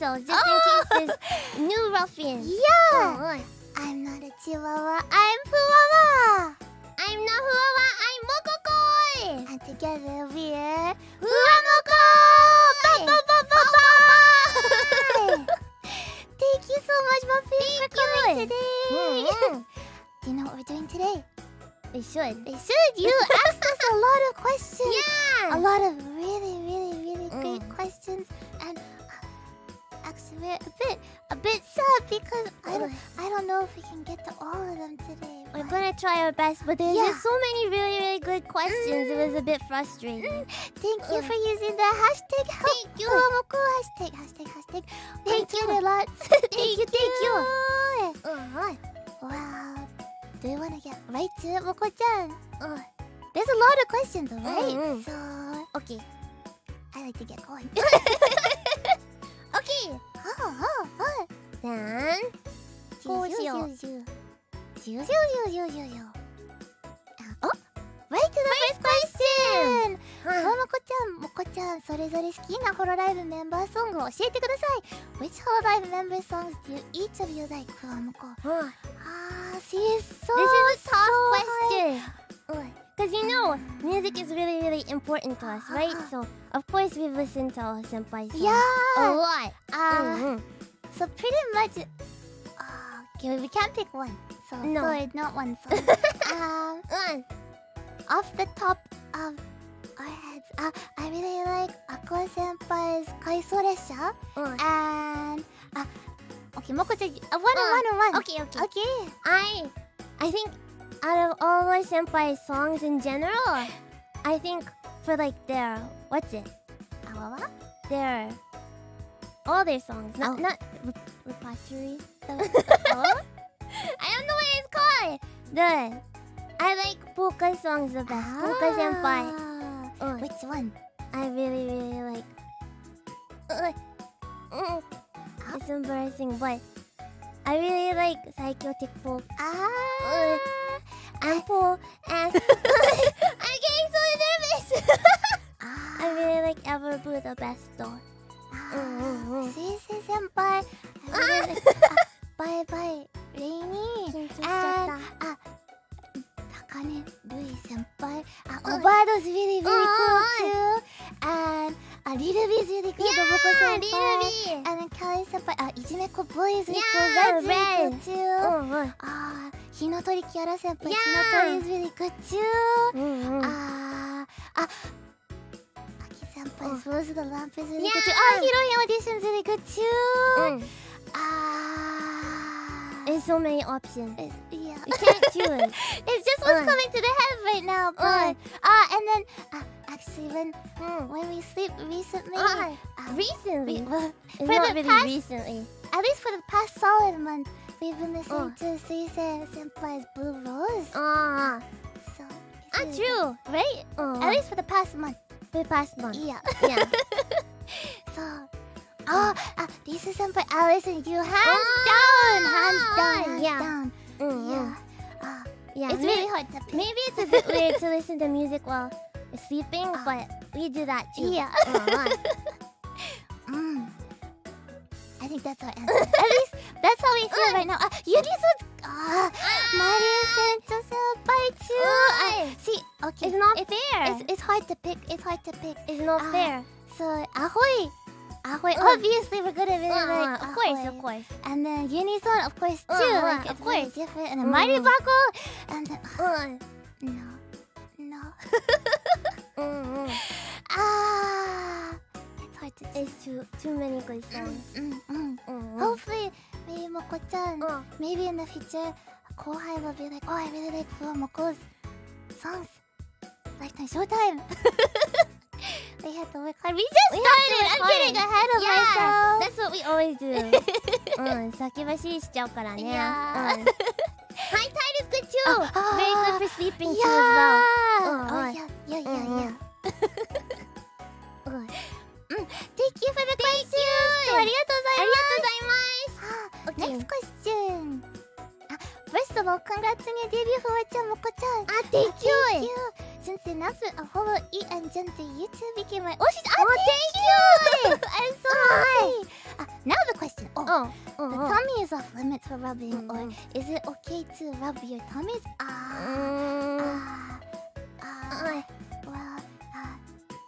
also, just in case there's new ruffians. Yeah. I'm not a chihuahua. I'm FUWAMOCO. I'm not FUWAMOCO. I'm Mokokoi. And together we're FUWAMOCO. Thank you so much, Muffy, for coming today. Do you know what we're doing today? They should. You asked us a lot of questions. Yeah. A lot of really great questions. And actually, we're a bit sad because I don't know if we can get to all of them today. We're gonna try our best, but there's just so many really good questions. It was a bit frustrating. Thank you for using the hashtag Thank you. FUWAMOCO hashtag. Thank you. A lot. Thank you. Wow. Do you want to get right to it, Moko-chan? There's a lot of questions, right? So, Okay. I like to get going. Okay. Then, Right to the first question! Moko-chan, それぞれ好きなホロライブメンバーソングを教えてください。Which hololive member songs do each of you like, FUWAMOCO? See, this is a tough question. Because you know, music is really important to us, right? So, of course, we've listened to our senpai songs a lot. So pretty much, okay, we can't pick one. So it's not one song. Off the top of our heads, I really like Aqua Senpai's Kaiso Resha. And okay, Moko-chan, one. Okay. I think out of all my senpai songs in general, I think for like their all their songs, not repertory. I don't know what it's called. I like Polka songs the best. Polka senpai. Which one? I really like. It's embarrassing, but I really like Psychotic Polka. And Paul and I'm getting so nervous. I really like Everblue the best though. Senpai. Bye Rainy. And Takane Rui senpai. Obado's really cool too. And Little B's really cool. Yeah, Little B. And then Kelly senpai. Ijimeko Boy is really cool. Red's really cool too. Hinotori Kiara senpai. Hinotori is really good too. Aki senpai's Rose of the Lamp is really good too. Heroine Audition's really good too. There's so many options. Yeah. You can't choose. It's just what's coming to the head right now. But and then actually when we sleep recently, Recently? It's for not the really past, recently. at least for the past solid month, we've been listening to Suisei senpai's Blue Rose. So it's really True. good, right? At least for the past month. For the past month. Yeah. Yeah. So Lisa senpai, I listen to you hands down. Yeah. Yeah. It's really hard to pick. Maybe it's a bit weird to listen to music while sleeping, but we do that too. Yeah. I think that's our answer. At least that's how we feel right now. Yuriso's Mario Sancho senpai too. See, okay, It's not fair. It's hard to pick. It's not fair. So Ahoy. Obviously, we're gonna really like Ahoy. Of course. And then Unison, of course, too. Like, of it's really course. different. And then Mighty Bako. And then no. It's hard to choose. It's too many good songs. Hopefully, maybe Moko-chan, maybe in the future, Kohai will be like, I really like FUWAMOCO's songs. Lifetime Showtime. We have to work hard. We just started. I'm getting ahead of myself. That's what we always do. 先走りしちゃうからね。High Tide is good too. Very good for sleeping too as well. Yeah. Thank you for the question. ありがとうございます。Next question. First of all, congrats on your debut, FUWA-chan, Moko-chan. Thank you. Since the announcement of hololive-EN to YouTube became my... thank you. I'm so happy. Now the question. The tummy is off limits for rubbing, or is it okay to rub your tummies?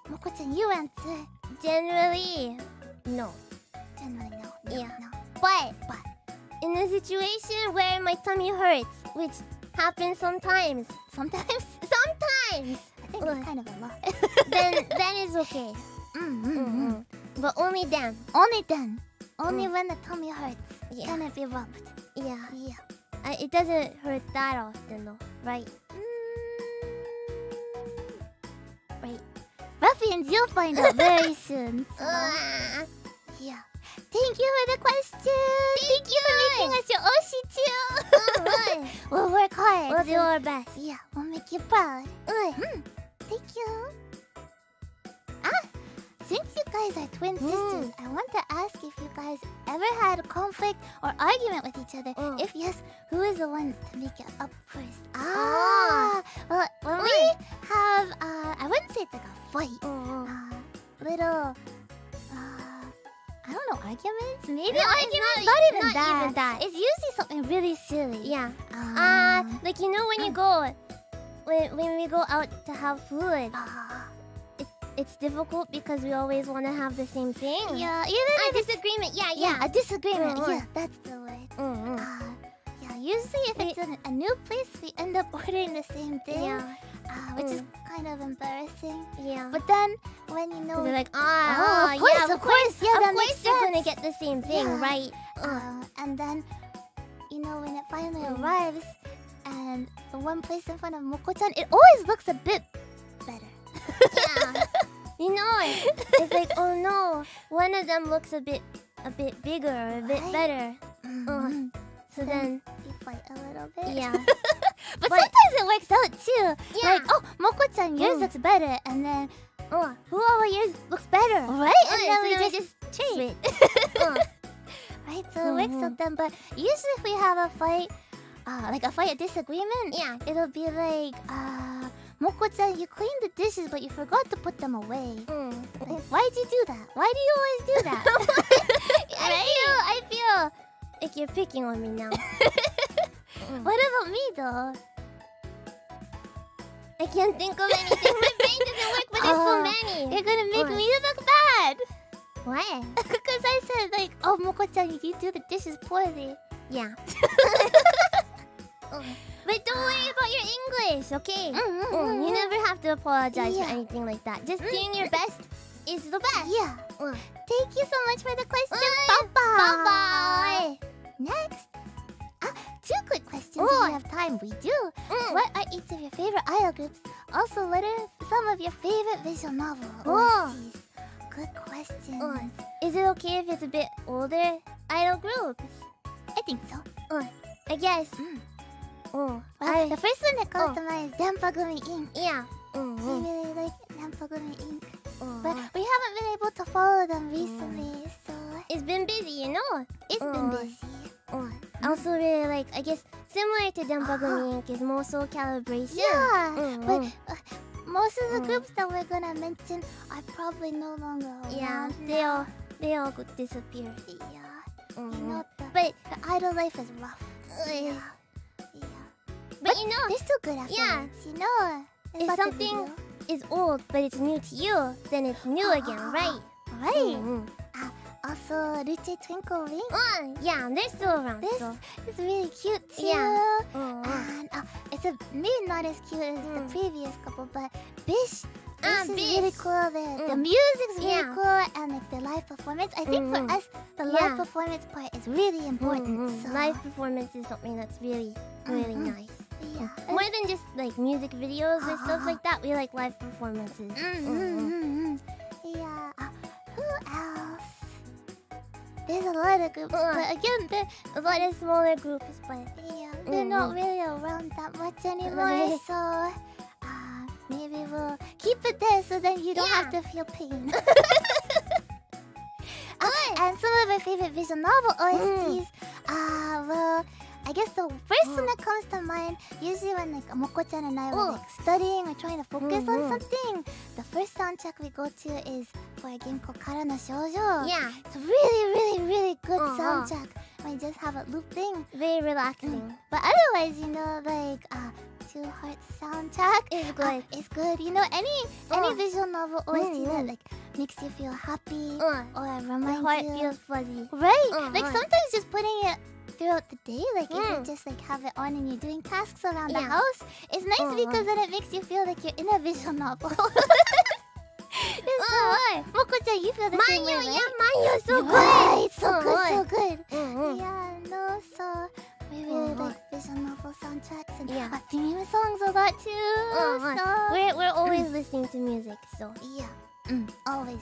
Moko-chan, you answer. Generally, no. Generally, no. Yeah. No. But in a situation where my tummy hurts, which happens sometimes. Sometimes? Sometimes! I think it's kind of a lot. then it's okay. But only then. Only then. Only when the tummy hurts. Yeah. Can it be rubbed? Yeah. Yeah. It doesn't hurt that often though, right? Right. Ruffians, you'll find out very soon. So. Yeah. Thank you for the question. Thank you for making us your oshi too. We'll work hard. We'll do our best. Yeah, we'll make you proud. Thank you. Since you guys are twin sisters, I want to ask if you guys ever had a conflict or argument with each other. If yes, who is the one to make it up first? Well, when we have, I wouldn't say it's like a fight. Little, I don't know, arguments? Maybe No, arguments? it's Not even even that. that. It's usually something really silly. Yeah. Like you know when you go, when we go out to have food, it's difficult because we always want to have the same thing. Yeah, even a disagreement. Yeah. a disagreement. Yeah, that's the word. Yeah, usually if it's in a new place, we end up ordering the same thing. Yeah. Which is kind of embarrassing. Yeah. But then when you know, they're like, of course, yeah, of course, yeah, that of makes course you're gonna sense. get the same thing, Yeah. right? And then, you know, when it finally arrives, and the one place in front of Moko-chan, it always looks a bit better. Yeah. You know, it's like, oh no, one of them looks a bit bigger, a bit Right? better. So then, You fight a little bit. yeah. But sometimes it works out too. Yeah. Like, oh, Moko-chan, yours looks better, and then, Who over yours looks better? right? And So then we then just trade. Right? So it works out then. But usually if we have a fight, like a disagreement, Yeah. it'll be like, Moko-chan, you cleaned the dishes, but you forgot to put them away. Like, why'd you do that? Why do you always do that? I feel like you're picking on me now. What about me though? I can't think of anything. My brain doesn't work, but there's so many. You're gonna make me look bad. Why? Because I said like, oh, Moko-chan, you do the dishes poorly. Yeah. But don't worry about your English, okay? You never have to apologize for anything like that. Just doing your best is the best. Yeah. Thank you so much for the question. Bye bye. Next. 2 quick questions if you have time. We do. What are each of your favorite idol groups? Also, what are some of your favorite visual novel OSTs? Good question. Is it okay if it's a bit older idol groups? I think so. I guess. Well, the first one that comes to mind is Danpagumi Inc. Yeah. We really like Danpagumi Inc. But we haven't been able to follow them recently, so It's been busy, you know. it's been busy. I also really like, I guess, similar to Danpagumi Inc. is Moso Calibration. Yeah, but most of the groups that we're gonna mention are probably no longer around. Yeah, they all disappeared. Yeah, you know, But the idol life is rough. Yeah. but you know, They're still good afterwards, you know. There's if lots of something video. is old but it's new to you, then it's new again, right? Right. Also, Luce Twinkle Wing. Yeah, they're still around. This so. is really cute too. Yeah. And it's maybe not as cute as the previous couple, but Bish. This is really cool. The music's really cool, and like the live performance. I think for us, the live performance part is really important. So. Live performance is something that's really, really nice. Yeah. More than just like music videos or stuff like that, we like live performances. Yeah. Who else? There's a lot of groups, but again, they're A lot of smaller groups, but they're not really around that much anymore. So maybe we'll keep it there, so then you don't have to feel pain. And some of my favorite visual novel OSTs. Well, I guess the first one that comes to mind, usually when like Moko-chan and I were like studying or trying to focus on something, the first soundtrack we go to is for a game called Kara no Shoujo. Yeah. It's a really good soundtrack. I just have it looping. Very relaxing. But otherwise, you know, like Two Hearts soundtrack It's good. it's good. You know, any visual novel always do that, like makes you feel happy or My reminds heart you. feels fuzzy. Right. Like right. sometimes just putting it throughout the day, like if you just like have it on and you're doing tasks around the house, it's nice because then it makes you feel like you're in a visual novel. Moko-chan, you feel the same way, right? Manyo, so good. Right, so good. Mm-hmm. Yeah, no, so we really like visual novel soundtracks and Yeah. theme songs a lot too. So We're always listening to music, so. yeah, always.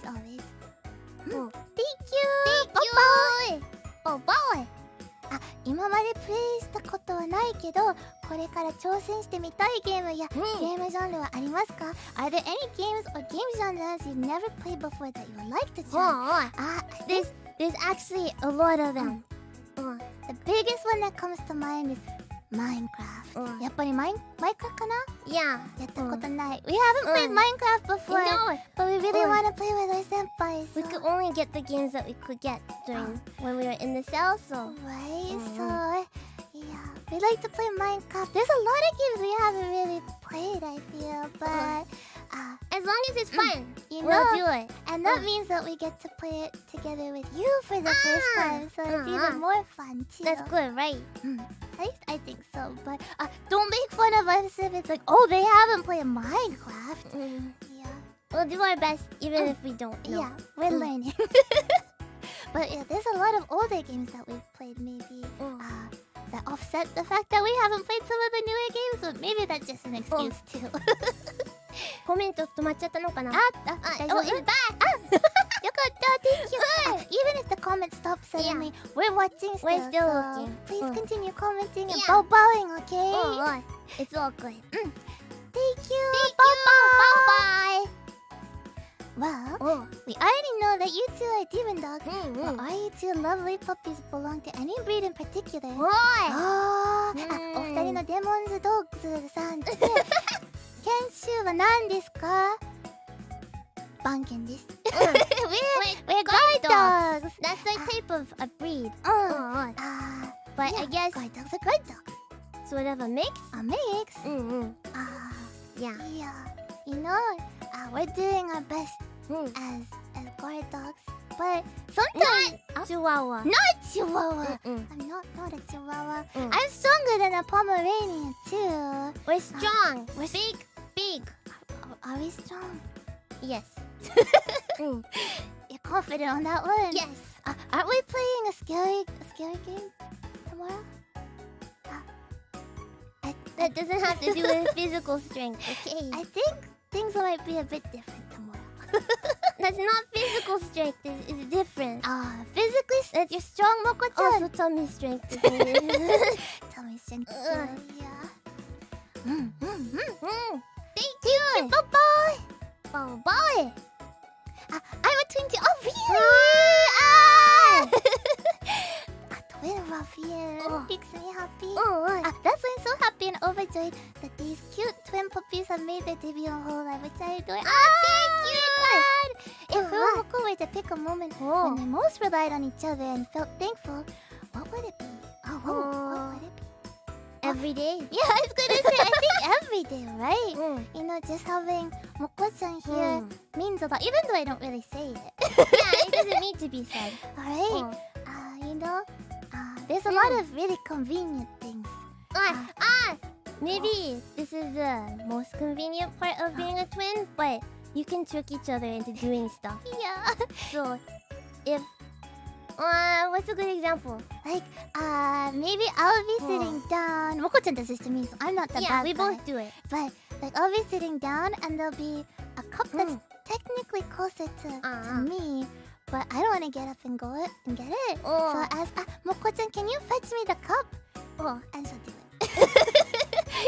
Mm. Thank you. Bye-bye. Bye-bye. 今までプレイしたことはないけど、これから挑戦してみたいゲームやゲームジャンルはありますか？ Are there any games or game genres you've never played before that you would like to try? There's actually a lot of them. The biggest one that comes to mind is Minecraft. やっぱりMinecraft かな？ Yeah. やったことない。We haven't played Minecraft before, No. but we really want to play with our senpais. We could only get the games that we could get during when we were in the cell, so. Right, so yeah, we like to play Minecraft. There's a lot of games we haven't really played, I feel, but As long as it's fun, you we'll know, do it. and that means that we get to play it together with you for the first time, so it's even more fun too. That's good, right? At least I think so, but don't make fun of us if it's like, oh, they haven't played Minecraft. Yeah. We'll do our best even if we don't know. Yeah, we're learning. But yeah, there's a lot of older games that we've played maybe that offset the fact that we haven't played some of the newer games, but maybe that's just an excuse too. コメント止まっちゃったのかな？大丈夫？ it's back! よかった、thank you! Even if the comments stop suddenly, we're watching still, We're still so looking. please continue commenting and Yeah. bowing, okay? It's all good. Thank you! Bye-bye! Well, we already know that you two are demon dogs. But are you two lovely puppies belong to any breed in particular? お二人のデモンズドッグさんって犬種は何ですか？番犬です。We're guard dogs. That's a type of a breed. But I guess guard dogs are guard dogs. sort of a mix. A mix. Yeah. Yeah. You know, we're doing our best as guard dogs, but sometimes Chihuahua. not Chihuahua. I'm not a Chihuahua. I'm stronger than a Pomeranian too. We're strong. We're big. Are we strong? Yes. You're confident on that one? Yes. Aren't we playing a scary game tomorrow? That doesn't have to do with physical strength, okay? I think things might be a bit different tomorrow. That's not physical strength. It's different. Physically, you're strong, Moko-chan. Also tummy strength is needed. Tell me strength too, yeah. Thank you. Bye-bye. Bye-bye. I'm a twin to... Oh, really? A twin of you. Makes me happy. That's why I'm so happy and overjoyed that these cute twin puppies have made their debut on hololive, which I adore. Thank you! If FUWAMOCO were to pick a moment when they most relied on each other and felt thankful, what would it be? What would it be? Every day. Yeah, I was gonna say, I think every day, right? You know, just having Moko-chan here means a lot, even though I don't really say it. Yeah, it doesn't need to be said. Alright? You know, there's a lot of really convenient things. Maybe this is the most convenient part of being a twin, but you can trick each other into doing stuff. Yeah. So, if... what's a good example? Like, maybe I'll be sitting down. Moko-chan does this to me, so I'm not the bad Yeah, we guy. both do it. But, like, I'll be sitting down and there'll be a cup that's technically closer to me, but I don't want to get up and go and get it. So I ask, Moko-chan, can you fetch me the cup? And she'll do it.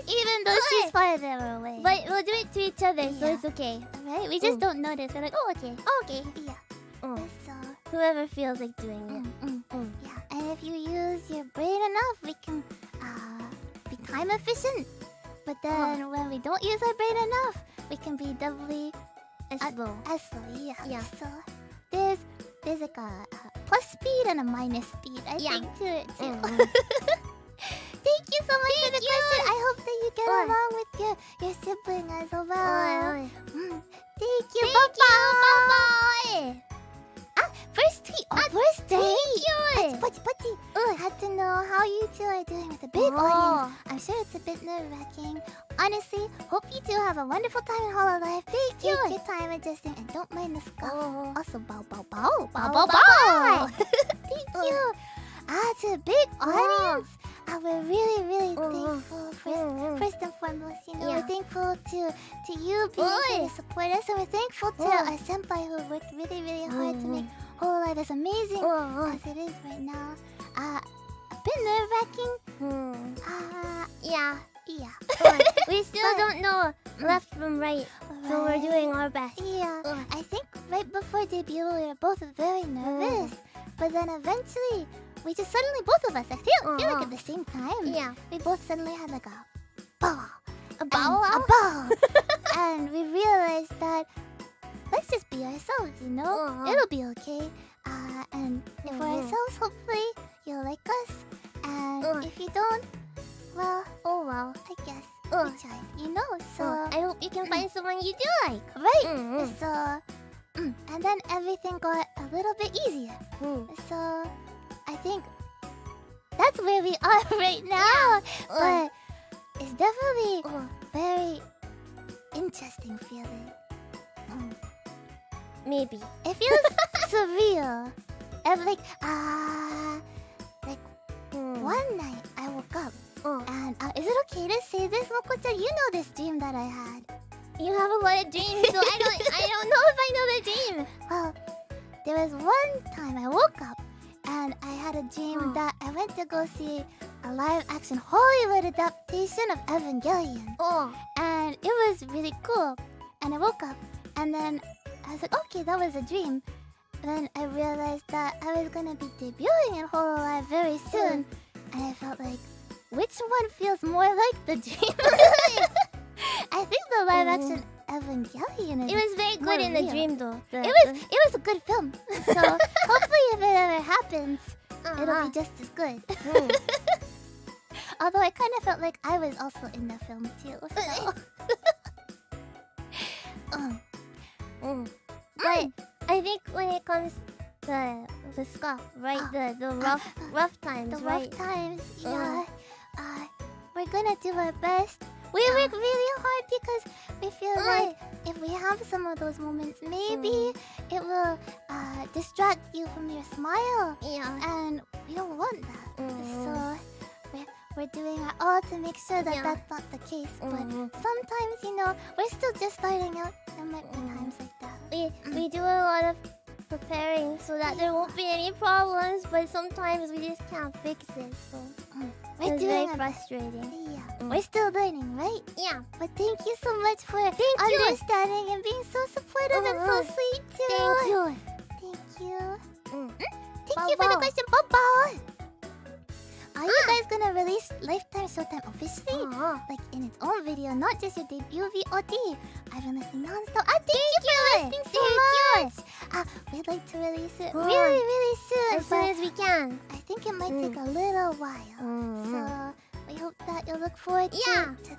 Even though she's farther away. But we'll do it to each other, so it's okay. Right? We just don't notice. We're like, oh, okay. Okay. Yeah. So... Whoever feels like doing it. Yeah, and if you use your brain enough, we can be time efficient. But then when we don't use our brain enough, we can be doubly Aslo, Yeah. So there's like a plus speed and a minus speed, I think, to it too. Thank you so much for the question. I hope that you get along with your sibling as well. Thank you. Bye-bye. First tweet. First tweet. Putty. Had to know how you two are doing with a big audience. I'm sure it's a bit nerve-wracking. Honestly, hope you two have a wonderful time in Hololive. Thank you. Take your time adjusting and don't mind the scuff. Also, bow. Thank you. To a big audience. We're really thankful. First and foremost, we're thankful to you being here to support us, and we're thankful to our senpai who worked really hard to make Hololive as amazing as it is right now. A bit nerve-wracking. Yeah. We still don't know left from right, so we're doing our best. Yeah, I think right before debut we were both very nervous, but then eventually we just suddenly, both of us, I feel like at the same time, we both suddenly had like a ball, and we realized that let's just be ourselves, it'll be okay, and if we're ourselves, hopefully you'll like us, and if you don't, well, I guess we tried, so I hope you can find someone you do like. Right. So, and then everything got a little bit easier. So, I think that's where we are right now. But it's definitely very interesting feeling. Maybe. It feels surreal. And like one night I woke up and is it okay to say this, Moko-chan? You know this dream that I had. You have a lot of dreams, so I don't know if I know the dream. Well, there was one time I woke up and I had a dream that I went to go see a live-action Hollywood adaptation of Evangelion. And it was really cool. And I woke up and then I was like, okay, that was a dream. Then I realized that I was gonna be debuting in Hololive very soon. And I felt like, which one feels more like the dream? I think the live-action Evangelion is. It was very good in the dream, though. It was a good film. So hopefully, if it ever happens, it'll be just as good. Although I kind of felt like I was also in the film too. So. But I think when it comes to the scuff, right? The rough times, the right? rough times, yeah. We're gonna do our best. We work really hard because we feel like if we have some of those moments, maybe it will distract you from your smile. And we don't want that. So we're doing our all to make sure that that's not the case. But sometimes, we're still just starting out. There might be times like that. We do a lot of preparing so that there won't be any problems, but sometimes we just can't fix it. So it's very frustrating. We're still learning, right? But thank you so much for understanding and being so supportive and so sweet too. Thank you. Thank you for the question, Baba. Are you guys gonna release Lifetime Showtime officially? Like in its own video, not just your debut VOD? I've been listening non-stop. Thank you for listening so much! We'd like to release it really soon. As soon as we can. I think it might take a little while. So we hope that you'll look forward to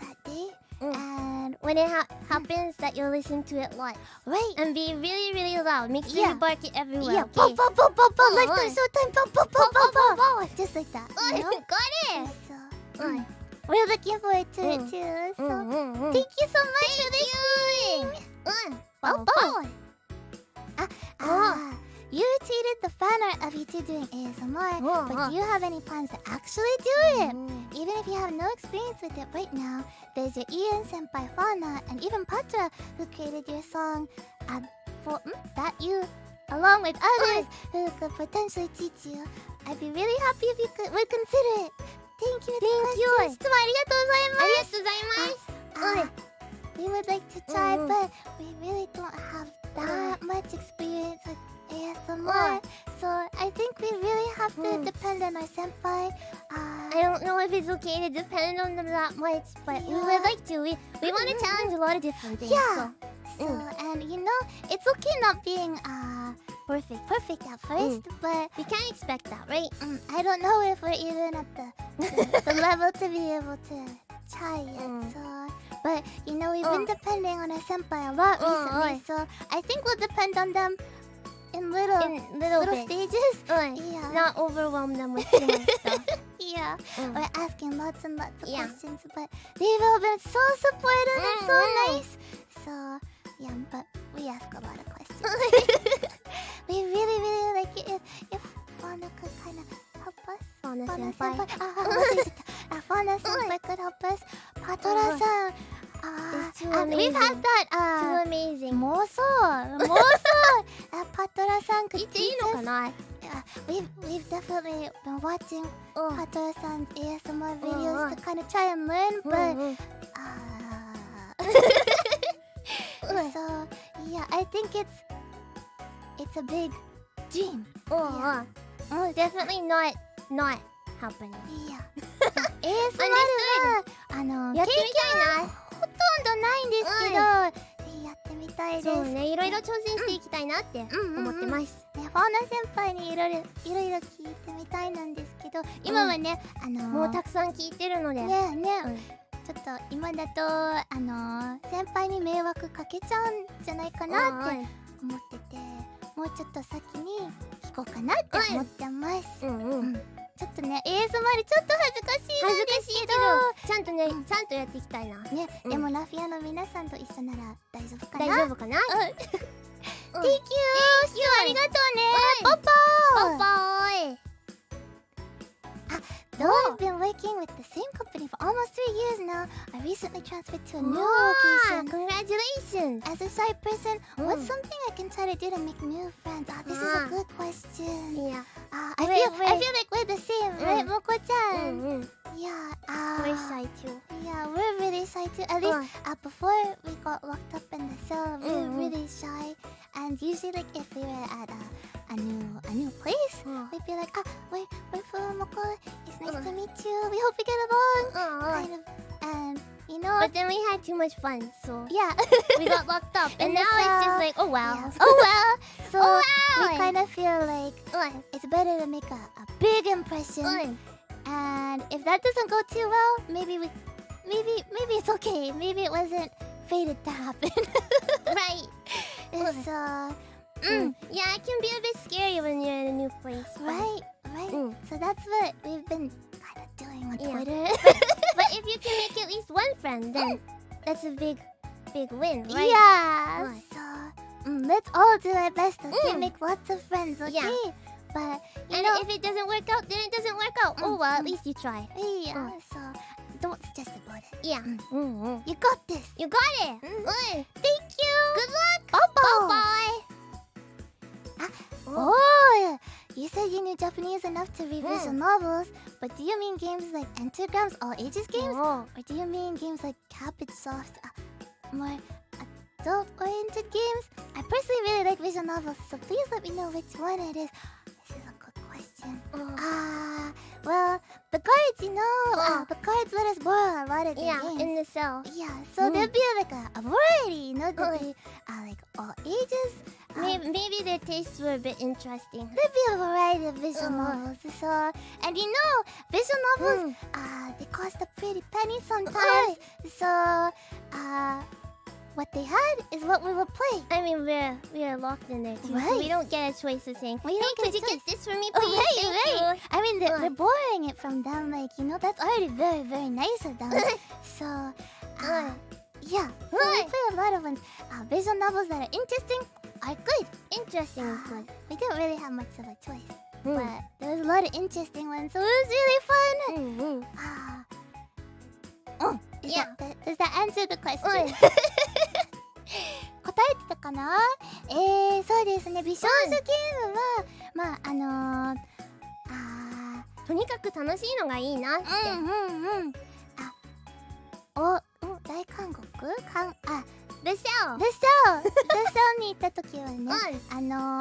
that day. And when it happens, that you'll listen to it live. Right. And be really loud. Make sure you bark it everywhere. Yeah. Okay? Lifetime Showtime. Just like that. Got it. So, we're looking forward to it too. So thank you so much for listening. You tweeted the fan art of you two doing ASMR, but do you have any plans to actually do it? Even if you have no experience with it right now, there's your EN senpai Fanart and even Patra who created your song for that you, along with others who could potentially teach you. I'd be really happy if you would consider it. Thank you. We would like to try, but we really don't have that much experience with ASMR. So I think we really have to depend on our senpai. I don't know if it's okay to depend on them that much, but we would like to. We want to challenge a lot of different things. So and you know it's okay not being perfect at first, but we can't expect that, right? I don't know if we're even at the level to be able to try yet. So, but you know we've been depending on our senpai a lot recently, so I think we'll depend on them in little bits. stages. Yeah. Not overwhelm them with too much stuff. Yeah, we're asking lots and lots of questions, but they've all been so supportive and so nice. So yeah, but we ask a lot of questions. We really like it if Fauna could kind of help us. Fauna senpai. Fauna senpai could help us. Patora-san. It's too We've had that. Too amazing. 妄想。Patora-san could 言っていいのかな? We've definitely been watching Patora-san's ASMR videos to kind of try and learn, but so yeah, I think it's a big dream. Definitely not happening. Yeah. ASMR はやってみたいな。ほとんどないんですけど、やってみたいです。そうね、いろいろ挑戦していきたいなって思ってます。ファーナ先輩にいろいろ聞いてみたいなんですけど、今はねもうたくさん聞いてるのでちょっと今だと先輩に迷惑かけちゃうんじゃないかなって思ってて、もうちょっと先に聞こうかなって思ってます。ちょっとね ASMR ちょっと恥ずかしいんですけど、ちゃんとねちゃんとやっていきたいな。ね、でもラフィアの皆さんと一緒なら大丈夫かな。大丈夫かな。Thank you。ありがとうね。ポッポー。Though I've been working with the same company for almost 3 years now, I recently transferred to a new location. Congratulations! As a shy person, what's something I can try to do to make new friends? This is a good question. Yeah. I feel like we're the same, right, Moko-chan? Yeah. We're shy too. Yeah, we're really shy too. At least before we got locked up in the cell, we were really shy. And usually, like if we were at a new place, we'd be like, we're FUWAMOCO. It's nice to meet you. We hope we get along. Kind of, and you know. But then we had too much fun, so yeah, we got locked up, and now it's just like, oh well. Yeah. Oh well. So we kind of feel like it's better to make a big impression. And if that doesn't go too well, maybe it's okay. Maybe it wasn't fated to happen. Right. So yeah, it can be a bit scary when you're in a new place. Right. So that's what we've been kind of doing on Twitter. But if you can make at least one friend, then that's a big win, right? Yeah. So let's all do our best to make lots of friends, okay? Yeah. But and if it doesn't work out, then it doesn't work out. Oh well, at least you try. Yeah. So don't stress about it. Yeah. You got this. You got it. Thank you. Good luck. Bye-bye. Oh, you said you knew Japanese enough to read visual novels, but do you mean games like Entergrams, all ages games? Or do you mean games like Cabbage Soft, more adult-oriented games? I personally really like visual novels, so please let me know which one it is. This is a good question. Well, the cards, you know, the cards let us borrow a lot of the games. In the cell. Yeah, so there'd be like a variety, you know, there'd be like all ages. Maybe their tastes were a bit interesting. There'd be a variety of visual novels. So, and you know, visual novels, they cost a pretty penny sometimes. So, what they had is what we would play. I mean, we're locked in there too, so we don't get a choice of saying, hey, could you get this for me, please? Right. I mean, we're borrowing it from them, like, you know, that's already very, very nice of them. So, yeah, so we play a lot of ones. Visual novels that are interesting are good. Interesting is good. We didn't really have much of a choice, but there was a lot of interesting ones, so it was really fun. Does that answer the question? 答えてたかな？そうですね。美少女ゲームはとにかく楽しいのがいいなって。大韓国？The Cell に行った時はね、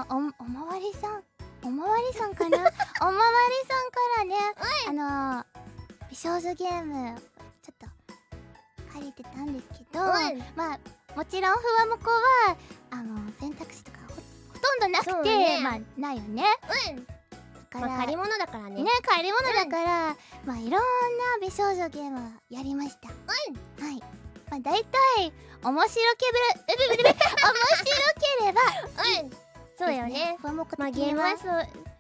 おまわりさんかな？おまわりさんからね、美少女ゲームちょっと借りてたんですけど、もちろんふわもこは選択肢とかほとんどなくて、ね、まあないよね。だから借り物だからね。借り物だから、まあいろんな美少女ゲームをやりました。はい。まあ大体面白ければそうよね。ふわもこまあ的には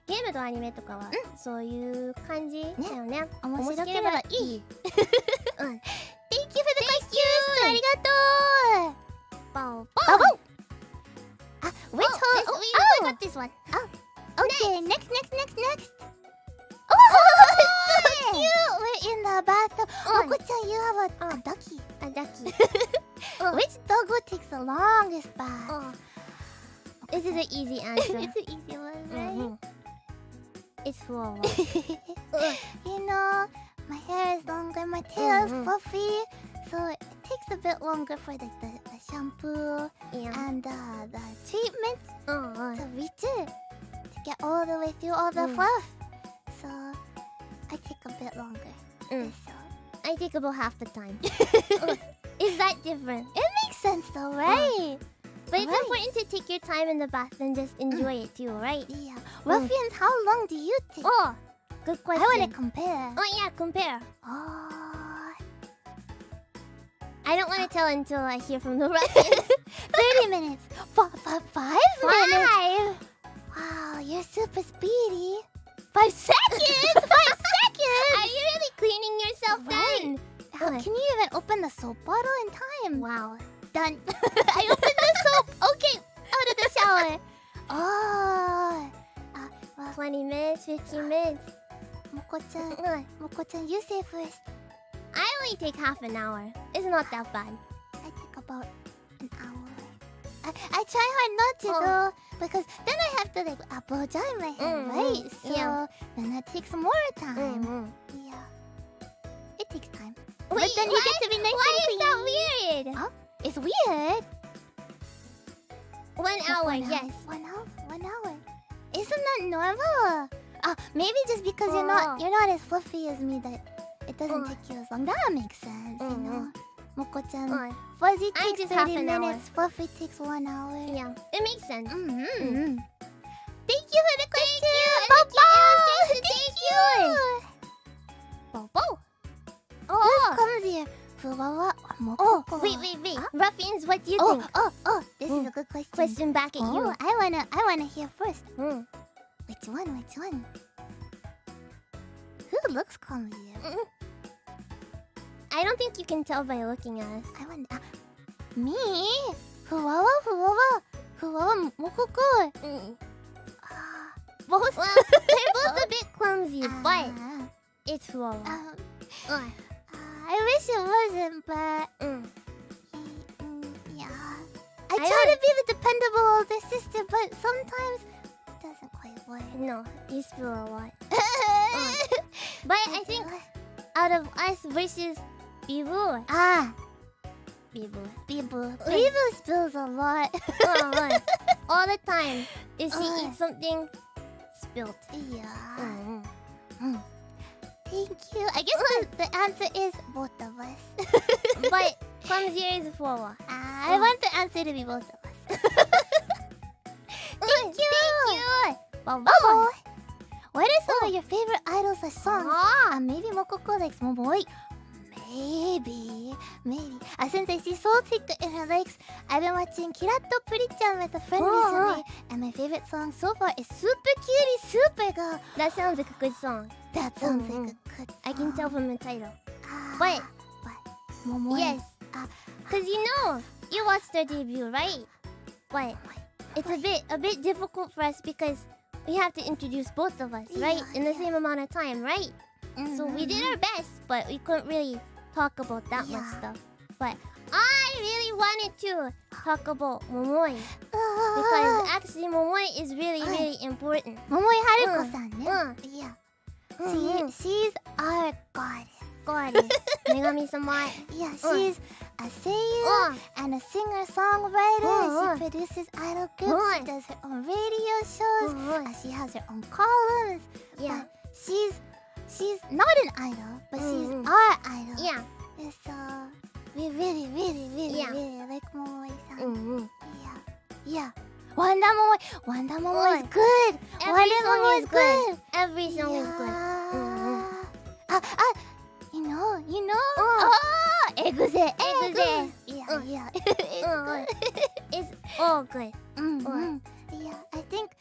ゲームとアニメとかはそういう感じだよね。面白ければいい。Thank you for the question. ありがとう。バオバボン。Which hole? I got this one. Okay, next. Oh, so cute. We're in the bathtub. Moko-chan, you have a ducky. A ducky. Which dog takes the longest bath? This is an easy answer. It's an easy one, right? It's FUWAMOCO. You know, my hair is longer, my tail is fluffy, so it takes a bit longer for like the shampoo and the treatment to reach it, to get all the way through all the fluff. So I take a bit longer. So I take about half the time. Is that different? it makes sense though, right? But it's important to take your time in the bath and just enjoy it too, right? Yeah. Ruffians, how long do you take? Oh, good question. I want to compare. Oh yeah, compare. Oh. I don't want to tell until I hear from the ruffians. 30 minutes. 5 minutes. Wow, you're super speedy. 5 seconds. 5 seconds. Are you really cleaning yourself then? How can you even open the soap bottle in time? Wow. Done. I opened the soap. Okay, out of the shower. Oh. Well, 20 minutes, 15 minutes. Moko-chan, you say first. I only take half an hour. It's not that bad. I take about an hour. I try hard not to though, because then I have to like blow dry my hair, right? So then that takes more time. Yeah. It takes time. Wait, but then you get to be nice why and clean. is that weird? Huh? It's weird. 1 hour, yes. 1 hour. 1 hour. Isn't that normal? Maybe just because you're not as fluffy as me that it doesn't take you as long. That makes sense, you know. Moko-chan, fuzzy takes 30 minutes, fluffy takes 1 hour. Yeah, it makes sense. Thank you for the question. Thank you. Bobo. Who comes here? FUWAMOCO or Moko? Wait. Ruffians, what do you think? This is a good question. Question back at you. I wanna hear first. Which one? Who looks clumsier? I don't think you can tell by looking at us. I wonder. Me? FUWAMOCO. Both. Well, they're both a bit clumsy, but it's FUWAMOCO. I wish it wasn't, but yeah. I try to be the dependable older sister, but sometimes it doesn't quite work. No, you spill a lot. But I think out of us versus Bibu. Bibu spills a lot. All the time. If she eats something, spilled. Yeah. Thank you. I guess the answer is both of us. But clumsier is FUWAMOCO. I want the answer to be both of us. Thank you. Bye-bye. What are some of your favorite idols or songs? Maybe Mokoko likes Momoi. Maybe. Since I see Soul Tick in her likes, I've been watching Kiratto Puri-chan with a friend recently, and my favorite song so far is Super Cutie Super Girl. That sounds like a good song. That sounds like a good song. I can tell from the title. But Momoi. Yes. Cause you watched their debut, right? But it's a bit difficult for us because we have to introduce both of us, right? In the same amount of time, right? So we did our best, but we couldn't really talk about that much stuff. But I really wanted to talk about Momoi because actually Momoi is really important. Momoi Haruko-san, yeah. She's our goddess. Megami-sama. Yeah, she's a seiyuu and a singer-songwriter. She produces idol groups. She does her own radio shows. She has her own columns. Yeah. But she's not an idol, but she's our idol. Yeah. So we really Yeah. like Momoi-san. うんうん。 Yeah. Wonder Momo is good. Every Wonder song Momo is is good. good. Every song is good. Yeah. You know. Oh. Exe. Mm. Yeah. It's all good. Yeah, I think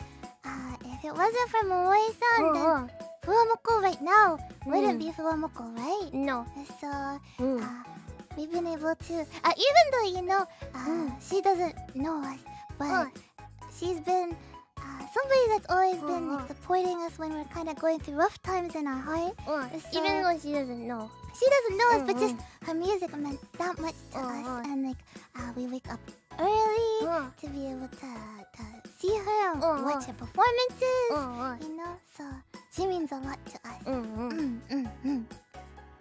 if it wasn't for Momoi-san, then FUWAMOCO right now wouldn't be FUWAMOCO, right? No. So Mm. we've been able to, even though she doesn't know us, but she's been somebody that's always been like, supporting us when we're kind of going through rough times in our heart. So, Even though she doesn't know. she doesn't know us, but just her music meant that much to us, and like we wake up early to be able to see her and watch her performances. You know, so she means a lot to us.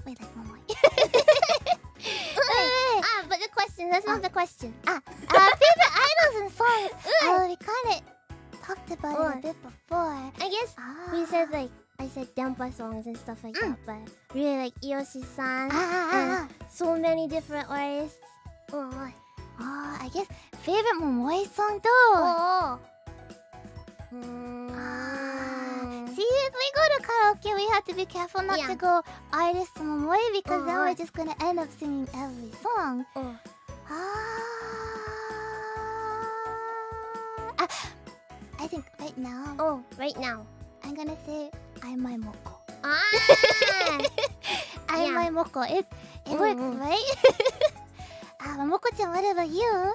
We like Momoi. But the question, that's not the question. Favorite idols and songs. We kind of talked about it a bit before. I guess we said like, I said Dempa songs and stuff like that, but really like Yoshi-san and so many different artists. I guess favorite Momoi song though. See, if we go to karaoke, we have to be careful not to go artist Momoi because then we're just gonna end up singing every song. I think right now. Right now. I'm gonna say I'm my Moko. I'm Yeah. my Moko. It works, right? Moko-chan, what about you?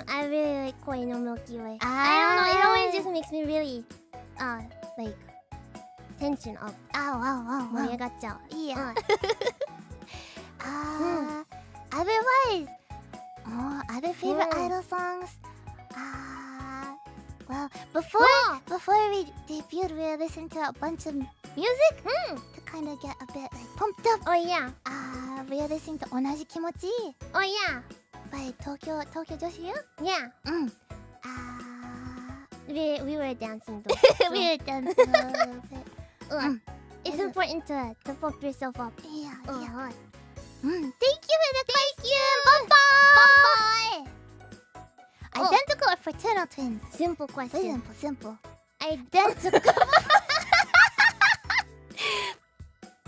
I really like Koi no Milky Way. I don't know, it always just makes me really, like, tension up. Wow. 盛り上がっちゃう。Yeah. Otherwise, other favorite idol songs. Well, before we debuted, we listened to a bunch of music to kind of get a bit like pumped up. Oh yeah. We were listening to 同じ気持ち Oh yeah. by 東京女子流 Yeah. We were dancing though. We were dancing a little bit. It's important to pump yourself up. Yeah. Thank Thank you for the question. Bye. Identical or fraternal twins? Simple question. Simple. Identical.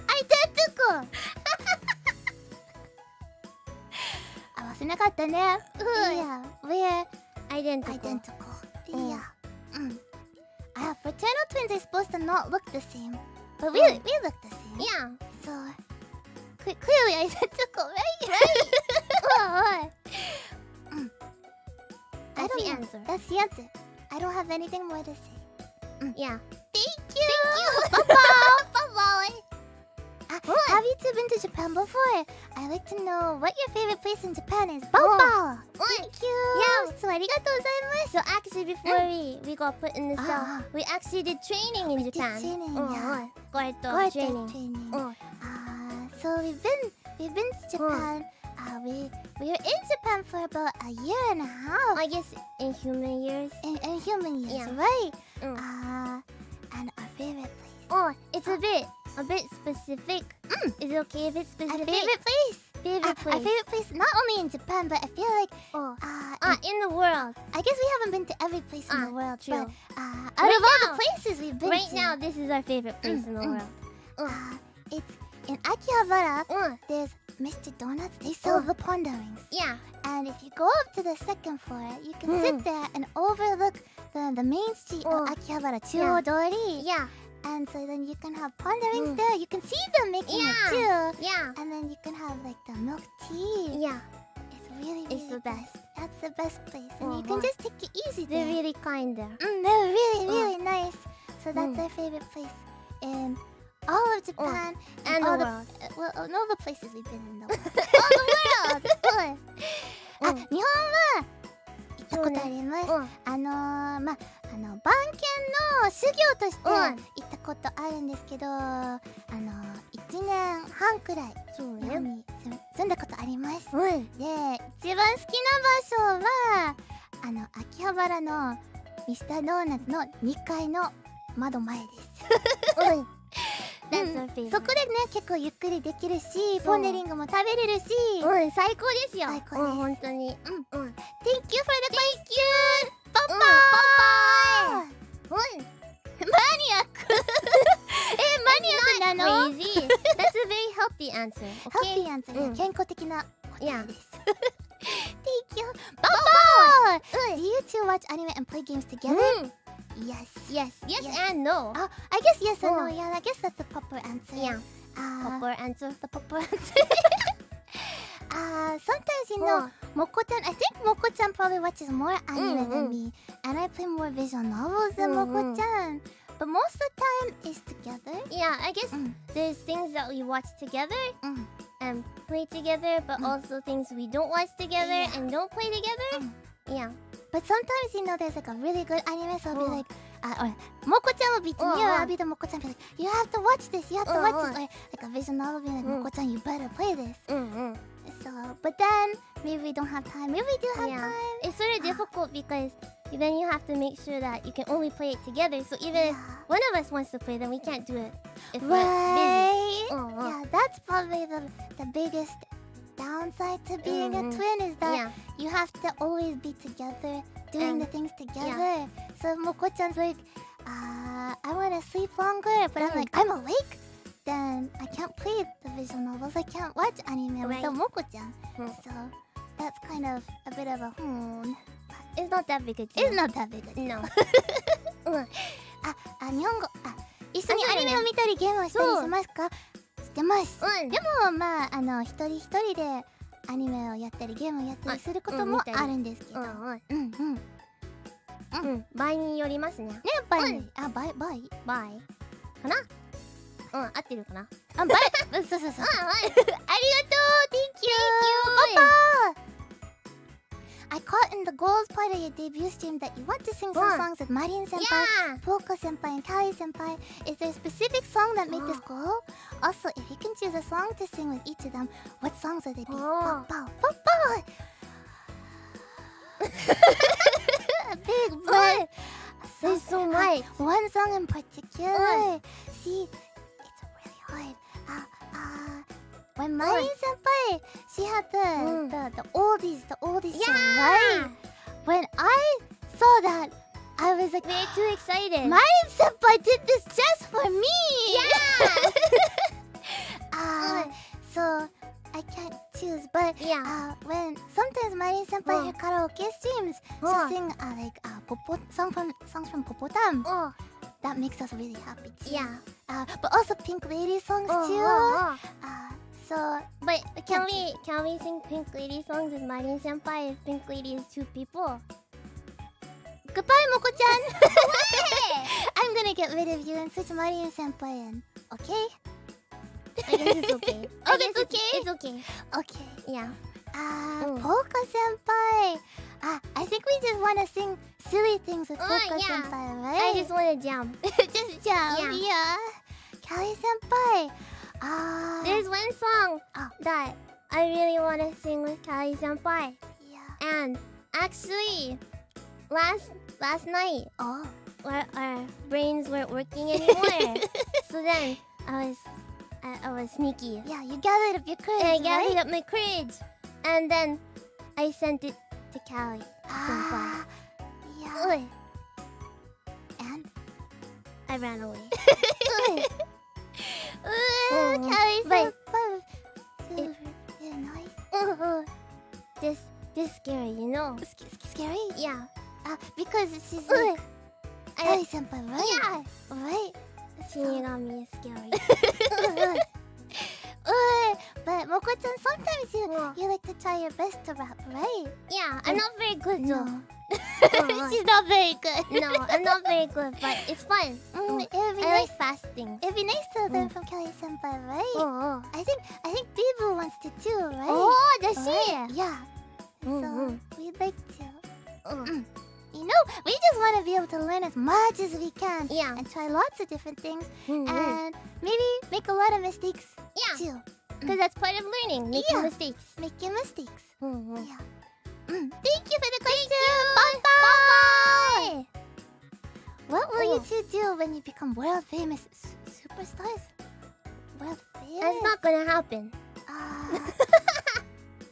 Identical. 合わせなかったね。Yeah. We're Identical. Yeah. Fraternal twins are supposed to not look the same, but we look the same. Yeah. So clearly identical, right? That's the answer. That's the answer. I don't have anything more to say. Yeah. Thank you. Bye-bye. Have you two been to Japan before? I'd like to know what your favorite place in Japan is. Bye-bye. Thank you. Yeah. So, ありがとうございます。 So actually before we got put in the cell, we actually did training in Japan. training, yeah. Guard training. So we've been to Japan. We were in Japan for about a year and a half. I guess in human years. In human years, Yeah. right? Mm. And our favorite place. It's a bit specific. Is it okay if it's Our specific? favorite place. Favorite place. Our favorite place, not only in Japan, but I feel like in the world. I guess we haven't been to every place in the world. True. But out of all the places we've been Right to, now, this is our favorite place in the world. it's in Akihabara. There's Mr. Donuts. They sell the ponderings. Yeah. And if you go up to the second floor, you can sit there and overlook the main street of Akihabara, Chuodori. Yeah. And so then you can have ponderings there. You can see them making it too. Yeah. And then you can have like the milk tea. Yeah. It's really It's the good. best. That's the best place. And you can just take it easy They're there. really kind there. They're really nice. So that's our favorite place in all of Japan And the all world. Well, all the places we've been in the world. All the world. 日本は行ったことあります。番犬の修行として行ったことあるんですけど、1年半くらい日本に住んだことあります。で、一番好きな場所は秋葉原のミスタードーナツの2階の窓前です。That's our favorite. そこでね結構ゆっくりできるし、ポンデリングも食べれるし、最高ですよ。最高です。本当に。Thank you for the question. パパー。マニアック。マニアックなの？ Crazy. That's a very healthy answer. Healthy answer. 健康的な答えです。Thank you. パパー。Do you two watch anime and play games together? Yes. Yes and no. I guess yes and no. Yeah, I guess that's the proper answer. Yeah. Proper answer. The proper answer. Sometimes you know, Moko-chan. I think Moko-chan probably watches more anime than me, and I play more visual novels than Moko-chan. But most of the time is together. Yeah, I guess there's things that we watch together and play together, but also things we don't watch together and don't play together. Yeah. But sometimes you know there's like a really good anime, so I'll be like, or Moko-chan will be to me, or I'll be the Moko-chan, be like, you have to watch this, you have to watch this, or like a visual novel, be like, Moko-chan, you better play this. So, but then maybe we don't have time. Maybe we do have time. It's sort of difficult because then you have to make sure that you can only play it together. So even if one of us wants to play, then we can't do it if we're busy. Yeah, that's probably the biggest downside to being a twin is that you have to always be together, doing the things together. So Moko-chan's like, I want to sleep longer, but I'm like, I'm awake. Then I can't play the visual novels. I can't watch anime without Moko-chan. So that's kind of a bit of a It's not that big a deal. It's not that big a deal. No. 日本語一緒にアニメを見たりゲームをしたりしますか？してます。でもまあ一人一人でアニメをやったりゲームをやったりすることもあるんですけど。場合によりますね。ね、場合かな？合ってるかな？そう。ありがとう。Thank you. パパ。I caught in the goals part of your debut stream that you want to sing some songs with Marin Senpai, Fuka Senpai, and Kali Senpai. Is there a specific song that made this goal? Also, if you can choose a song to sing with each of them, what songs would they be? Papa. Big breath. There's so much. One song in particular. See, it's really hard. When Marin Senpai, she had the oldies song, right? When I saw that, I was like, we're too excited. Marin Senpai did this just for me. So I can't choose, but when sometimes Marin Senpai her karaoke streams, she'll sing songs from Popotam. That makes us really happy too. But also Pink Lady songs too. But can we sing Pink Lady songs with Marin Senpai if Pink Lady is two people? Goodbye, Moko-chan. I'm gonna get rid of you and switch Marin Senpai in. Okay? I guess it's okay. It's okay. Okay. Yeah. Polka Senpai. I think we just want to sing silly things with Polka Senpai, right? I just want to jam. Just jam. Yeah. Kali Senpai. There's one song that I really want to sing with Kali Senpai. Yeah. And actually, last night, our brains weren't working anymore. So then I was sneaky. Yeah, you gathered up your courage. I gathered up my courage, and then I sent it to Kali Senpai. Yeah. And I ran away. Kali Senpai. Nice. This scary, you know. Scary? Yeah. Because she's like Kali Senpai, right? Yeah. Right. Shinigami is scary. But Moko-chan, sometimes you like to try your best to rap, right? Yeah, I'm not very good though. She's not very good. No, I'm not very good, but it's fun. I like fast things. It'd be nice to learn from Kali Senpai, right? I think Bibu wants to too, right? Oh, does she? Yeah. So we'd like to. You know, we just want to be able to learn as much as we can. Yeah. And try lots of different things. And maybe make a lot of mistakes too. Because that's part of learning, making mistakes. Making mistakes. Yeah. Thank you for the question. Bye-bye. What will you two do when you become world famous superstars? world famous. That's not gonna happen.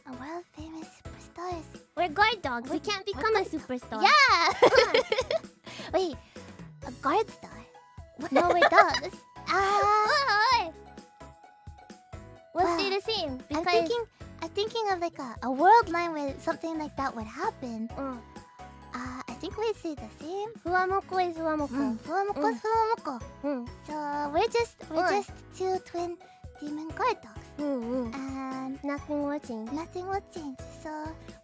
A world famous superstars. We're guard dogs. We can't become a superstar. Yeah. Wait, a guard star? No, we're dogs. We'll stay the same. I'm Because thinking of like a world line where something like that would happen. I think we'd say the same. FUWAMOCO is FUWAMOCO. FUWAMOCO is FUWAMOCO. So we're just two twin demon guard dogs. And Nothing will change. nothing will change. So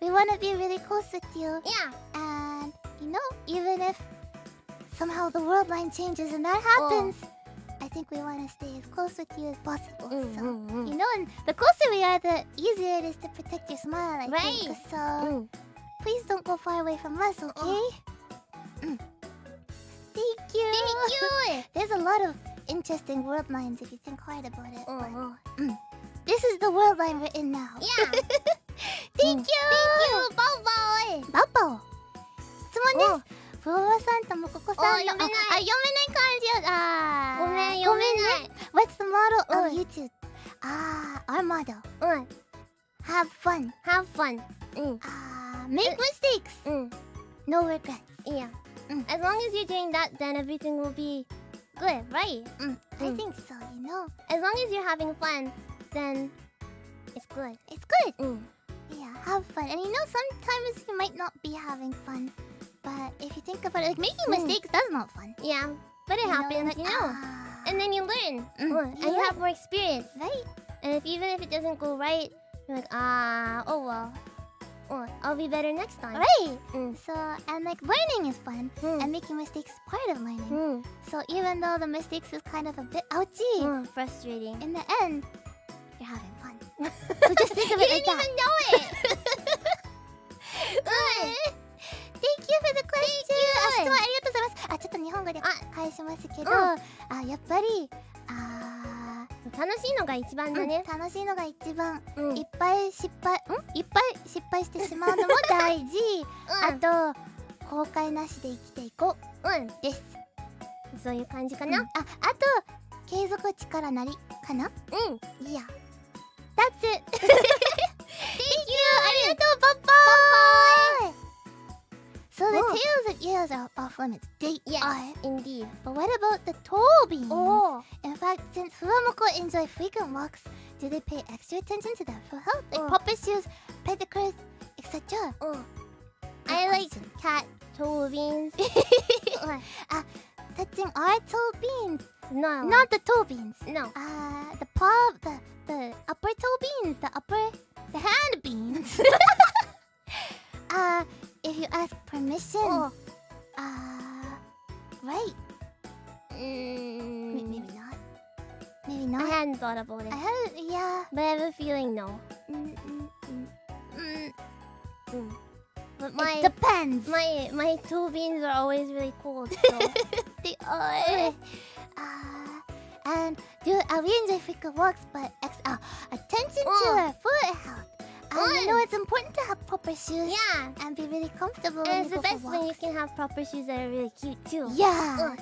we want to be really close with you. Yeah. And you know, even if somehow the world line changes and that happens, I think we want to stay as close with you as possible. So you know, and the closer we are, the easier it is to protect your smile. I think. So please don't go far away from us, okay? Thank you. Thank you. There's a lot of interesting world lines if you think hard about it. But, this is the world line we're in now. Yeah. Thank you. Thank you. Bye bye. バッバオ質問です。ふわわさんともここさんの読めない読めない漢字をごめん、読めない。 What's the model of YouTube? Our model. Have fun. Have fun. Make mistakes. No regrets. Yeah. As long as you're doing that, then everything will be good, right? I think so, you know. As long as you're having fun, then it's good. It's good. Yeah, have fun. And you know, sometimes you might not be having fun. But if you think about it, like making mistakes, that's not fun. Yeah, but it happens, like, you know. And then you learn. And you have more experience. Right? And even if it doesn't go right, you're like, oh well. I'll be better next time. Right. So, and like learning is fun. And making mistakes is part of learning. So even though the mistakes is kind of a bit ouchy, frustrating. in the end, you're having fun. So just think of it like that. You didn't even know it. Thank you for the question. 質問ありがとうございます。ちょっと日本語で返しますけど、やっぱり楽しいのが一番だね。楽しいのが一番。いっぱい失敗してしまうのも大事。あと後悔なしで生きていこう。です。そういう感じかな。あと継続力なりかな。いや。That's it. Thank you. ありがとう。バイバイ。So the tails and ears are off limits. They are. Indeed. But what about the toe beans? In fact, since FUWAMOCO enjoy frequent walks, do they pay extra attention to their full health? Like proper shoes, pedicures, etc. I like cat toe beans. Touching our toe beans. No. Not the toe beans. No. The upper toe beans. The hand beans. If you ask permission. Right. Maybe not. Maybe not. I hadn't thought about it. Yeah. But I have a feeling no. But It depends. My toe beans are always really cold. So. They are. And we enjoy frequent walks, but attention to our foot health. You know, it's important to have proper shoes. Yeah. And be really comfortable. And it's the best when you can have proper shoes that are really cute too. Yeah.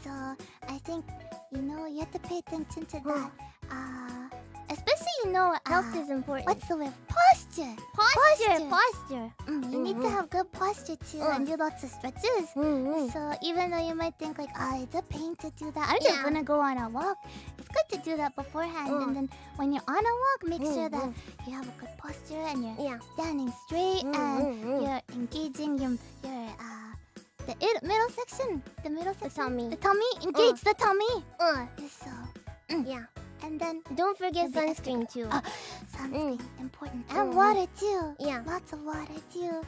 So I think, you know, you have to pay attention to that. Especially, you know, health is important. What's the word? Posture. Posture. You need to have good posture too and do lots of stretches. So even though you might think like, it's a pain to do that. I'm just gonna go on a walk. It's good to do that beforehand. And then when you're on a walk, make sure that you have a good posture and you're standing straight and you're engaging your the middle section. The middle section. The tummy. Engage the tummy. So yeah. And then don't forget sunscreen too. Sunscreen important. And water too. Yeah. Lots of water too.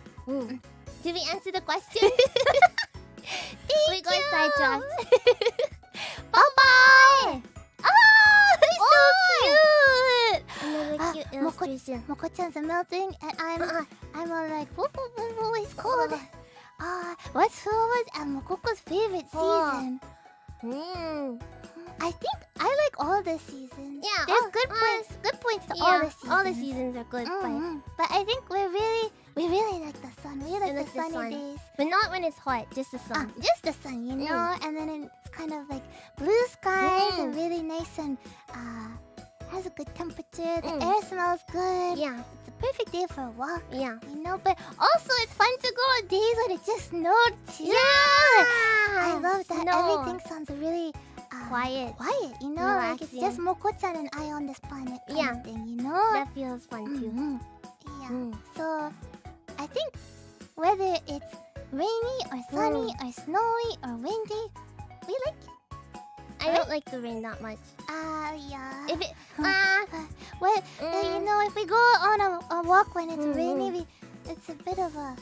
Did we answer the question? We got sidetracked. Bye-bye! So cute! Another cute illustration. Moko-chan's melting and I'm all like, whoop, it's cold. What's Mokoko's favorite season? I think I like all the seasons. Yeah, there's good points to all the seasons. All the seasons are good, but I think we really like the sun. We like the sunny days. But not when it's hot, just the sun. Just the sun, you know? And then it's kind of like blue skies and really nice and has a good temperature. The air smells good. Yeah. It's a perfect day for a walk. Yeah. You know, but also it's fun to go on days when it just snowed too. Yeah. I love that. Snow. Everything sounds really Quiet. you know? Like it's just Moko-chan and I on this planet kind of thing, you know? That feels fun too. Yeah. So I think whether it's rainy or sunny or snowy or windy, we like it. I don't like the rain that much. Yeah. If it Well, you know, if we go on a walk when it's rainy, it's a bit of a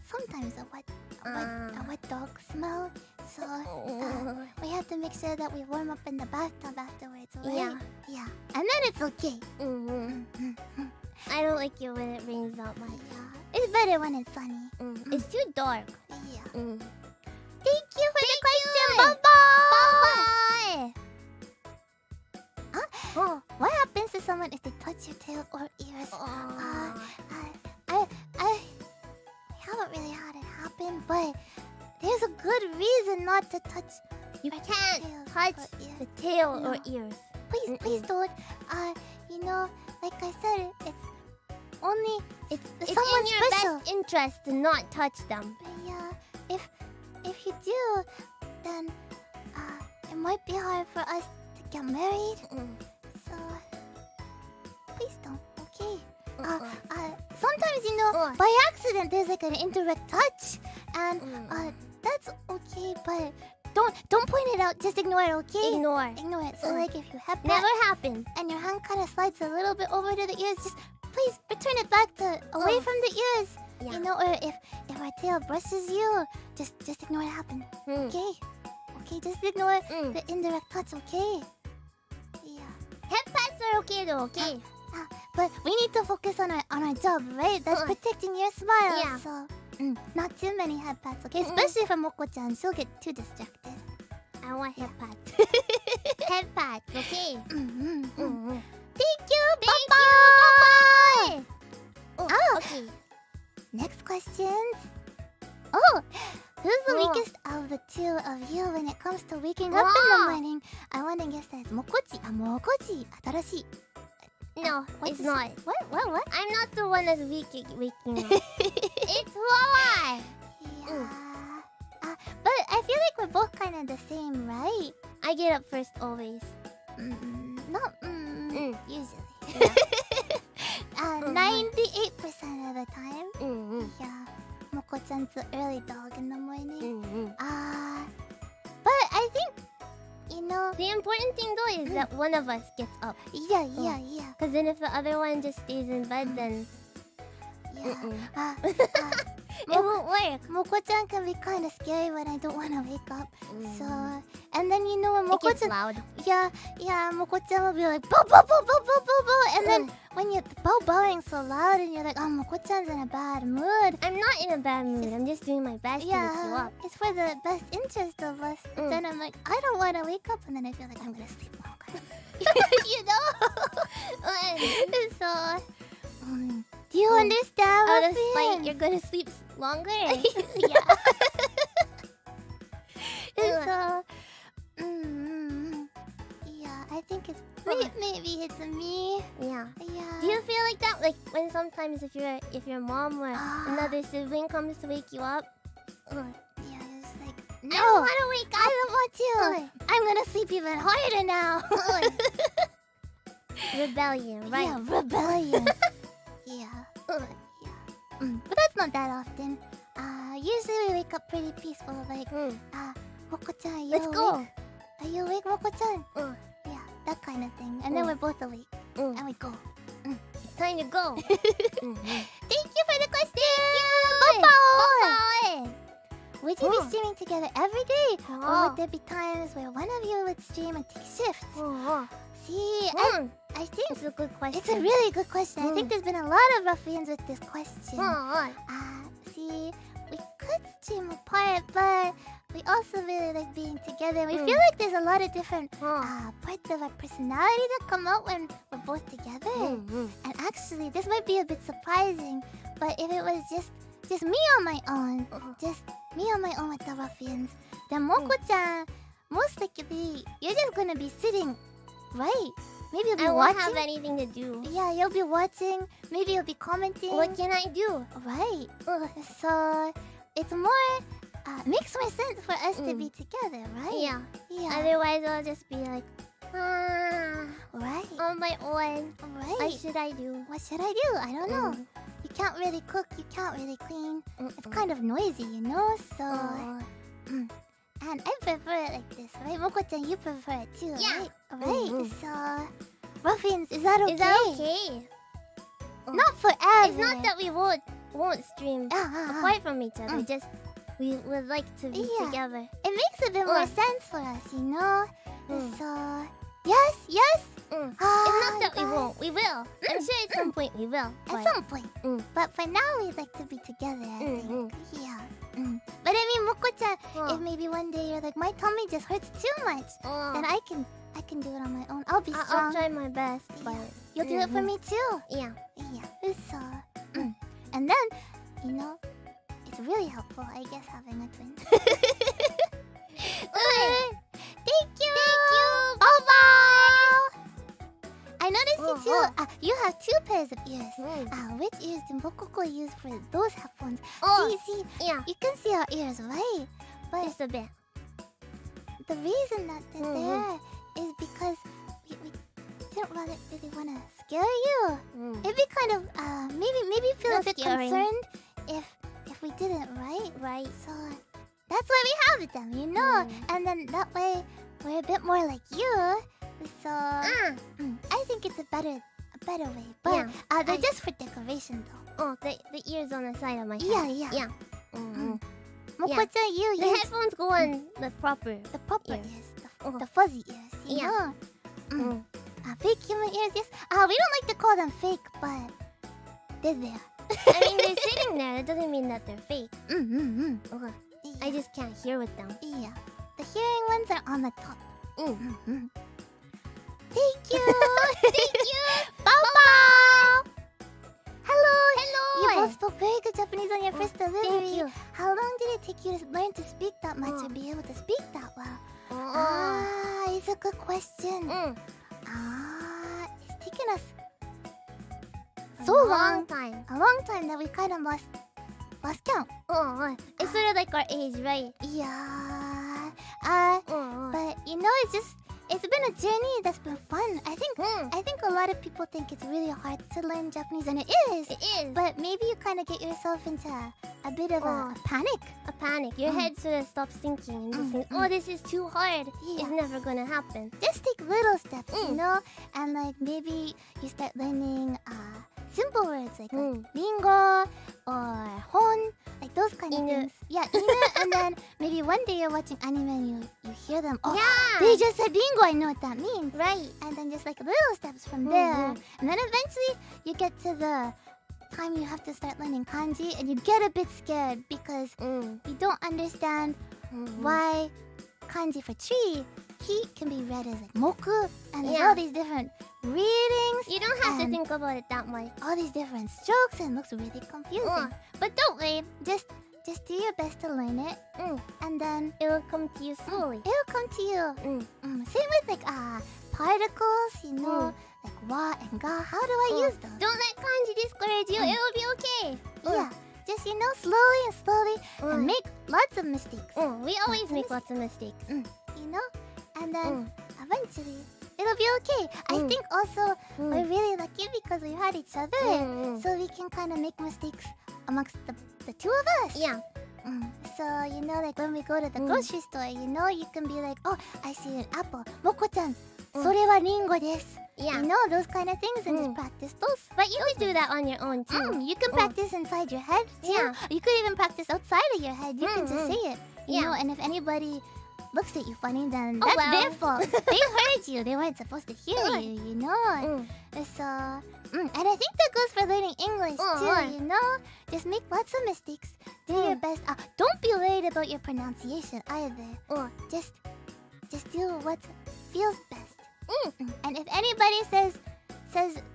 sometimes a wet dog smell. So we have to make sure that we warm up in the bathtub afterwards, right? Yeah. And then it's okay. I don't like it when it rains that much. Yeah. It's better when it's sunny. It's too dark. Yeah. Thank you for the question. Bye-bye. Oh. What happens to someone if they touch your tail or ears? I haven't really had it happen, but there's a good reason not to touch. You can't touch the tail or ears. Please don't. You know, like I said, it's only it's someone in your special. best interest to not touch them. But yeah, if you do, then it might be hard for us to get married. So please don't, okay? Sometimes, you know, by accident there's like an indirect touch, and that's okay, but don't point it out. Just ignore it, okay? Ignore it. So like if you have that, never happened, and your hand kind of slides a little bit over to the ears, just please return it back to away from the ears. Yeah. You know, or if our tail brushes you, just ignore it happened. Okay? Okay, just ignore the indirect touch, okay? Yeah. Head pats are okay though, okay? But we need to focus on our job, right? That's protecting your smile. Yeah. So not too many head pats, okay? Especially for Moko-chan, she'll get too distracted. I want head pats. Head pats, okay? Thank you. Bye-bye. Okay. Next questions. Oh, who's the weakest of the two of you when it comes to waking up in the morning? I want to guess that it's Mokochi. Mokochi. Atarashi. No, it's not. What? I'm not the one that's waking up. It's Wawa. Yeah. But I feel like we're both kind of the same, right? I get up first always. Not usually. 98% of the time. Yeah. Moko-chan's the early dog in the morning. But I think, you know, the important thing though is that one of us gets up. Yeah. Because then if the other one just stays in bed, then it won't work. Moko-chan can be kind of scary when I don't want to wake up. So, and then you know when It gets Moko-chan, loud. yeah, Moko-chan will be like bow bow bow bow bow bow bow, and then when you're bowing so loud and you're like, oh, Moko-chan's in a bad mood. I'm not in a bad mood. I'm just doing my best to wake you up. It's for the best interest of us. But then I'm like, I don't want to wake up, and then I feel like I'm gonna sleep longer. You know? So, do you understand? Out of spite, you're gonna sleep longer. Yeah. So, yeah, I think it's maybe it's me. Yeah. Yeah. Do you feel like that? Like when sometimes if your mom or another sibling comes to wake you up? Yeah, it's like, I don't want to wake up. I don't want to. I'm gonna sleep even harder now. Rebellion, right? Yeah, rebellion. Yeah. But that's not that often. Usually we wake up pretty peaceful, like, Moko-chan, are you Let's awake? go. Are you awake, Moko-chan? Yeah, that kind of thing. And then we're both awake. And we go. It's time to go. Thank you for the question! Bye-bye. Would you be streaming together every day? Or would there be times where one of you would stream and take shifts? See, I think it's a good question. It's a really good question. I think there's been a lot of ruffians with this question. See, we could stream apart, but we also really like being together. We feel like there's a lot of different parts of our personality that come out when we're both together. And actually, this might be a bit surprising, but if it was just just me on my own. Just me on my own with the ruffians. Then Moko-chan, most likely, you're just gonna be sitting, right? Maybe you'll be I watching. won't have anything to do. Yeah, you'll be watching. Maybe you'll be commenting. What can I do? Right. So it's more makes more sense for us to be together, right? Yeah. Yeah. Otherwise, I'll just be like, Right. on my own. Right. What should I do? What should I do? I don't know. You can't really cook. You can't really clean. It's kind of noisy, you know. So, and I prefer it like this, right? Moko-chan, you prefer it too, Yeah. right? Right. So, ruffians, is that okay? Is that okay? Not forever. It's not that we won't stream apart from each other. Just we would like to be together. It makes a bit more sense for us, you know. So, yes. It's not that we won't. We will. I'm sure at some point we will. At some point. But for now, we'd like to be together, I think. Yeah. But I mean, Moko-chan, if maybe one day you're like, my tummy just hurts too much, then I can do it on my own. I'll be strong. I'll try my best, but you'll do it for me too. Yeah. So, and then, you know, it's really helpful, I guess, having a twin. Thank you. Bye-bye. I noticed you have 2 pairs of ears. Which ears did Mokoko use for those headphones? See, Yeah. you can see our ears, right? But Just a bit. the reason that they're there is because we didn't really want to scare you. It'd be kind of maybe feel a bit scaring. concerned if we didn't, right? Right. So that's why we have them, you know. And then that way we're a bit more like you. So I think it's a better way. But they're just for decoration though. Oh, the ears on the side of my head. Yeah. The Moko-chan, you use headphones go on the proper ears, the fuzzy ears, you know? Fake human ears, yes. We don't like to call them fake, but they're there. I mean, they're sitting there. That doesn't mean that they're fake. Yeah. I just can't hear with them. Yeah. The hearing ones are on the top. Thank you. Bye-bye. Hello. You both spoke very good Japanese on your first delivery. Thank you. How long did it take you to learn to speak that much or be able to speak that well? It's a good question. It's taken us so long time. a long time that we kind of lost count. It's sort of like our age, right? Yeah. But you know, it's been a journey that's been fun. I think a lot of people think it's really hard to learn Japanese, and it is. It is. But maybe you kind of get yourself into a bit of a panic. A panic. Your head sort of stops thinking and just think, oh, this is too hard. It's never gonna happen. Just take little steps, you know, and like maybe you start learning simple words like lingo or hon, like those kind of things. Yeah, inu, and then maybe one day you're watching anime and you hear them. Oh, they just said lingo. I know what that means. Right. And then just like little steps from there, and then eventually you get to the time you have to start learning kanji, and you get a bit scared because you don't understand why kanji for tree can be read as like moku, and there's all these different readings. You don't have to think about it that much. All these different strokes, and it looks really confusing. But don't worry, just do your best to learn it, and then It'll come to you slowly. it'll come to you. Same with like particles, you know, like wa and ga. How do I use those? Don't let kanji discourage you. It'll be okay. Yeah, just slowly, and make lots of mistakes. We always make lots of mistakes. You know, and then eventually it'll be okay. I think also we're really lucky because we had each other, so we can kind of make mistakes amongst the two of us. Yeah. So you know, like when we go to the grocery store, you know, you can be like, oh, I see an apple. Moko-chan, それはリンゴです. Yeah. You know, those kind of things, and just practice those. But you could do that on your own too. You can practice inside your head too. Yeah. You could even practice outside of your head. You can just say it. You Yeah. know, and if anybody looks at you funny, then Oh, that's well. their fault. They heard you. They weren't supposed to hear you, you know? So, and I think that goes for learning English too, you know? Just make lots of mistakes. Do your best. Don't be worried about your pronunciation either. Just do what feels best. And if anybody says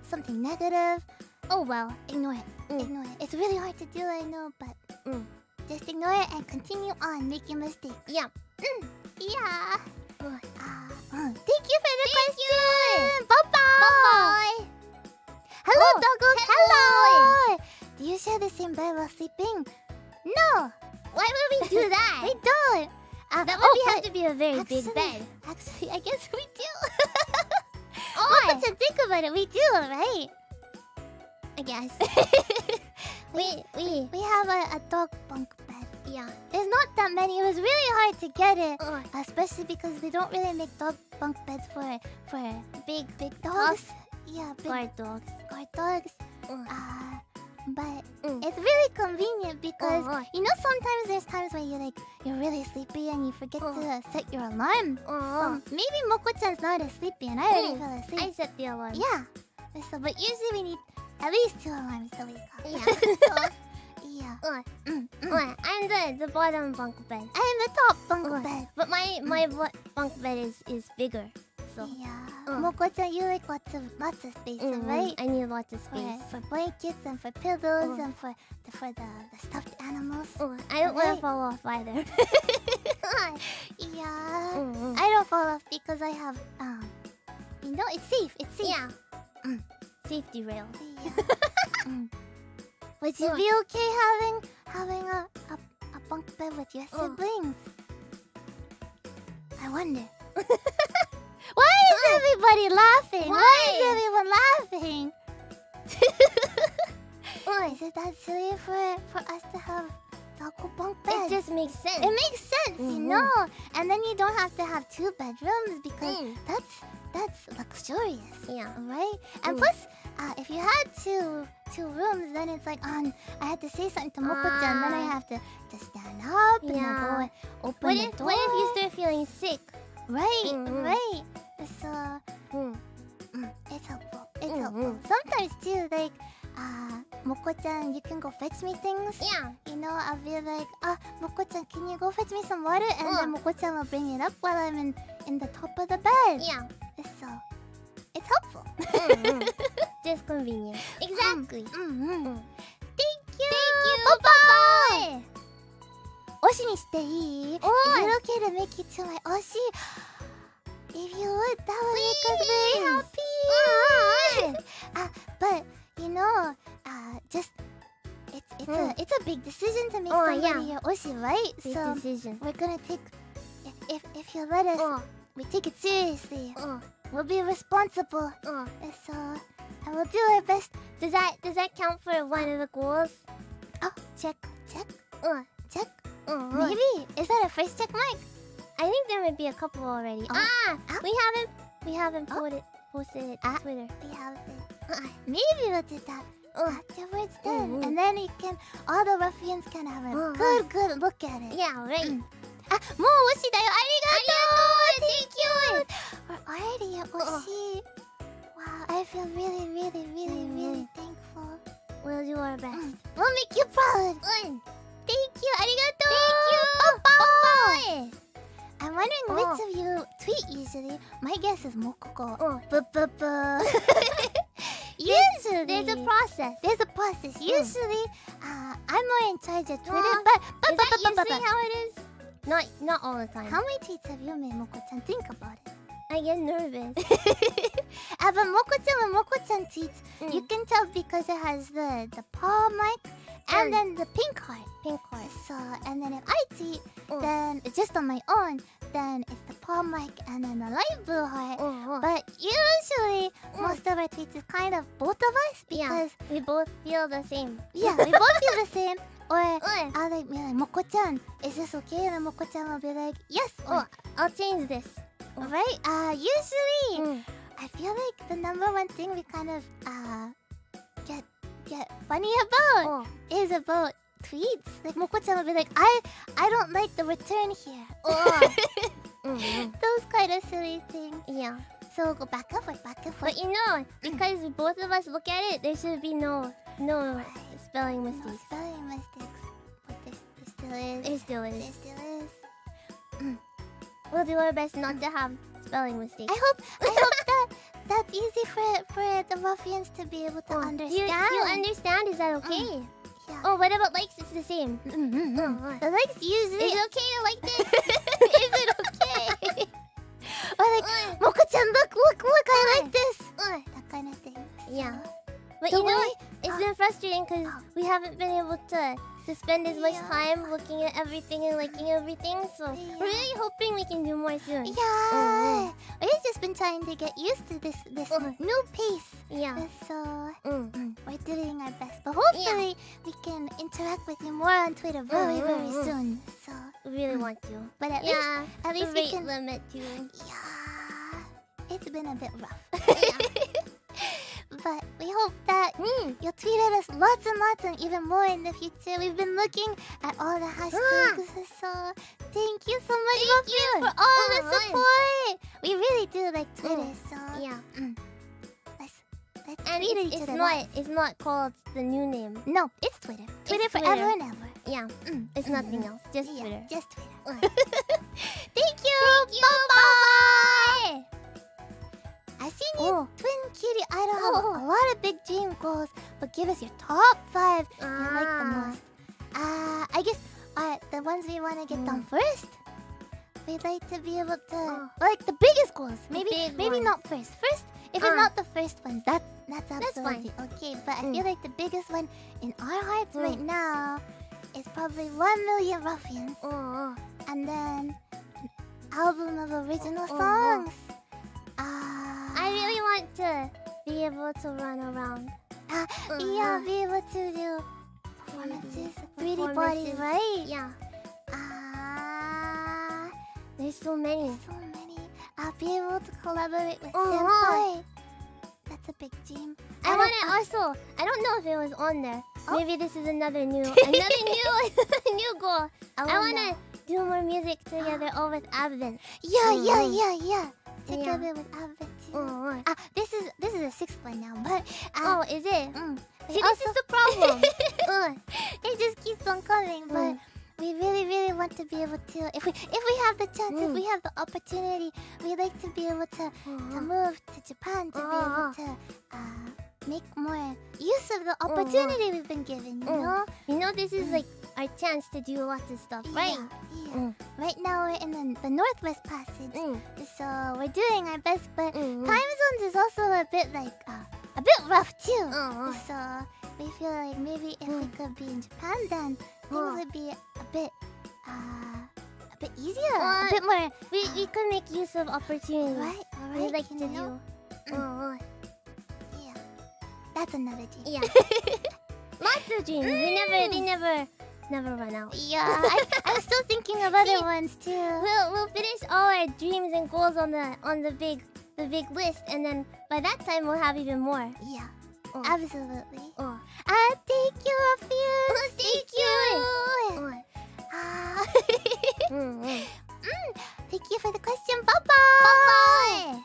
something negative, oh well, ignore it. Ignore it. It's really hard to do, I know, but Just ignore it and continue on making mistakes. Yeah. Yeah. Thank you for the Thank question. Bye-bye. Hello, Oh, Doggo. hello. Do you share the same bed while sleeping? No, Why would we do that? we don't. That would have to be a very big Actually- bed. Actually, I guess we do. Oh, But to think about it, we do, right? I guess. we have a dog bunk bed. yeah. There's not that many. It was really hard to get it, Oh, especially because they don't really make dog bunk beds for big dogs. Yeah, big guard dogs. guard dogs. Oh. But Mm. it's really convenient because Oh. you know sometimes there's times where you're really sleepy and you forget Oh. to set your alarm. Oh, Maybe Moko-chan's not as sleepy and I already Mm. fell asleep. I set the alarm. Yeah. So, but usually we need at least 2 alarms to wake up. Yeah. So, yeah. Oh, Mm. I'm the bottom bunk bed. I'm the top bunk Oh. bed. But my bunk bed is bigger. So Yeah. Oh. Moko-chan, you like lots of space, right? I need lots of space. For blankets and for pillows Oh. and for the stuffed animals. Oh, I don't want Right. to fall off either. Yeah. Mm. I don't fall off because I have it's safe. It's safe. Yeah. Mm. Safety rails. Yeah. Would you Oh. be okay having a bunk bed with your Oh. siblings? I wonder. Why is everybody laughing? Why is Why? everyone laughing? Oh, Is it that silly for us to have double bunk it beds? just makes sense. It makes sense, you Mhm. know. And then you don't have to have 2 bedrooms because Mm. that's luxurious, Yeah. right? And Mm. plus, if you had two rooms, then it's like I had to say something to Moko-chan, then I have to stand up and then Yeah. go and open What the if door. what if you start feeling sick? Right, Mhm. right. So Mm. it's helpful. It's Mhm. helpful. Sometimes too, like Moko-chan, you can go fetch me things. Yeah. You know, I'll be like, Moko-chan, can you go fetch me some water? And then Moko-chan will bring it up while I'm in the top of the bed. Yeah. So, it's helpful. Just convenient. Exactly. Mm-hmm. Mm. Thank you! Thank you. Bye-bye! Oshi ni shite ii? Oh. Is it okay to make you to my Oshi? If you would, that would make us very happy! But, you know, just... It's a big decision to make Oh, somebody yeah. your Oshi, right? Big So, decision. we're gonna take... If you let us, Oh. we take it seriously. Oh. We'll be responsible. Oh. So, and we'll do our best. Does that count for one of the goals? Oh, check. Check. Oh. Maybe. Is that a first check mark? I think there might be a couple already. Oh. We haven't posted it to Twitter. We have it. Maybe we'll do that afterwards then. Mhm. And then all the ruffians can have a good look at it. Yeah, right. もう推しだよ。ありがとう。 Thank you. We're already at 推し。Wow, I feel really thankful. We'll do our best. We'll make you proud. Mm. Thank you. ありがとう。 Thank you. Bye-bye. I'm wondering which of you tweet usually. My guess is Mokoko. Oh. Usually. There's a process. There's a process. Usually, I'm more in charge of Twitter, Well, but Is that usually how it is? Not all the time. how many tweets have you made, Moko-chan? Think about it. I get nervous. But Moko-chan when Moko-chan tweets, Mm. you can tell because it has the paw mark and then the pink heart. Pink heart. So, and then if I tweet, Oh. then just on my own, then it's the paw mark and then the light blue heart. Oh. But usually, most of our tweets is kind of both of us Yeah. because We both feel the same. yeah, we both feel the same. Or Mm. I'll like be like, Moko-chan, is this okay? And then Moko-chan will be like, yes. Or, Oh, I'll change this. right? Usually, Mm. I feel like the number one thing we kind of get funny about Oh. is about tweets. Like Moko-chan will be like, I don't like the return here. Oh. Mm. Those kind of silly things. Yeah. So we'll go back and forth. But you know, because both of us look at it, there should be no spelling No mistakes. spelling mistakes. But there still is. It still There is. still is. We'll do our best not to have spelling mistakes. I hope that that's easy for the ruffians to be able to Oh, understand. You understand? Is that okay? Yeah. Oh, what about likes? It's the same. The likes use Is it. it okay to like this? Is it okay? Or like, Moko-chan, look, I like this. That kind of thing. Yeah. But The you know, way- it's been frustrating because we haven't been able to spend as much Yeah. time looking at everything and liking everything. So Yeah. we're really hoping we can do more soon. Yeah. We've just been trying to get used to this new pace. Yeah. So Mm. we're doing our best. But hopefully we can interact with you more on Twitter very soon. So, We really want to. but at Yeah. least the we rate can. limit too. Yeah. It's been a bit rough. Yeah. But we hope that you'll tweet at us lots and even more in the future. We've been looking at all the hashtags. So thank you so much for all the support. We really do like Twitter. So Yeah. let's And tweet at each other. it's not called the new name. No, it's Twitter. Twitter Twitter. forever and ever. Yeah. It's nothing else. Just Yeah, Twitter. just Twitter. Thank you. Bye. I seen you, Oh. Twin Cutie Idol, have a lot of big dream goals, but give us your top 5 you like the most. I guess the ones we want to get done first. We'd like to be able to like the biggest goals. Maybe ones. not first. First, if it's not the first ones, that's fine. absolutely okay. But I feel like the biggest one in our hearts right now is probably 1 Million Ruffians, and then an album of original songs. I really want to be able to run around. Yeah, be able to do performances, 3D bodies, right? Yeah. There's so many. So many. I'll be able to collaborate with Senpai. That's a big dream. I want to also. I don't know if it was on there. Maybe this is another new new goal. I want to do more music together all with Advent. Yeah. Together with Advent too. This is a 6th one now, but Is it? See, this also- is the problem. it just keeps on coming. But we really want to be able to, if we have the chance, if we have the opportunity, we'd like to be able to move to Japan to be able to make more use of the opportunity we've been given. You know. You know, this is like our chance to do lots of stuff, right? Yeah. Right now we're in the Northwest Passage, so we're doing our best. But time zones is also a bit rough too. So we feel like maybe if we could be in Japan, then things would be a bit easier, a bit more. We could make use of opportunities. Right. We like to know? do. Yeah. That's another dream. Yeah. Lots of dreams. They never run out. Yeah. I'm still thinking of other ones too. We'll finish all our dreams and goals on the big list, and then by that time we'll have even more. Yeah. Absolutely. Thank you, Fuse. Thank you. Thank you for the question. Bye-bye.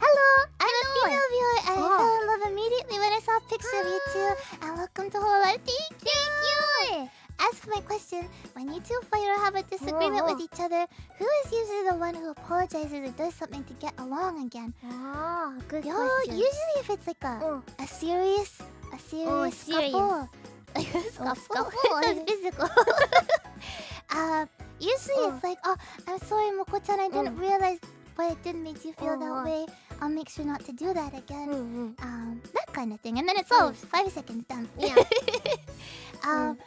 Hello, I'm a female viewer and I fell in love immediately when I saw a picture of you two. And welcome to hololive. Thank you. As for my question, when you two fight or have a disagreement with each other, who is usually the one who apologizes or does something to get along again? Good Yo, question. usually if it's like a serious serious. scuffle. Scuffle. It's physical. Usually it's like, I'm sorry, Moko-chan, I didn't realize, but it didn't make you feel that way. I'll make sure not to do that again. That kind of thing. And then it's all 5 seconds done. Yeah.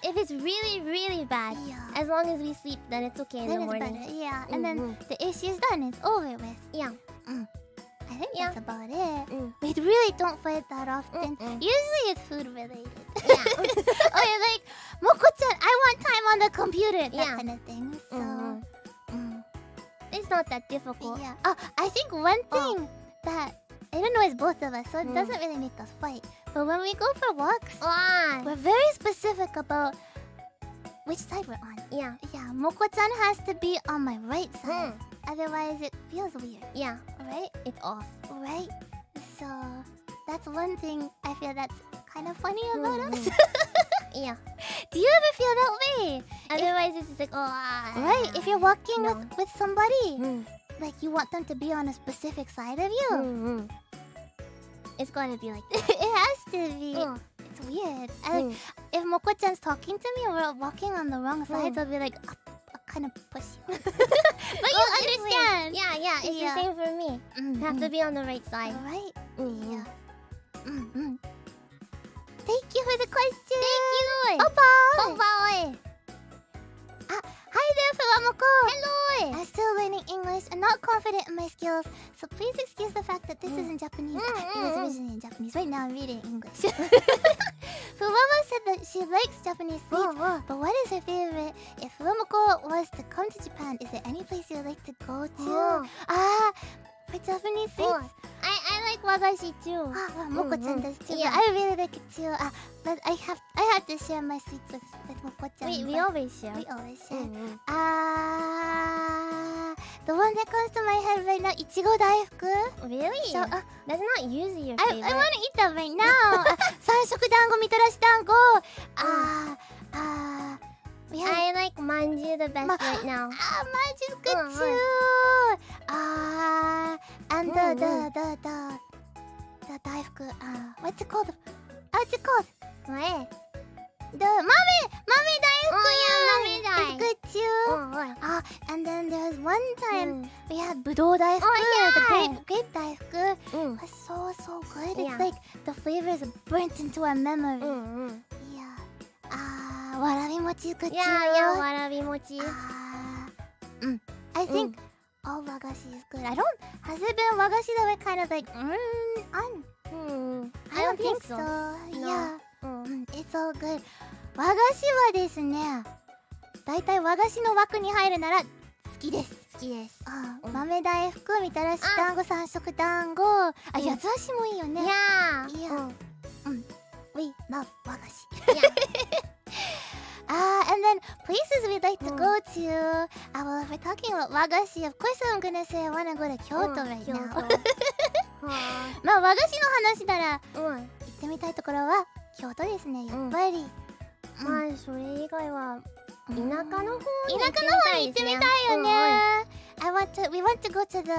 If it's really, really bad, as long as we sleep, then it's okay in the then it's morning. better. Yeah. And then the issue is done. It's over with. Yeah. I think that's about it. We really don't fight that often. Usually it's food related. Yeah. Or you're like, Moko-chan, I want time on the computer. That kind of thing. So, It's not that difficult. yeah. I think one thing that it annoys both of us, so it doesn't really make us fight. But when we go for walks, we're very specific about which side we're on. Yeah. Yeah, Moko-chan has to be on my right side. Otherwise, it feels weird. Yeah. Right? It's off. Right? So, that's one thing I feel that's kind of funny about us. Yeah. Do you ever feel that way? Otherwise, it's just like, Right? If you're walking No. with somebody, like you want them to be on a specific side of you. It's gotta be like that. It has to be. It's weird. If Moko-chan's talking to me or we're walking on the wrong sides, I'll be like, I'll kind of push you. But you understand. Yeah, it's the same for me. You have to be on the right side. Right? Yeah. Thank you for the question. Thank you. Bye-bye. Bye-bye. Hi there, FUWAMOCO. Hello. I'm still learning English and not confident in my skills, so please excuse the fact that this is in Japanese. It was originally in Japanese. Right now I'm reading English. FUWAMO said that she likes Japanese sweets, but what is her favorite? If FUWAMOCO was to come to Japan, is there any place you would like to go to? For Japanese sweets? I like wagashi too. Moko-chan does too. Yeah. I really like it too. But I have to share my sweets with Moko-chan. We always share. We always share. The one that comes to my head right now, Ichigo Daifuku. Really? So, that's not usually your I favorite. want to eat that right now. Sanshoku dango, mitarashi dango. I like manju the best right now. Manju's good too. And the Daifuku. What's it called? What's it called? What? The Mame Daifuku. Mame Dai. It's good too. And then there was one time we had Budou Daifuku. The grape Daifuku. It was so good. It's like the flavors burnt into our memory. Warabi mochi is good too. Yeah, warabi mochi. I think all wagashi is good. Has it been wagashi that we're kind of like, I don't think so. Yeah. It's all good. 和菓子はですね、だいたい和菓子の枠に入るなら好きです。好きです。豆大福、みたらし団子、三色団子、八つ橋もいいよね。We love 和菓子。And then places we'd like to go to. Well, if we're talking about 和菓子, of course I'm gonna say I wanna go to Kyoto right now. まあ和菓子の話なら行ってみたいところは京都ですね、やっぱり。まあそれ以外は田舎の方に行ってみたいよね。We want to go to the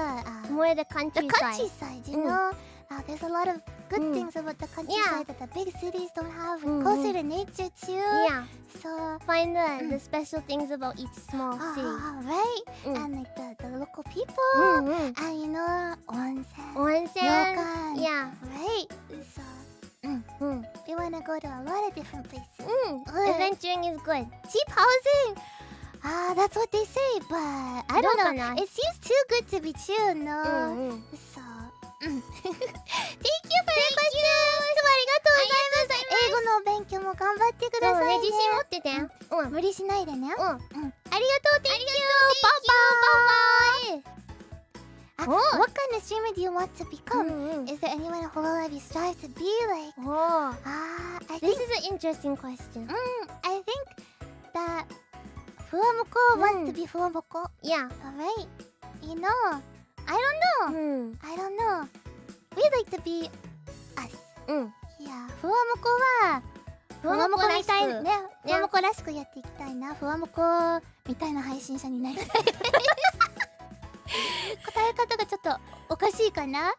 more the countryside. You know, there's a lot of good things about the countryside that the big cities don't have. We're closer to nature too. Yeah. So find the special things about each small city. Right. And like the local people. And you know, onsen. Ryokan. Yeah. Right. So. We want to go to a lot of different places. Adventuring is good. Cheap housing. That's what they say, but I don't know. It seems too good to be true, no? So, thank you for the question. いつもありがとうございます。英語の勉強も頑張ってくださいね。自信持ってて。無理しないでね。ありがとう。Thank you. Bye bye. What kind of streamer do you want to become? Is there anyone in hololive you strive to be like? This is an interesting question. I think that FUWAMOCO wants to be FUWAMOCO. Yeah. Alright. You know, I don't know. We like to be us. Yeah. FUWAMOCO はFUWAMOCOみたいね。FUWAMOCOらしくやっていきたいな。FUWAMOCOみたいな配信者になりたい。答え方がちょっとおかしいかな。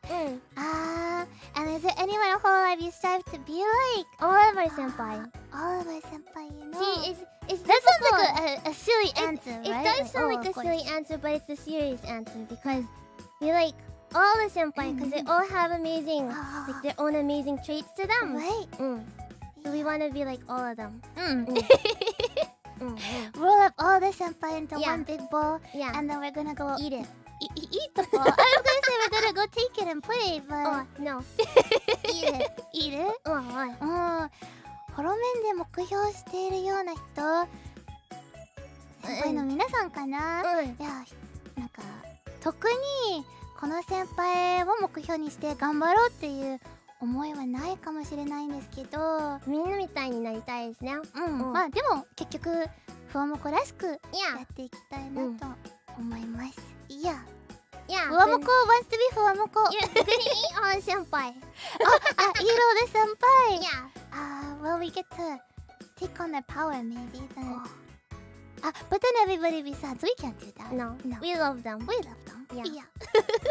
And is there anyone in hololive you strive to be like? Oliver senpai. Oliver senpai, you know. See, it's that sounds like a silly answer, right? It does sound like a silly answer, but it's a serious answer because we like all the senpai because they all have amazing, like their own amazing traits to them. Right. So we want to be like all of them. Roll up all the senpai into one big bowl, and then we're gonna go eat it. Eat the bowl. I was gonna say we're gonna go take it and play, but no. Eat it. Eat it? ホロメンで目標しているような人、先輩の皆さんかな。いや、なんか特にこの先輩を目標にして頑張ろうっていう思いはないかもしれないんですけど、みんなみたいになりたいですね。まあでも結局FUWAMOCOらしくやっていきたいなと思います。Yeah. FUWAMOCO wants to be FUWAMOCO. You're gonna eat all the senpai. Eat all the senpai. Yeah. Well, we get to take on their power maybe then. But then everybody besides, we can't do that. No. We love them. We love them. Yeah.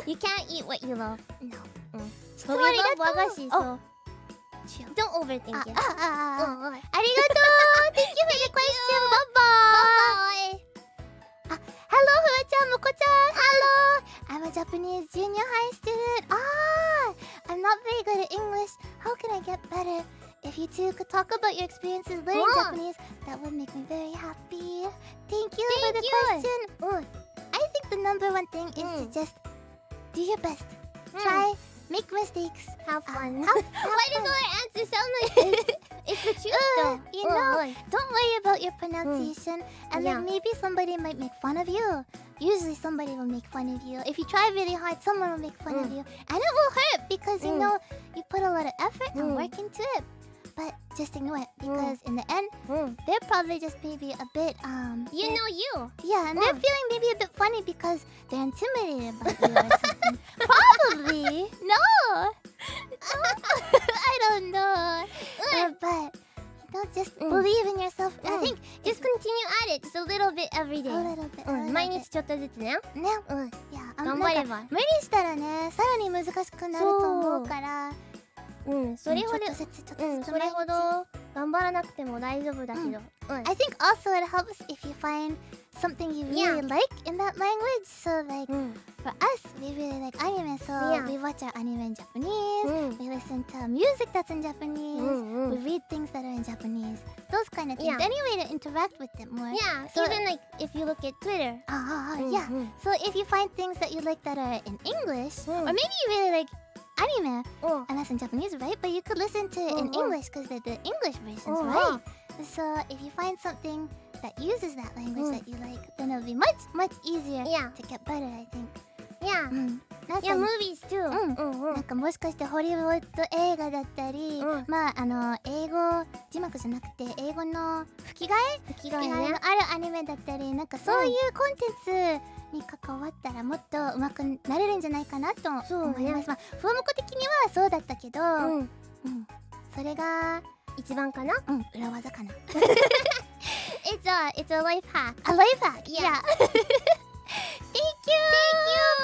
You can't eat what you love. No. But we love wagashi, so chill. Don't overthink it. ありがとう Bye Thank you for the question. Bye bye. Hello, Fuwa-chan, Moko-chan. Hello. I'm a Japanese junior high student. I'm not very good at English. How can I get better? If you two could talk about your experiences learning Japanese, that would make me very happy. Thank you for the question. I think the number one thing is to just do your best. Try, make mistakes. Have fun. Why does our answer sound like it's the truth though? You know, don't worry about your pronunciation. And Yeah. then maybe somebody might make fun of you. Usually somebody will make fun of you. If you try really hard, someone will make fun of you. And it will hurt because, you know, you put a lot of effort and work into it. But just ignore it because in the end, they're probably just maybe a bit, You know you. yeah, and they're feeling maybe a bit funny because they're intimidated by you or something. Probably. No. I don't know. But, you know, just believe in yourself. I think Just continue at it just a little bit every day. a little bit. 毎日ちょっとずつね。ね。いや、頑張れば。無理したらね、さらに難しくなると思うから。それほど、ちょっとずつちょっとずつそれほど頑張らなくても大丈夫だけど。I think also it helps if you find something you really like in that language. So like for us, we really like anime, so we watch our anime in Japanese. We listen to music that's in Japanese. We read things that are in Japanese. Those kind of things. Yeah. Any way to interact with it more. Yeah, So- even like if you look at Twitter. Yeah. So if you find things that you like that are in English, or maybe you really like anime, and that's in Japanese, right? But you could listen to it in English because they're the English versions, right? So if you find something that uses that language that you like, then it'll be much, much easier to get better, I think. Yeah. なんか Yeah, movies too. なんかもしかしてホリウッド映画だったり、まあ英語字幕じゃなくて英語の吹き替え吹き替えね。のあるアニメだったり、なんかそういうコンテンツに関わったらもっと上手くなれるんじゃないかなと思います。まあフォームコ的にはそうだったけど、それが一番かな？裏技かな。It's a life hack. A life hack. Yeah. Thank you.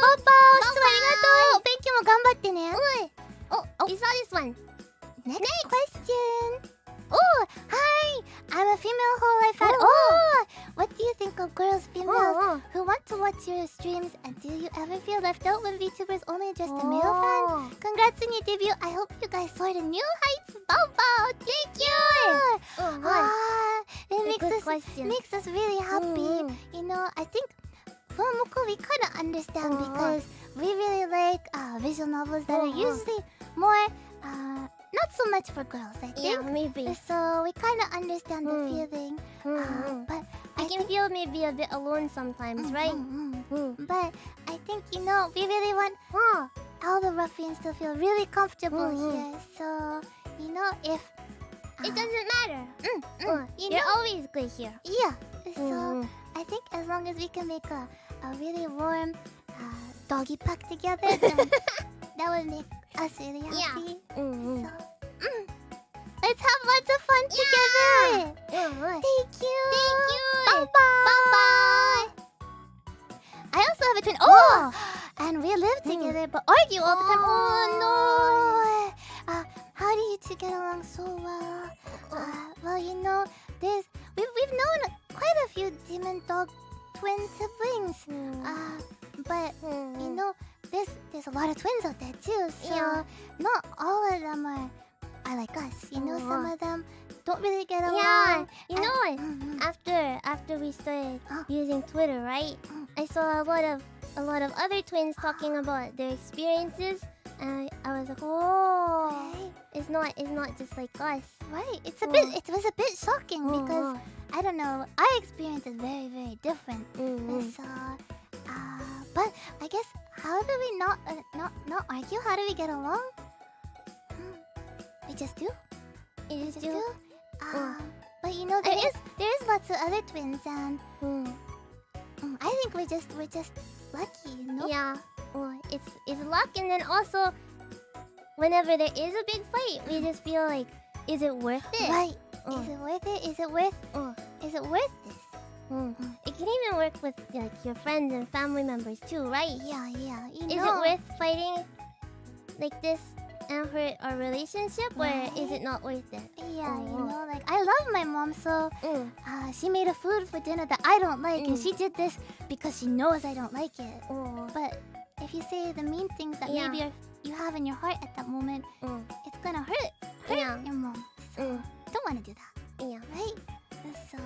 Papa, 質問ありがとう。勉強も頑張ってね。You saw this one. Next question. Oh, hi. I'm a female hololive fan. Oh, what do you think of girls, females who want to watch your streams? And do you ever feel left out when VTubers only address the male fans? Congrats on your debut. I hope you guys soar to new heights. Bobo, thank you. It makes us really happy. You know, I think FUWAMOCO we kind of understand because we really like visual novels that are usually more not so much for girls, I think. Yeah, maybe. So we kind of understand the feeling. But I can feel maybe a bit alone sometimes, right? But I think, you know, we really want all the ruffians to feel really comfortable here. So, you know, if It doesn't matter. you You're know, always good here. yeah. So I think as long as we can make a really warm doggy pack together, then that would make us really happy. So, let's have lots of fun together. Thank you. Thank you. Bye bye. I also have a twin. Oh, and we live together but argue all the time. Oh no. How do you two get along so well? Well, you know, we've known quite a few demon dog twin siblings. But you know, there's a lot of twins out there too. So not all of them are like us. You know, some of them don't really get along. Yeah, you know what? After we started using Twitter, right? I saw a lot of other twins talking about their experiences, and I was like, oh, it's not just like us. Right. It was a bit shocking because I don't know, our experience is very, very different. So, but I guess how do we not argue? How do we get along? We just do. You just do. But you know, there is lots of other twins, and I think we're just lucky, you know? Yeah. It's luck, and then also whenever there is a big fight, we just feel like, is it worth it? Right. Is it worth it? Is it worth this? It can even work with like your friends and family members too, right? Yeah. You Is know. it worth fighting like this and hurt our relationship, or is it not worth it? Yeah, you know, like I love my mom, so she made a food for dinner that I don't like, and she did this because she knows I don't like it. But if you say the mean things that maybe you have in your heart at that moment, it's gonna hurt your mom. So don't want to do that. Yeah. Right? So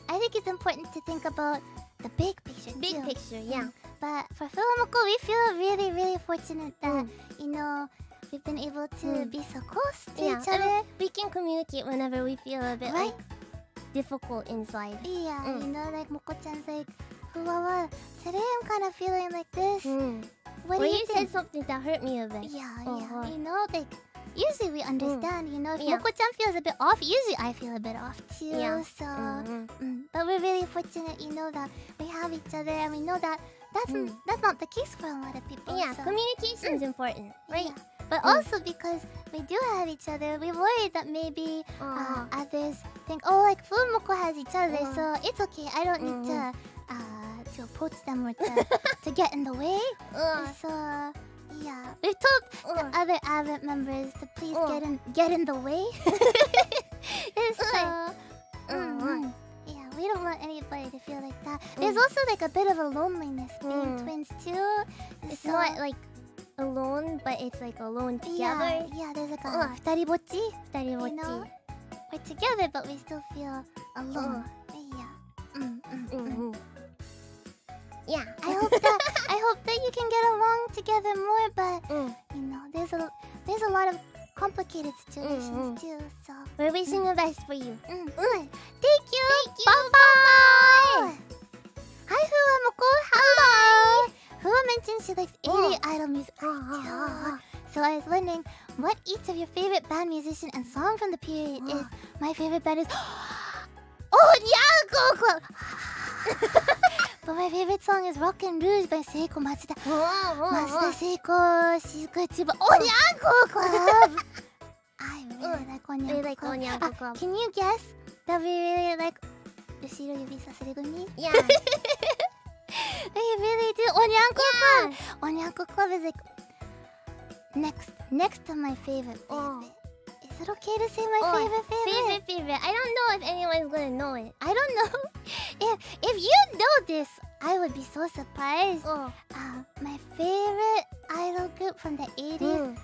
I think it's important to think about the big picture. Big picture, yeah. But for FUWAMOCO, we feel really, really fortunate that you know we've been able to be so close to each other. We can communicate whenever we feel a bit like difficult inside. Yeah, you know, like Moko-chan's like, Fuwawa, today I'm kind of feeling like this. What do you said think? something that hurt me a bit. Yeah, you know, like usually we understand, you know, if Moko-chan feels a bit off, usually I feel a bit off too. Yeah. So, but we're really fortunate, you know, that we have each other, and we know that that's not the case for a lot of people. Yeah, so. communication is important, right? Yeah. But also because we do have each other, we're worried that maybe others think, oh, like FUWAMOCO has each other, so it's okay. I don't need to approach them or to get in the way. So yeah, we've told the other Advent members to please get in the way. So yeah, we don't want anybody to feel like that. There's also like a bit of a loneliness being twins too. It's not like alone, but it's like alone together. Yeah, there's like a futaribochi. You know? Futaribochi. We're together, but we still feel alone. Yeah. I hope that you can get along together more, but you know, there's a lot of complicated situations too. So we're wishing the best for you. Thank you. Bye. Hi, FUWAMOCO. Hello. Fuwa mentioned she likes 80 idol music. So I was wondering what each of your favorite band musician and song from the period is. My favorite band is Onyanko. But my favorite song is Rockin' Rouge by Seiko Matsuda. Matsuda Seiko, she's good too. But Onyanko Club! I really like Onyanko Club. Can you guess that we really like Ushiro Yubi Sasurigumi? Yeah. We really do. Onyanko Club! Onyanko Club is like next to my favorite. Is it okay to say my favorite? I don't know if anyone's gonna know it. I don't know. If you know this, I would be so surprised. My favorite idol group from the 80s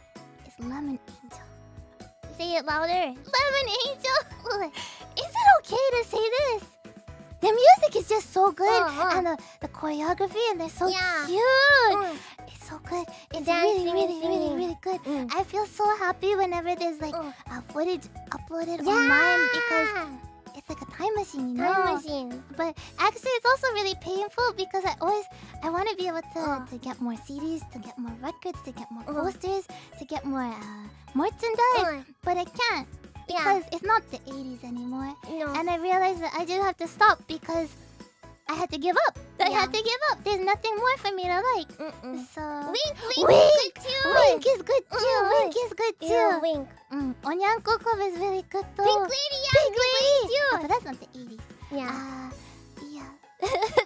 is Lemon Angel. Say it louder. Lemon Angel! Is it okay to say this? The music is just so good, and the choreography, and they're so cute. It's so good. It's really good. I feel so happy whenever there's like footage uploaded online because it's like a time machine, you know? Time machine. But actually, it's also really painful because I want to be able to get more CDs, to get more records, to get more posters, to get more merchandise, but I can't. Because it's not the 80s anymore. No. And I realized that I just have to stop because I had to give up. I had to give up. There's nothing more for me to like. So Wink is good too. Wink is good too. Yeah, Wink. Onyanko Club is really good though. Pink Lady, Pink Lady too. Oh, but that's not the 80s. Yeah.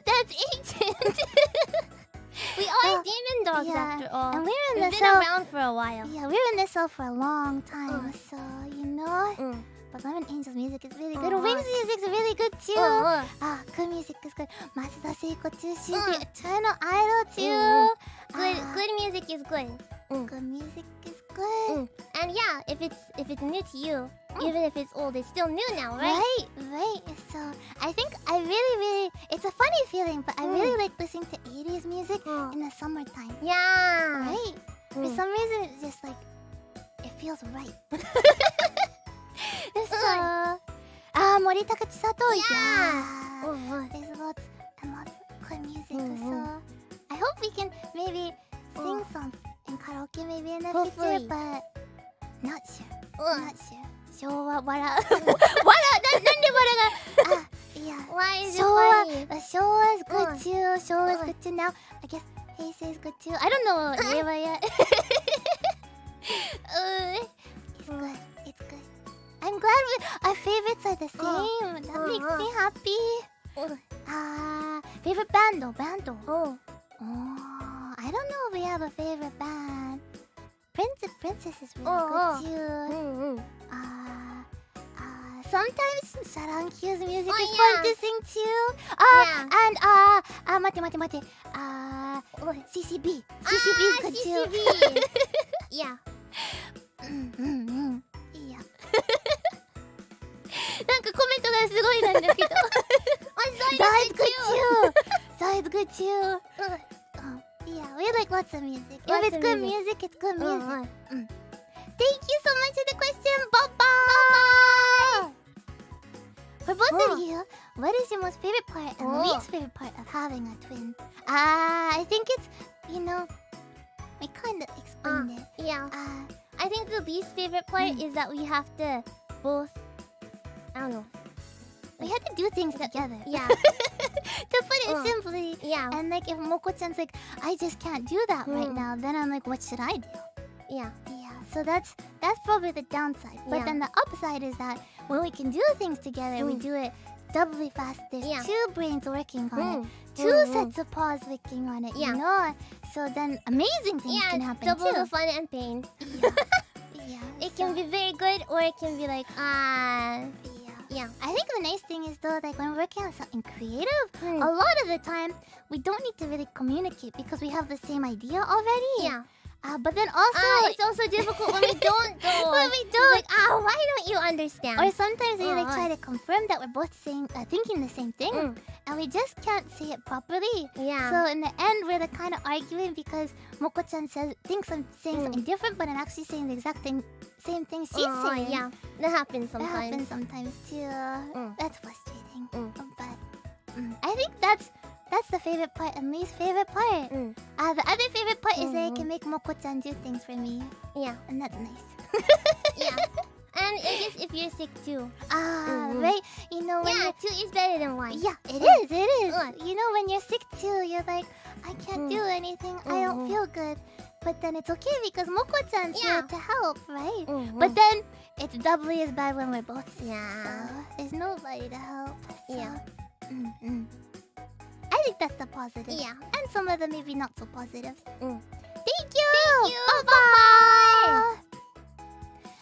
That's ancient. We are demon dogs after all. And we've been around for a while. Yeah, we're in this cell for a long time. So, you know. But Lemon Angel's music is really good. Wings music is really good too. Good music is good. Matsuda Seiko too. She's the eternal idol too. Good music is good. Good music is good. And yeah, if it's new to you, even if it's old, it's still new now, right? Right. So I think I really, it's a funny feeling, but I really like listening to 80s music in the summertime. Yeah. Right? For some reason, it's just like, it feels right. So, Moritaka Chisato. Yeah. There's lots and lots of good music. So I hope we can maybe sing some in karaoke maybe in the future, but not sure. Not sure. Showa wara. Yeah. Why is it funny? Showa is good too. Showa is good too. Now I guess Heisei is good too. I don't know Reiwa yet. It's good. It's good. I'm glad our favorites are the same. That makes me happy. Favorite band though. I don't know if we have a favorite band. Princess is really good too. Sometimes Sharankyu's music is fun to sing too. And mate. CCB. CCB is good too. Yeah. Yeah. なんかコメントがすごいなんだけど。That's good too. That's good too. Yeah, we like lots of music. If it's good music, it's good music. Thank you so much for the question, Baba. For both of you, what is your most favorite part and least favorite part of having a twin? I think it's, we kind of explained it. Yeah. I think the least favorite part is that we have to both, I don't know. We have to do things together. Yeah. To put it simply. Yeah. And like if Moko-chan's like, I just can't do that right now, then I'm like, what should I do? Yeah. So that's probably the downside. But then the upside is that when we can do things together, we do it doubly fast. There's two brains working on it, two sets of paws working on it, you know? So then amazing things can happen double too. the fun and pain. It can be very good or it can be like, yeah. I think the nice thing is though, like when we're working on something creative, a lot of the time we don't need to really communicate because we have the same idea already. Yeah. But then also it's also difficult when we don't though. When we don't, like, why don't you understand? Or sometimes we like try to confirm that we're both thinking the same thing, and we just can't say it properly. Yeah. So in the end, we're like kind of arguing because Moko-chan thinks I'm saying something different, but I'm actually saying the exact same thing she's saying. Yeah, that happens sometimes. That happens sometimes too. That's frustrating. But I think that's the favorite part and least favorite part. The other favorite part is that I can make Moko-chan do things for me. Yeah. And that's nice. Yeah. And I guess if you're sick too. Right? You know when two is better than one. Yeah, it is. You know when you're sick too, you're like, I can't do anything. I don't feel good. But then it's okay because Moko-chan's here to help, right? But then it's doubly as bad when we're both sick. Yeah. So there's nobody to help. So. Yeah. I think that's the positive. Yeah. And some of the maybe not so positives. Thank you! Thank you! Bye-bye!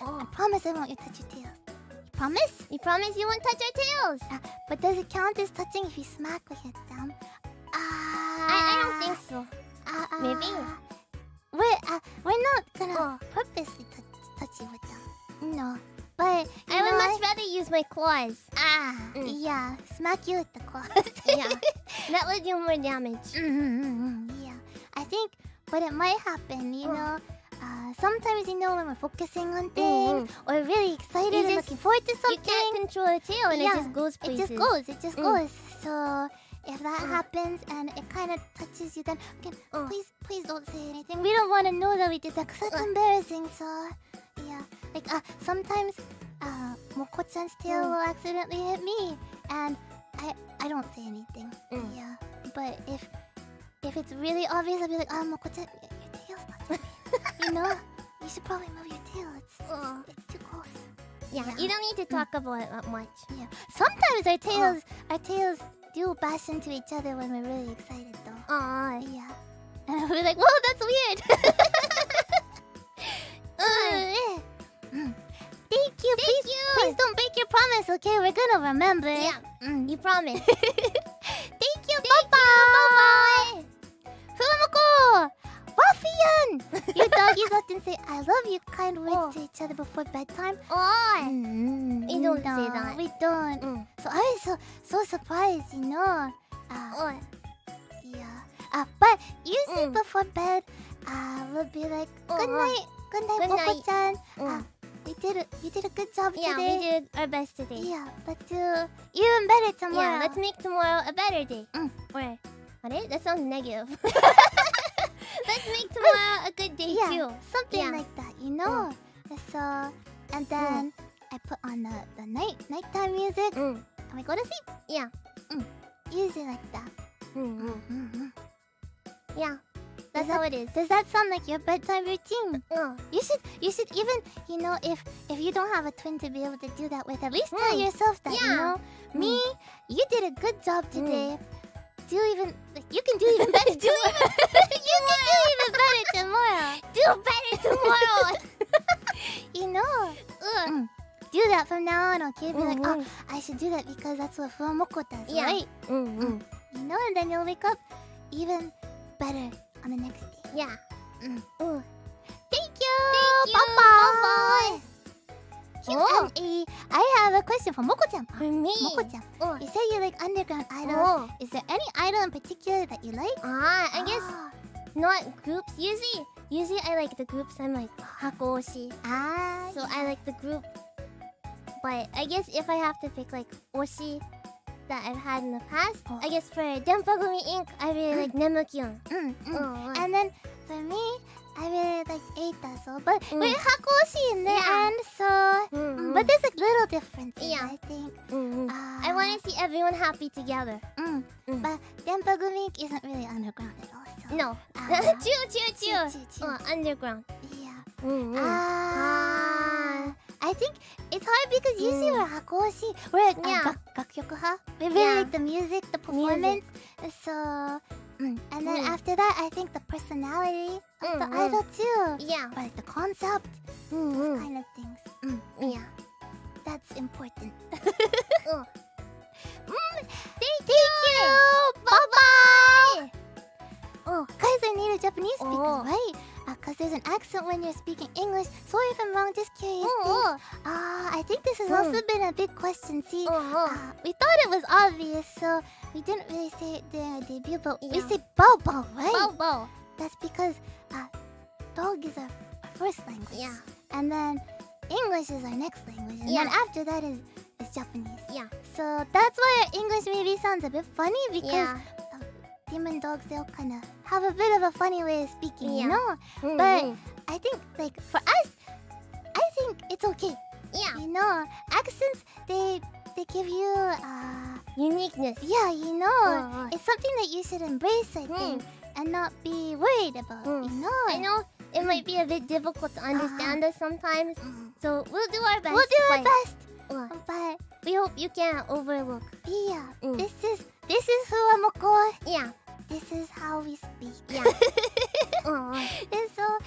I promise I won't touch your tails. You promise? You promise you won't touch our tails? But does it count as touching if you smack with your thumb? I don't think so. Maybe. We're not gonna purposely touch you with them. No. But I would much rather use my claws. Yeah. Smack you with the claws. Yeah. That would do more damage. Yeah. I think what it might happen, you know, sometimes, you know, when we're focusing on things or really excited and looking forward to something, you can't control a tail and it just goes places. It just goes. So if that happens and it kind of touches you, then again, please don't say anything. We don't want to know that we did that because that's embarrassing. So yeah, like sometimes Moko-chan's tail will accidentally hit me, and I don't say anything. Yeah, but if it's really obvious, I'll be like, Moko-chan, your tail's touching me. You know, you should probably move your tail. It's too close. Yeah, you don't need to talk about it that much. Yeah, sometimes our tails do bash into each other when we're really excited, though. Yeah, and we're like, whoa, that's weird. Thank you. Please don't break your promise, okay? We're gonna remember. Yeah, you promise. Thank you. Bye-bye. FUWAMOCO! Wafian! Your doggies often say, I love you kind words to each other before bedtime. We don't say that. We don't. So I was so surprised, you know. Yeah. But usually before bed, we'll be like, good night. Good night, Moko-chan. You did a good job today. Yeah, we did our best today. Yeah, let's do even better tomorrow. Yeah, let's make tomorrow a better day. Or, that sounds negative. Let's make tomorrow a good day too. Something like that, you know. So, and then I put on the nighttime music, and we go to sleep. Yeah. Usually like that. Yeah. That's how it is. Does that sound like your bedtime routine? You should even, you know, if you don't have a twin to be able to do that with, at least tell yourself that, you know. Me, you did a good job today. You can do even better. You can do even better tomorrow. Do better tomorrow. You know. Do that from now on, okay? Be like, oh, I should do that because that's what FUWAMOCO does, right? You know, and then you'll wake up even better on the next day. Yeah. Thank you. Thank you. Bye-bye. Oh. Q&A. I have a question for Moko-chan. For me. Moko-chan. Oh. You say you like underground idols. Oh. Is there any idol in particular that you like? I guess not groups. Usually I like the groups I'm like Hakoshi. So I like the group. But I guess if I have to pick like Oshi that I've had in the past, I guess for Denpagumi Inc. I really like Nemukyun. And then for me, I really like Eita. So, but we're Hakoshi in the end, so but there's like little differences, I think. I want to see everyone happy together. But Denpagumi Inc. isn't really underground at all. So. No. Chill. Underground. I think it's hard because usually we're Hakoshi. We're Gakkyokuha. We really like the music, the performance. So, and then after that, I think the personality of the idol too. Yeah. Or like the concept. Those kind of things. Yeah. That's important. Thank you. Bye-bye. Guys, I need a Japanese speaker, right? Because there's an accent when you're speaking English. Sorry if I'm wrong, just curious things. I think this has also been a big question. See, we thought it was obvious, so we didn't really say it during our debut, but we say bao-bao, right? Bao-bao. That's because dog is our first language. Yeah. And then English is our next language. And then after that is Japanese. Yeah. So that's why our English maybe sounds a bit funny because demon dogs, they'll kind of have a bit of a funny way of speaking, you know? But I think, like, for us, I think it's okay. Yeah. You know, accents, they give you uniqueness. Yeah, you know. It's something that you should embrace, I think, and not be worried about, you know? I know it might be a bit difficult to understand us sometimes, so we'll do our best. We'll do our best. But we hope you can't overlook. Yeah. This is FUWAMOCO. Yeah. This is how we speak. Yeah. And so,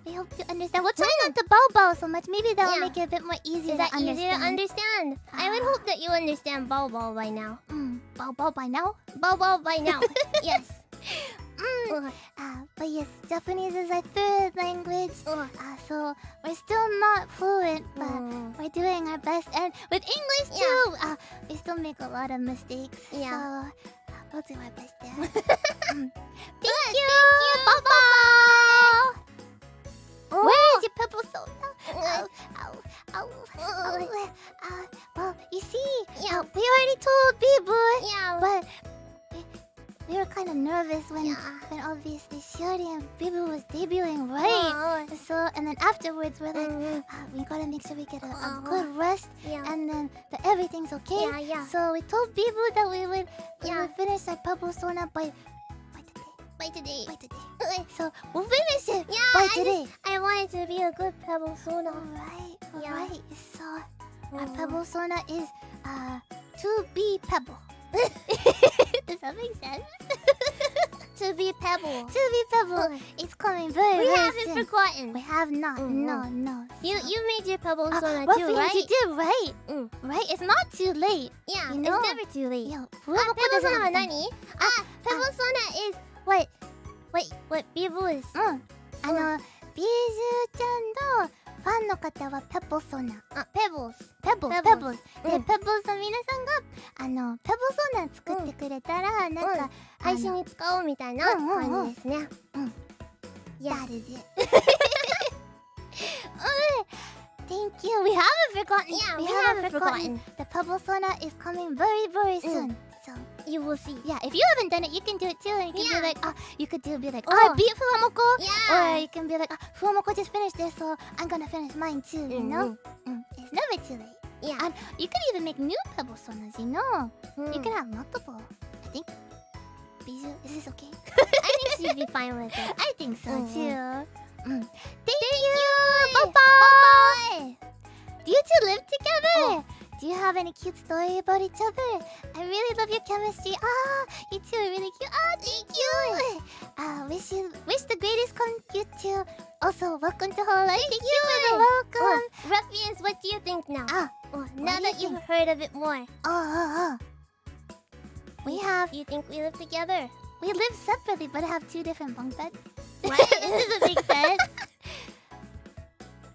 we hope you understand. We'll try not to bao-bao so much. Maybe that will make it a bit more easier to understand. Easier to understand? I would hope that you understand bao-bao by now. Bao-bao by now? Bao-bao by now. Yes. But yes, Japanese is our third language. So we're still not fluent, but we're doing our best. And with English too, we still make a lot of mistakes. Yeah. So we'll do our best there. Thank you. Bye-bye. Where's your purple soda? Well, you see, we already told people, but we were kind of nervous when obviously Shiori and Bibu was debuting, right? So, and then afterwards we're like, we gotta make sure we get a good rest, and then that everything's okay. So we told Bibu that we would finish our Purple Sona by today. So we'll finish it by today. I want it to be a good Pebble Sona. Alright. So our Pebble Sona is to be Pebble. Does that make sense? To be Pebble. To be Pebble. It's coming very, we very haven't soon. forgotten. We have not. No. You made your Pebble Sona too, right? You did, right? Right? It's not too late. Yeah, you know? It's never too late. Pebble Sona wa nani? Pebble Sona is what Bibu is. ビージュちゃんのファンの方はペボソナ。Pebbles. で、ペボスの皆さんがペボソナ作ってくれたら、なんか配信に使おうみたいな感じですね。That is it. Thank you. We haven't forgotten. Yeah, we haven't forgotten. The Pebble Sona is coming very, very soon. So you will see. Yeah, if you haven't done it, you can do it too. And you can be like, I beat FUWAMOCO. Yeah. Or you can be like, FUWAMOCO just finished this, so I'm gonna finish mine too. You know? It's never too late. Yeah. And you can even make new Pebble Sonas. You know? You can have multiple. I think. Bijou, is this okay? I think she'd be fine with it. I think so too. Thank you. Bye-bye. Do you two live together? Do you have any cute story about each other? I really love your chemistry. You two are really cute. Thank you. Wish the greatest on you two. Also, welcome to Hololive. Thank you for the welcome. Ruffians, what do you think now? Now that you've heard of it more. We have. You think we live together? We live separately, but have 2 different bunk beds. What? This doesn't make sense.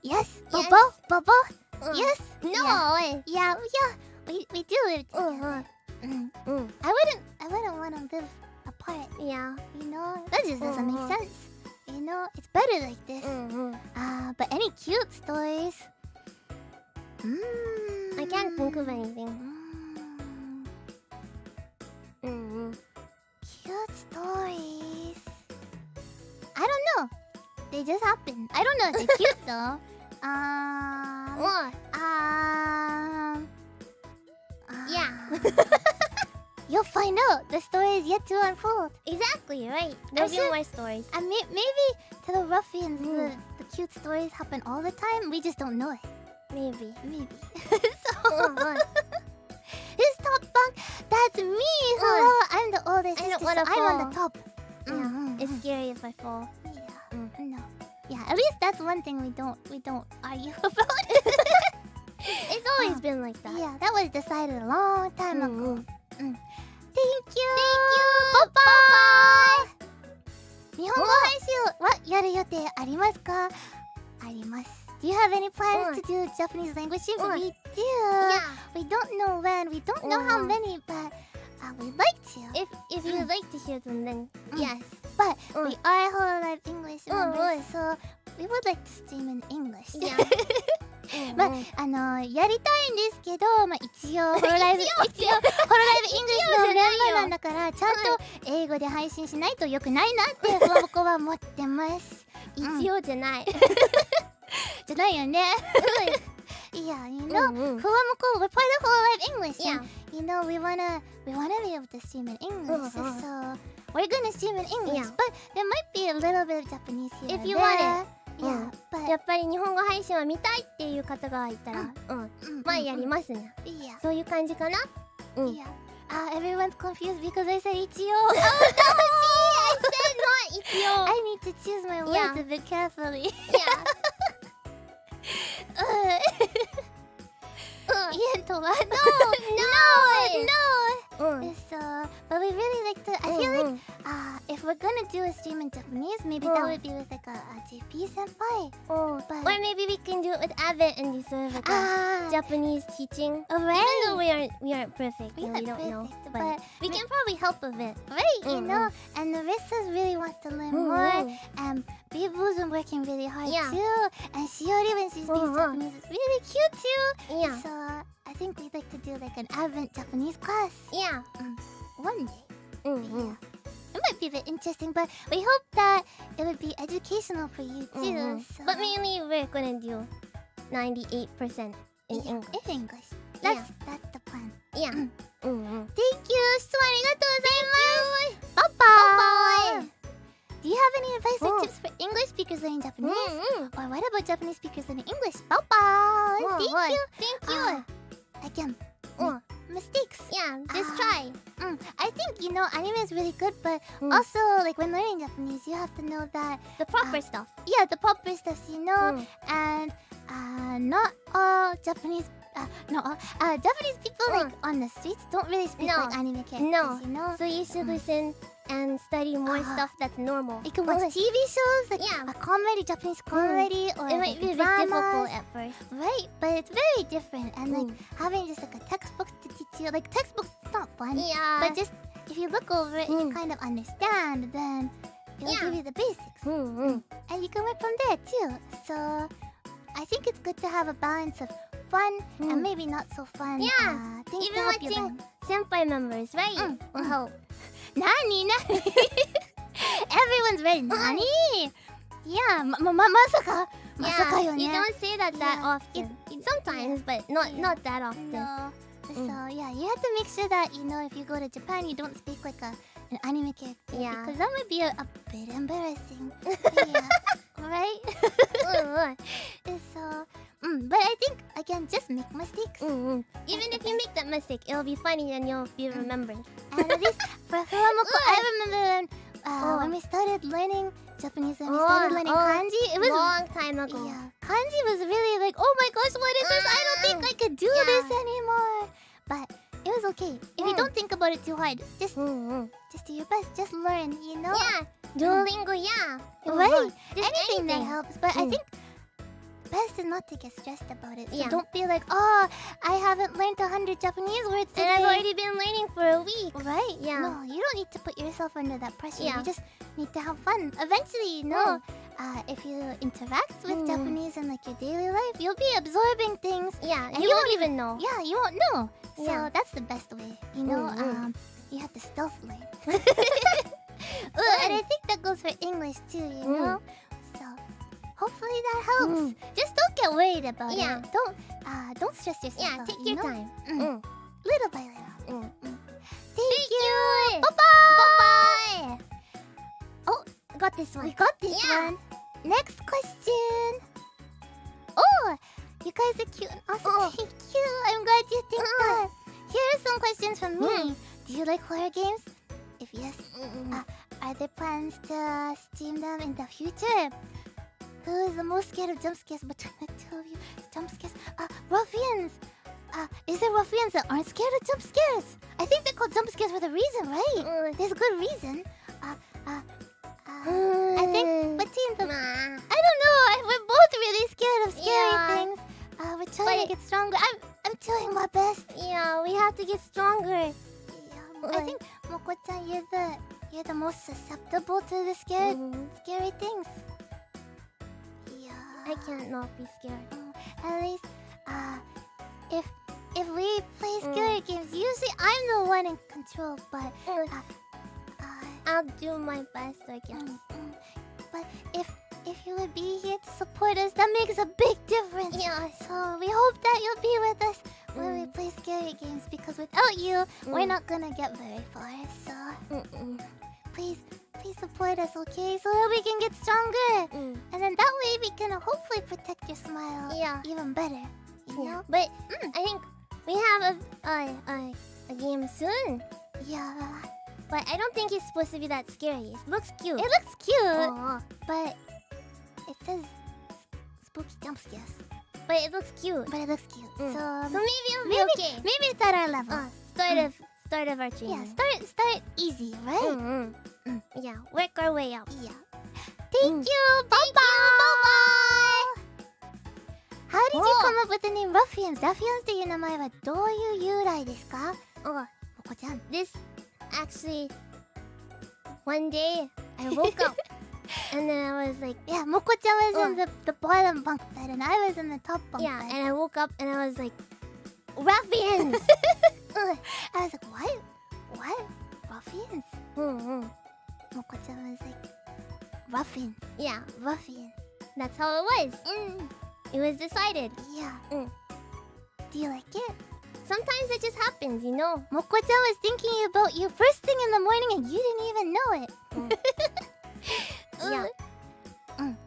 Yes. Yes. Bubble. Yes. No. Yeah. We do live together. I wouldn't want to live apart. Yeah. You know, that just doesn't make sense. You know, it's better like this. But any cute stories? I can't think of anything. Cute stories. I don't know. They just happen. I don't know if they're cute though. Yeah. You'll find out. The story is yet to unfold. Exactly, right. There'll be more stories. And maybe to the ruffians, the cute stories happen all the time. We just don't know it. Maybe. So, this top bunk, that's me. Hello, I'm the oldest I don't sister, wanna so I'm on the fall. top. It's scary if I fall. No. Yeah, at least that's one thing we don't argue about. It's always been like that. Yeah, that was decided a long time ago. Thank you. Bye bye. 日本語配信はやる予定ありますか？あります。Do you have any plans to do Japanese language streams? We do. Yeah. We don't know when. We don't know how many, but we'd like to. If you would like to share them, then yes. But we are hololive English members, so we would like to stream in English. Yeah. まあやりたいんですけど、一応ホロライブイングリッシュのメンバーなんだからちゃんと英語で配信しないと良くないなってふわもこは思ってます。一応じゃない。じゃないよね。Yeah, you know, FUWAMOCO, we're part of hololive English. Yeah. And, you know, we wanna be able to stream in English, so we're gonna stream in English. But there might be a little bit of Japanese here. If you want it. Yeah, but やっぱり日本語配信は見たいっていう方がいたら、まあやりますね。Yeah. そういう感じかな。Yeah. Everyone's confused because I said 一応。Oh no! I said not 一応。I need to choose my words a bit carefully. Yeah. Ian to what? No. So, but we really like to. I feel like if we're gonna do a stream in Japanese, maybe that would be with like a JP senpai. Or maybe we can do it with Abbott and do sort of like a Japanese teaching. Right. Even though we aren't perfect, we don't know, but we can probably help a bit. Right, you know. And Narissa really wants to learn more. And Bibu's been working really hard too. And Shiori, when she speaks Japanese, is really cute too. Yeah. So I think we'd like to do like an Advent Japanese class. Yeah. One day. Yeah. It might be a bit interesting, but we hope that it would be educational for you too. So. But mainly we're gonna do 98% in English. In English. That's the plan. Yeah. Thank you. 質問ありがとうございます。Bye bye. Do you have any advice or tips for English speakers learning Japanese? Or what about Japanese speakers learning English? Bye bye. Thank you. Again. Mistakes. Yeah, just try. I think, you know, anime is really good, but also, like, when learning Japanese, you have to know that The proper stuff. Yeah, the proper stuff, you know. And not all Japanese Japanese people like on the streets don't really speak like anime characters, you know. So you should listen and study more stuff that's normal. You can watch TV shows like a comedy, Japanese comedy, or it might be a bit difficult at first, right? But it's very different, and like having just like a textbook to teach you, like textbooks is not fun. Yeah. But just if you look over it and you kind of understand, then it'll give you the basics, and you can work from there too. So I think it's good to have a balance of fun and maybe not so fun. Yeah. Things Even to help you watching learn. senpai members, right? Will help. Nani? Everyone's ready. Nani? Yeah, まさかよね。 You don't say that often. Sometimes, but not that often. No. So yeah, you have to make sure that, you know, if you go to Japan, you don't speak like an anime character. Yeah. Because that might be a bit embarrassing. Yeah. Right? So But I think again, just make mistakes. Even if you make that mistake, it'll be funny and you'll be remembered. And at least for FUWAMOCO, I remember when we started learning Japanese and we started learning kanji. It was long time ago. Yeah, kanji was really like, oh my gosh, what is this? I don't think I could do this anymore. But it was okay. If you don't think about it too hard, just do your best. Just learn, you know? Yeah. Duolingo, yeah. Right. Anything that helps. But I think best is not to get stressed about it. So don't be like, oh, I haven't learned 100 Japanese words today. And I've already been learning for a week. Right? Yeah. No, you don't need to put yourself under that pressure. Yeah. You just need to have fun. Eventually, you know, if you interact with Japanese in like your daily life, you'll be absorbing things. Yeah, and you won't even know. Yeah, you won't know. So that's the best way. You know, you have to stealth learn. And I think that goes for English too, you know? So hopefully that helps. Just don't get worried about it. Don't stress yourself out. Yeah, take your time. Little by little. Thank you. Bye-bye. Oh, got this one. We got this one. Next question. Oh, you guys are cute and awesome. Thank you. I'm glad you think that. Here are some questions from me. Do you like horror games? If yes, are there plans to stream them in the future? Who is the most scared of jump scares between the two of you? Jump scares? Ruffians! Is there ruffians that aren't scared of jump scares? I think they're called jump scares for a reason, right? There's a good reason. I think between them, I don't know. We're both really scared of scary things. We're trying to get stronger. I'm doing my best. Yeah, we have to get stronger. I think Moko-chan, you're the most susceptible to the scary things. Yeah. I can't not be scared. At least, if we play scary games, usually I'm the one in control. But I'll do my best, I guess. But if you would be here to support us, that makes a big difference. Yeah. So we hope that you'll be with us when we play scary games, because without you, we're not gonna get very far. So please support us, okay? So that we can get stronger. And then that way we can hopefully protect your smile even better. You know? But I think we have a game soon. Yeah. But I don't think it's supposed to be that scary. It looks cute. It looks cute, but it says spooky jump scares. But it looks cute. So maybe it'll be okay. Maybe it's at our level. Start of our training. Yeah, start easy, right? Yeah, work our way up. Yeah. Thank you. Bye-bye. How did you come up with the name Ruffians? Ruffians っていう名前はどういう由来ですか? Moko-chan. This actually, one day I woke up and then I was like, yeah, Moko-chan was in the bottom bunk bed and I was in the top bunk bed. And I woke up and I was like, ruffians. I was like, what? Ruffians? Moko-chan was like, ruffians. Yeah, Ruffians. That's how it was. It was decided. Yeah. Do you like it? Sometimes it just happens, you know. Moko-chan was thinking about you first thing in the morning and you didn't even know it. Yeah.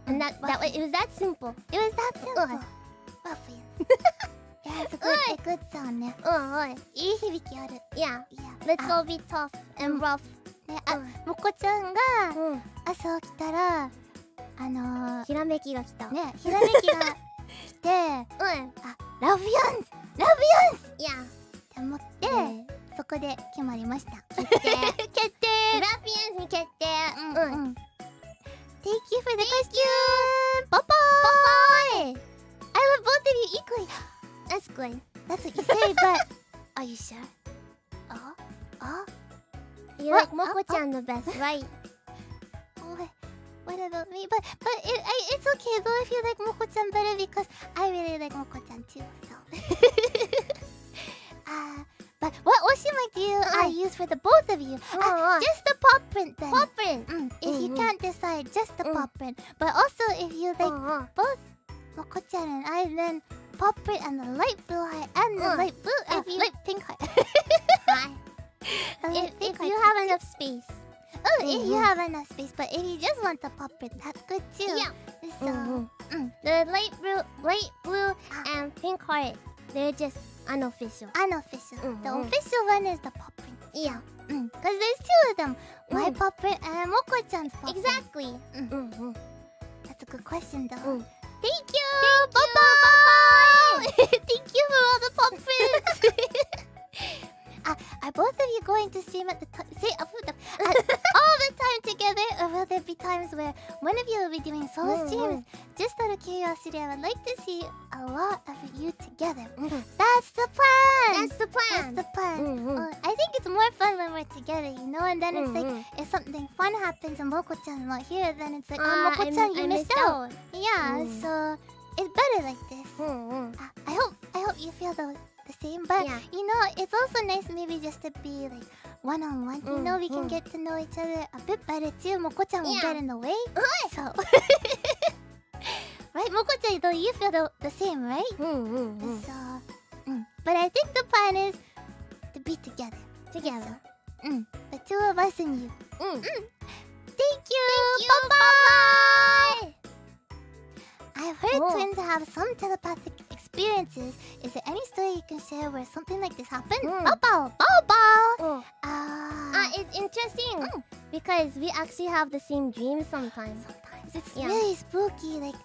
And it was that simple. It was that simple. Ruffians. Yeah, it's a good sound. ね。いい響きある。Yeah. Let's all be tough and rough. ね、Moko-chan が朝起きたらひらめきが来た。ね、ひらめきが来て、ラフィアンズYeah. って思って、そこで決まりました。決定。決定。ラフィアンズに決定。Thank you for the question. Bye-bye. I love both of you equally. That's good. That's what you say, but are you sure? You like Moko-chan the best, right? What about me? But it's okay though if you like Moko-chan better, because I really like Moko-chan too. So. But what oshima do you use for the both of you? Just the paw print then. Paw print. If you can't decide, just the paw print. But also if you like both Moko-chan and I, then paw print and the light blue eye and the light blue, light pink eye. If you have enough space. If you have enough space, but if you just want the paw print, that's good too. Yeah. So The light blue and pink heart, they're just unofficial. Unofficial. The official one is the paw print. Yeah. Because there's two of them. My paw print and Moko-chan's paw print. Exactly. That's a good question though. Thank you. Bye-bye. Thank you for all the paw prints. Are both of you going to stream at all the time together, or will there be times where one of you will be doing solo streams? Just out of curiosity, I would like to see a lot of you together. That's the plan. That's the plan. That's the plan. I think it's more fun when we're together, you know. And then it's like if something fun happens and Moko-chan's not here, then it's like, Moko-chan, you missed out. Yeah, so it's better like this. I hope you feel the same, but you know, it's also nice maybe just to be like one-on-one. You know, we can get to know each other a bit better too. Moko-chan will get in the way. So right, Moko-chan, though, you feel the same, right? So but I think the plan is to be together. So, the two of us and you. Thank you. Bye-bye. I've heard twins have some telepathic experiences. Is there any story you can share where something like this happened? Bao. It's interesting because we actually have the same dreams sometimes. It's really spooky. Like,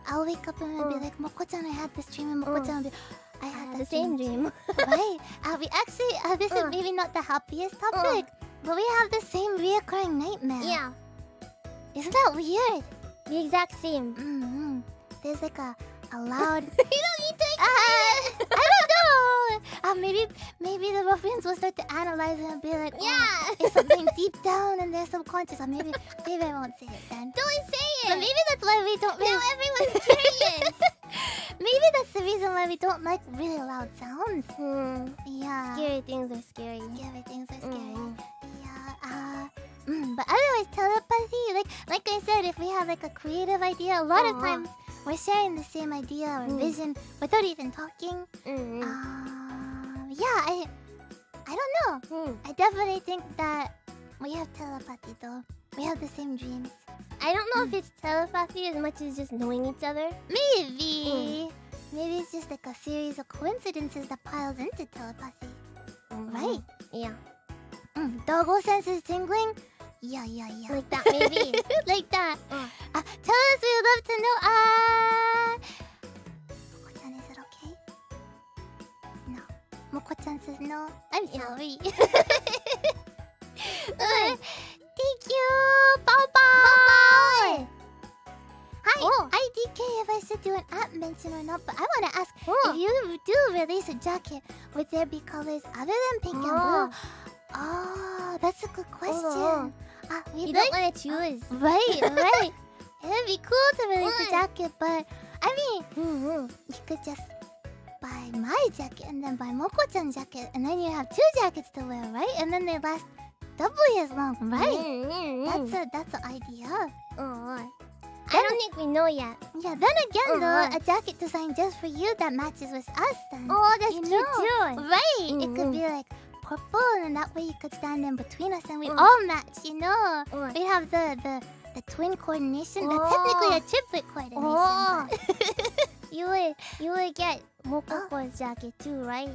I'll wake up and I'll be like, Moko-chan, I had this dream, and Moko-chan will be, I had the same dream. Right. We actually, this is maybe not the happiest topic, but we have the same reoccurring nightmare. Yeah. Isn't that weird? The exact same. There's like a loud... You don't need to explain it. I don't know. Maybe the ruffians will start to analyze it and be like, it's something deep down in their subconscious. Or maybe I won't say it then. Don't say it. But maybe that's why we don't really... Now everyone's curious. Maybe that's the reason why we don't like really loud sounds. Yeah. Scary things are scary. Scary things are scary. Yeah. But otherwise, telepathy, like I said, if we have like a creative idea, a lot of times we're sharing the same idea or vision without even talking. Yeah, I don't know. I definitely think that we have telepathy though. We have the same dreams. I don't know if it's telepathy as much as just knowing each other. Maybe. Maybe it's just like a series of coincidences that piles into telepathy. Right? Yeah. Doggo senses tingling? Yeah. Like that, maybe. Like that. Tell us, we would love to know. Moko-chan, is it okay? No. Moko-chan says no. I'm sorry. Thank you. Bye-bye. Hi, DK, if I should do an app mention or not, but I want to ask, if you do release a jacket, would there be colors other than pink and blue? Oh, that's a good question. You don't want to choose. Right. It'd be cool to release a jacket, but I mean, you could just buy my jacket and then buy Moko-chan's jacket, and then you have two jackets to wear, right? And then they last doubly as long, right? That's an idea. I don't think we know yet. Yeah, then again though, a jacket designed just for you that matches with us then. Oh, that's cute too. Right, it could be like purple, and that way you could stand in between us and we all match, you know. We have the twin coordination, technically a triplet coordination. But you would get Mokoko's jacket too, right?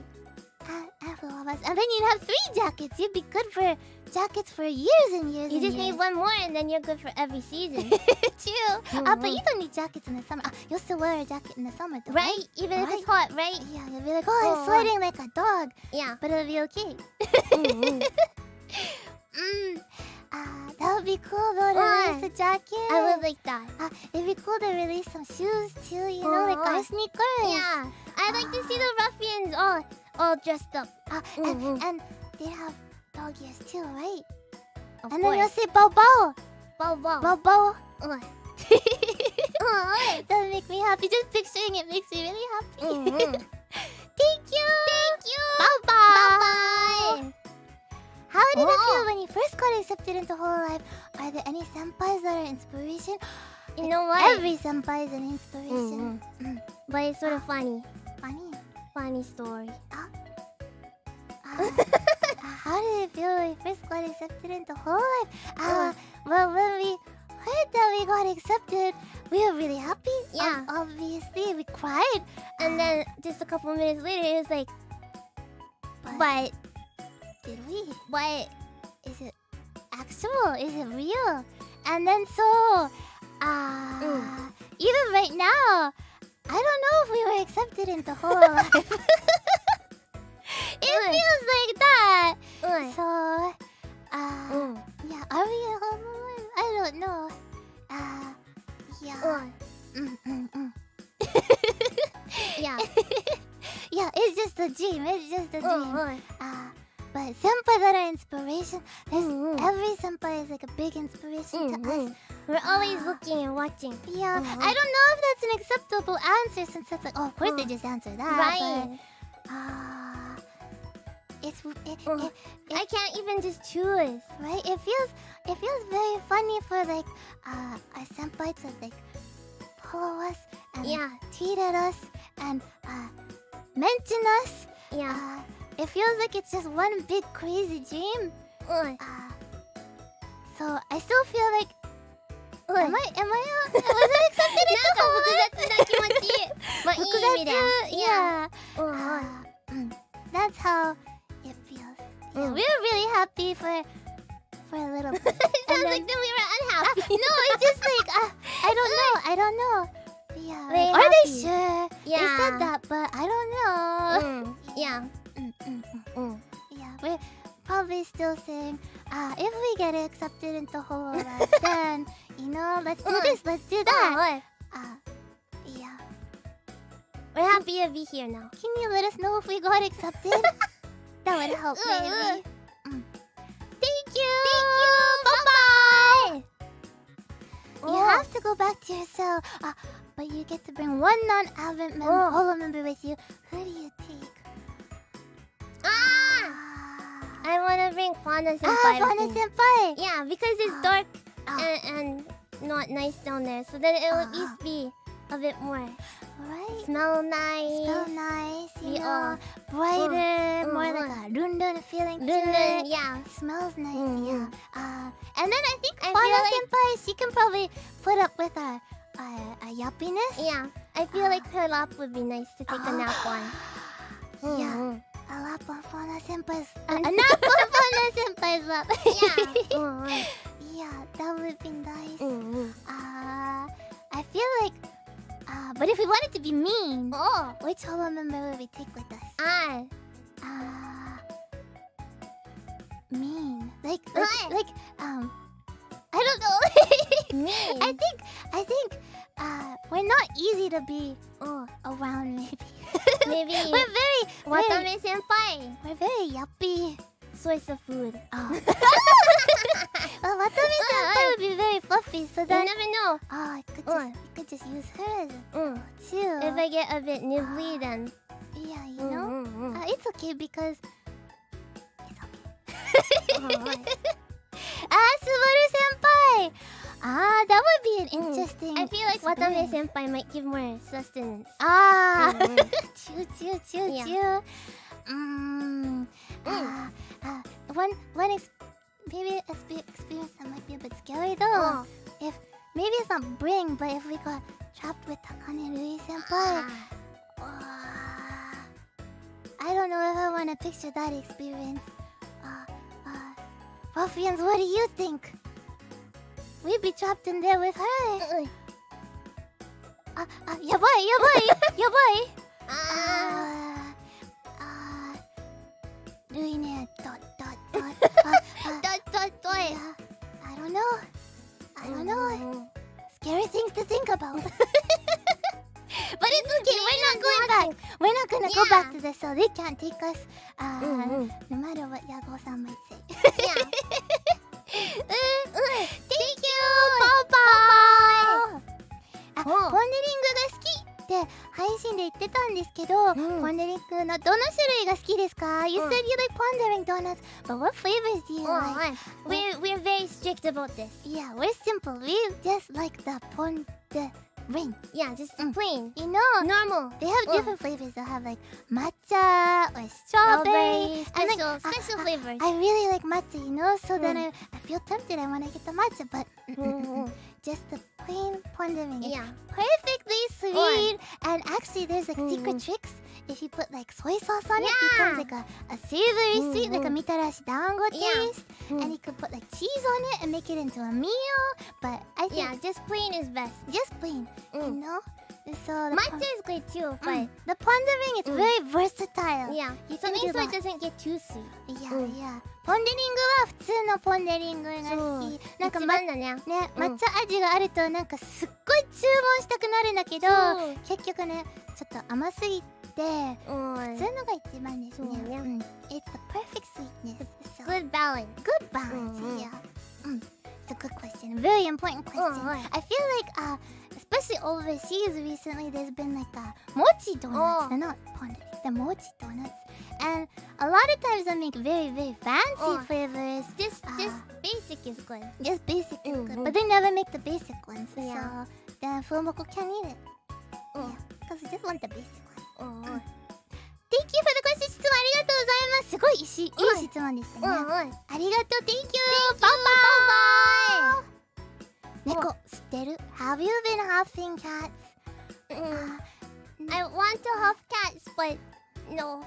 And then you'd have 3 jackets. You'd be good for jackets for years and years. You just need one more and then you're good for every season. True. But you don't need jackets in the summer. You'll still wear a jacket in the summer though, right? Even if it's hot, right? Yeah, you'll be like, I'm sweating like a dog. Yeah. But it'll be okay. That would be cool though to release a jacket. I would like that. It'd be cool to release some shoes too, you know, like our sneakers. Yeah. I'd like to see the ruffians all dressed up. And they have dog ears too, right? Of and course. then you'll say bow bow. Bow. Bow. That make me happy. Just picturing it makes me really happy. Thank you. Bye. How did it feel when you first got accepted into hololive? Are there any senpais that are inspiration? You know what? Every senpai is an inspiration. But it's sort of funny. Funny story. How did it feel when you first got accepted into hololive? Well, when we heard that we got accepted, we were really happy. Yeah. Obviously, we cried. And then just a couple minutes later, it was like, but did we? but Is it actual? Is it real? And then so, even right now, I don't know if we were accepted into hololive. It feels like that. So, yeah, are we in hololive? I don't know. Yeah. yeah. Yeah, it's just a dream. It's just a dream. But senpai that are inspiration. Every senpai is like a big inspiration to us. We're always looking and watching. Yeah, I don't know if that's an acceptable answer since that's like, of course they just answered that. Right. But, I can't even just choose. Right? It feels very funny for like our senpai to like follow us and tweet at us and mention us. Yeah. It feels like it's just one big crazy dream. So I still feel like was I accepted into that's how it feels. Yeah, we were really happy for a little bit. Sounds like then we were unhappy. No, it's just like I don't know. Yeah. Very Are they happy. sure? Yeah. They said that, but I don't know. Yeah. Yeah, we're probably still saying, if we get accepted into hololive, then let's do this, let's do that. Yeah. We're happy to be here now. Can you let us know if we got accepted? That would help, maybe. Thank you. Bye-bye. You have to go back to your cell, but you get to bring one non-avid holo member with you. Who do you take? I want to bring Fauna Senpai. Fauna Senpai. Yeah, because it's dark and not nice down there. So then it will at least be a bit more. Right. Smell nice. Brighter, more like a rundun feeling to it. Yeah. Smells nice, yeah. And then I think I Fauna feel like- Senpai, she can probably put up with our yuppiness. Yeah. I feel like her lap would be nice to take a nap on. Yeah. A lap on Fauna Senpai's... a nap on Fauna Senpai's lap. Yeah. Yeah, that would be nice. I feel like... but if we wanted to be mean, which holo member would we take with us? Mean. Like, I don't know. Mean. I think we're not easy to be around, maybe. Maybe. We're very Watame Senpai. we're very yuppie. Source of food. Well, Watame Senpai would be very fluffy, so You then never know. you could just use her as a too. If I get a bit nibbly, then Yeah, you know? It's okay because it's okay. Subaru Senpai! That would be an interesting I feel like Watame experience. Senpai might give more sustenance. Chew. Maybe experience that might be a bit scary though. Maybe it's not bring, but if we got trapped with Takane Rui Senpai, I don't know if I want to picture that experience. Ruffians, what do you think? We'd be trapped in there with her. Yabai. Rui ne, dot. I don't know. Scary things to think about. But it's okay. We're not going back. We're not gonna go back to the cell. They can't take us. No matter what Yago-san might say. Thank you. Bye. ポンデリングが好きって配信で言ってたんですけど、ポンデリングのどの種類が好きですか? You said you like pondering donuts, but what flavors do you like? We're very strict about this. Yeah, we're simple. We just like the pondering. Yeah, just plain. You know, Normal. they have different flavors. They have like matcha or strawberry. And like, special flavors. I really like matcha, you know? So then I feel tempted. I want to get the matcha, but just the plain pondering is Yeah. perfectly sweet. And actually, there's like secret tricks. If you put like soy sauce on it, it becomes like a savory sweet, like a mitarashi dango taste. And you could put like cheese on it and make it into a meal. But I think just plain is best. just plain, you know. So Matcha is good too, but the pondering is very versatile. You so can make do sure it that. doesn't get too sweet. Yeah. ポンデリングは普通のポンデリングが好き。なんか一番だね。抹茶味があるとなんかすっごい注文したくなるんだけど、結局ねちょっと甘すぎて普通のが一番ですね。It's the perfect sweetness. Good balance. Good balance. Yeah. It's a good question. Very important question. I feel like especially overseas recently, there's been like mochi donuts. They're not pondering. They're mochi donuts. And a lot of times they make very, very fancy flavors. Just basic is good. Just basic is good. But they never make the basic ones. So the FUWAMOCO can't eat it. Because I just want the basic one. Thank you for the question. 質問ありがとうございます。すごいいい質問でしたね。ありがとう。Thank you. Bye bye. 猫知ってる Have you been huffing cats? I want to huff cats, but no.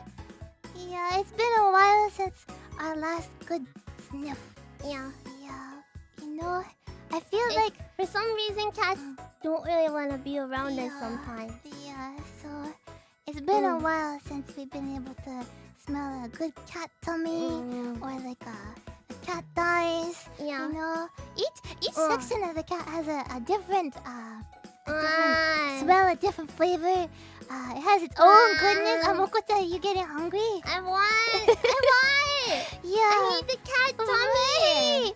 Yeah, it's been a while since our last good sniff. Yeah. You know, I feel like for some reason cats don't really want to be around us sometimes. Yeah, so it's been a while since we've been able to smell a good cat tummy or like a cat thighs. Yeah. You know, each section of the cat has a different smell, a different flavor. It has its own goodness. Moko-chan, you getting hungry? I want. Yeah. I need the cat tummy.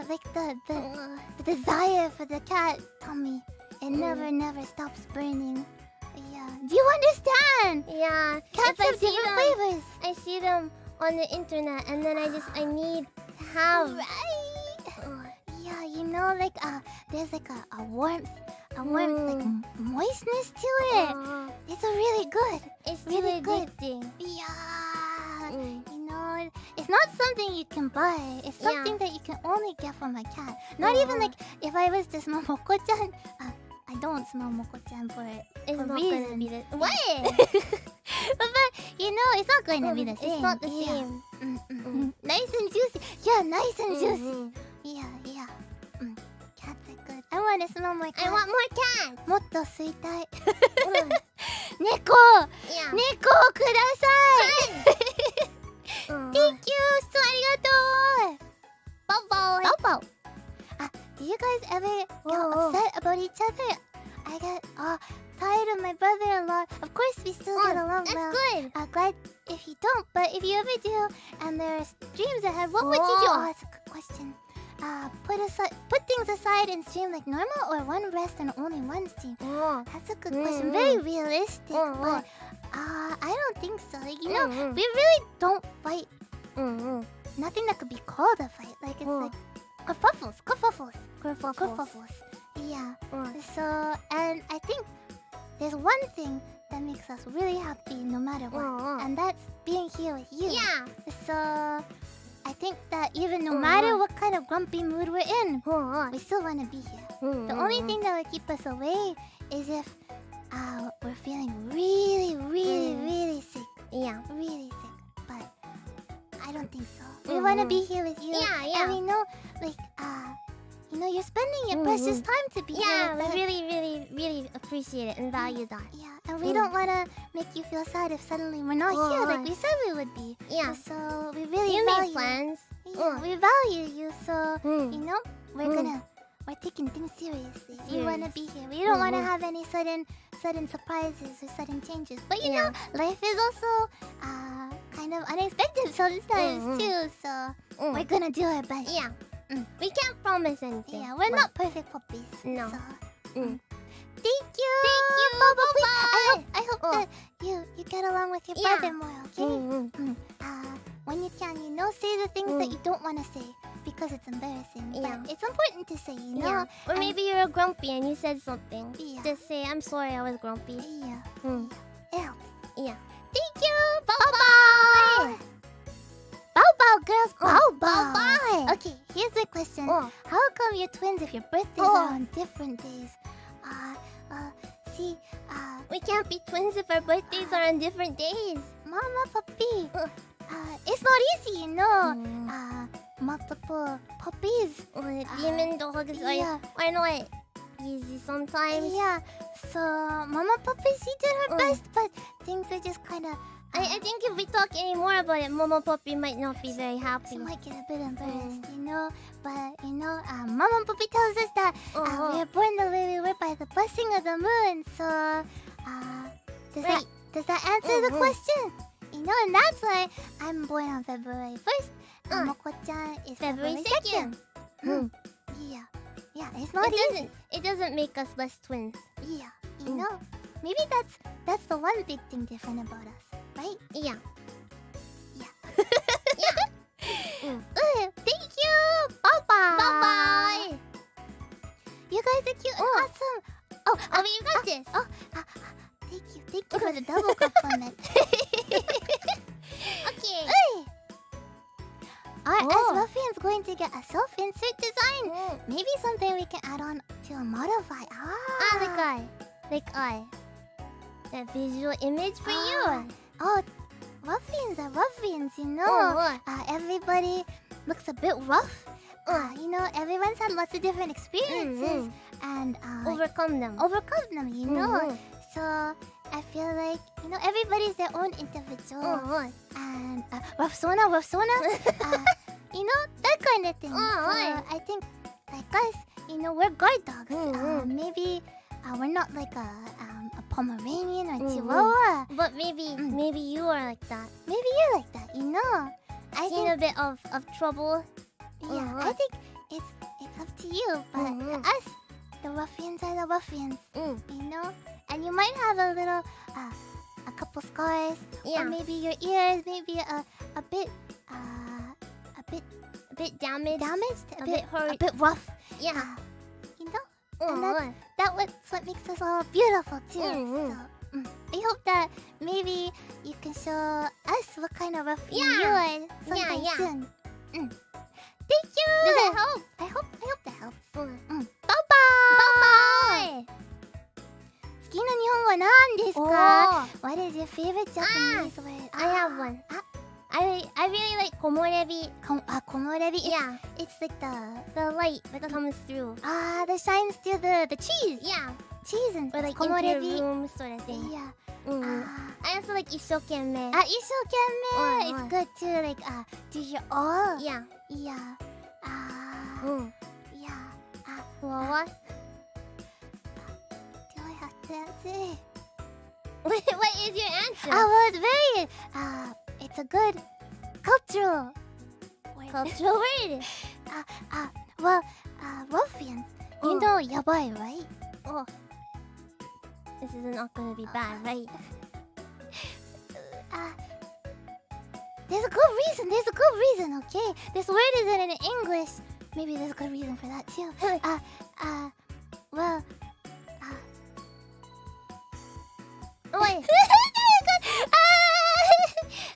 Like the desire for the cat tummy. It never stops burning. Yeah. Do you understand? Yeah. Cats have different flavors. I see them on the internet, and then I need to have. Right. Yeah, you know, like there's like a warmth, like moistness to it. It's really good. It's really good. addicting. Yeah. You know, it's not something you can buy. It's something that you can only get from a cat. Not even like if I was to smell Moko-chan. I don't smell Moko-chan for reason. Be the what? But you know, it's not going to be the same. It's not the same. Nice and juicy. Yeah, nice and juicy. Yeah. Cats are good. I want to smell more cats. I want more cats. もっと吸いたい。猫 Yeah. 猫ください。Thank you. 質問ありがとう。Bobo. Do you guys ever get upset about each other? I get tired of my brother-in-law. Of course, we still get along well. That's good. Glad if you don't, but if you ever do, and there's dreams ahead, what would you do? Oh, that's a good question. Put things aside and stream like normal, or one rest and only one stream? That's a good question. Very realistic, but I don't think so. Like, you know, we really don't fight. Nothing that could be called a fight. Like it's like kerfuffles. Yeah. So, and I think there's one thing that makes us really happy no matter what, and that's being here with you. Yeah. So, I think that even no matter what kind of grumpy mood we're in, we still want to be here. The only thing that will keep us away is if we're feeling really sick. Yeah. Really sick. But I don't think so. We want to be here with you. Yeah. And we know, like, you know, you're spending your precious time to be here. Yeah, we really appreciate it and value that. Yeah, and we don't want to make you feel sad if suddenly we're not here like we said we would be. Yeah. So we really You value made plans. Yeah, we value you. So, you know, we're taking things seriously. We want to be here. We don't want to have any sudden surprises or sudden changes. But you know, life is also kind of unexpected sometimes too. So we're gonna do our best. Yeah. We can't promise anything. Yeah, we're not perfect puppies. No. So, Thank you. Bye. I hope that you get along with your brother more, okay? When you can, you know, say the things that you don't want to say because it's embarrassing. Yeah. But it's important to say, you know. Yeah. Or maybe you're grumpy and you said something. Yeah. Just say, I'm sorry, I was grumpy. Yeah. It helps. Yeah. Thank you. Bye. Bow, girls. Bow. Okay, here's the question. How come you're twins if your birthdays are on different days? see. We can't be twins if our birthdays are on different days. Mama puppy. It's not easy, you know. Multiple puppies. Demon dogs yeah. are not easy sometimes. Yeah. So Mama puppy, she did her best, but things are just kind of. I think if we talk any more about it, Momo Puppy might not be very happy. She might get a bit embarrassed, you know. But you know, Mama Puppy tells us that we were born the way we were by the blessing of the moon. So, does that answer the question? You know, and that's why I'm born on February 1st. Moko-chan is February 2nd. Yeah, it's not easy. It doesn't make us less twins. Yeah, you know, maybe that's the one big thing different about us. Right? Yeah. Thank you! Bye-bye! Bye-bye! You guys are cute and awesome! You got this! Thank you for the double compliment. Okay. As Ruffian's going to get a self-insert design, maybe something we can add on to modify. Like that visual image for you. Ruffians are ruffians, you know. Everybody looks a bit rough. You know, everyone's had lots of different experiences and overcome them, you know. So I feel like, you know, everybody's their own individual. And rough sona, you know, that kind of thing. So I think, like us, you know, we're guard dogs. Maybe we're not like a Pomeranian or Chihuahua. But maybe you are like that. Maybe you're like that, you know. I think a bit of trouble. Yeah, I think it's up to you. But us, the ruffians are the ruffians. You know? And you might have a little, a couple scars. Yeah. Or maybe your ears, maybe a bit damaged. A bit hurt. A bit rough. Yeah. You know? And that's what makes us all beautiful too. So, I hope that maybe you can show us what kind of ruffian you are sometime soon. Thank you! Does that help? I hope that helps. Bye-bye! Bye-bye! 好きな日本語は何ですか? What is your favorite Japanese word? I have one. I really like komorebi. Komorebi? Yeah. It's like the light that comes through. That shines through the cheese. Yeah. Cheese and or like komorebi. into your room sort of thing. Yeah. I also like ishokenmei. Ishokenmei. It's good too. Like do your all. Yeah. Yeah. What? Do I have to answer? What is your answer? Well, it's very it's a good cultural word. Well, ruffians. You know yabai, right? This is not gonna be bad, right? There's a good reason, okay? This word isn't in English. Maybe there's a good reason for that too. Well, wait.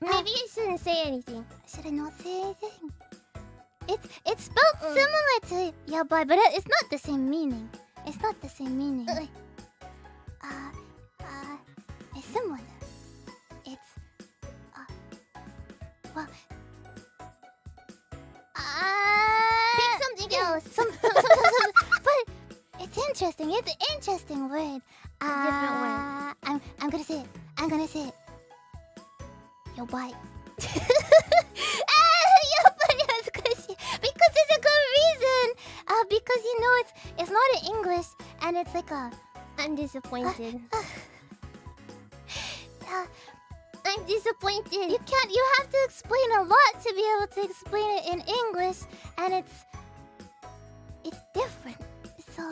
Maybe you shouldn't say anything. Should I not say anything? It's spelled similar to yabai, but it's not the same meaning. It's not the same meaning. It's similar. It's well. Pick something else. But it's interesting. It's an interesting word. Different word. I'm gonna say it. Yabai. Because there's a good reason. Because you know it's not in English and it's like a. I'm disappointed. I'm disappointed. You have to explain a lot to be able to explain it in English, and it's different. So,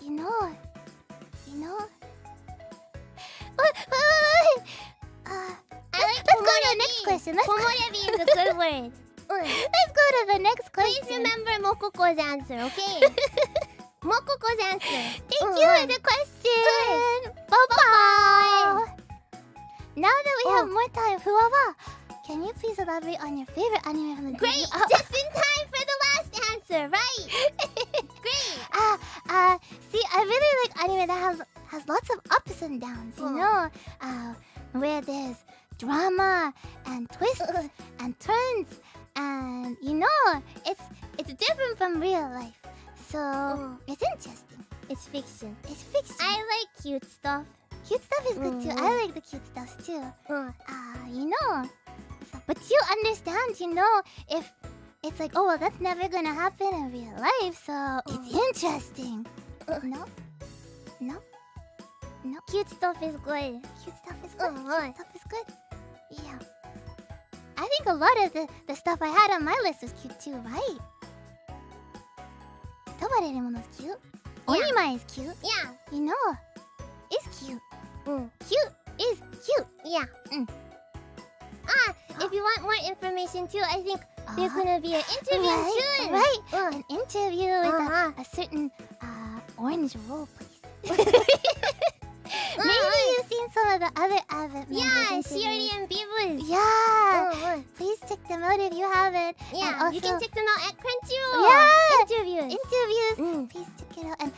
you know. Let's go to the next question. Komorebi is a good word. Let's go to the next question. Please remember Mokoko's answer, okay? Mokoko's answer. Thank you for the question. Bye-bye. Now that we have more time, Fuwawa, can you please elaborate on your favorite anime from the Great! Just in time for the last answer, right? Great! See, I really like anime that has lots of ups and downs, you know? Where there's drama and twists and turns, and you know, it's different from real life. So it's interesting. It's fiction. It's fiction. I like cute stuff. Cute stuff is good too. I like the cute stuff too. You know. But you understand, you know, if it's like, oh well, that's never gonna happen in real life, so it's interesting. No? Cute stuff is good. Cute stuff is good. Cute stuff is good. Yeah. I think a lot of the stuff I had on my list was cute too, right? 飛ばれるもの is cute. Onima is cute. Yeah. You know, it's cute. Mm. Cute is cute. Yeah. If you want more information too, I think there's gonna be an interview soon. Right. An interview with a certain orange role, please. Maybe you've seen some of the other Advent members. Yeah, Shiori and Beavers. Yeah. Please check them out if you haven't. Yeah, And also, you can check them out at Crunchyroll. Yeah. Interviews. Please check it out. And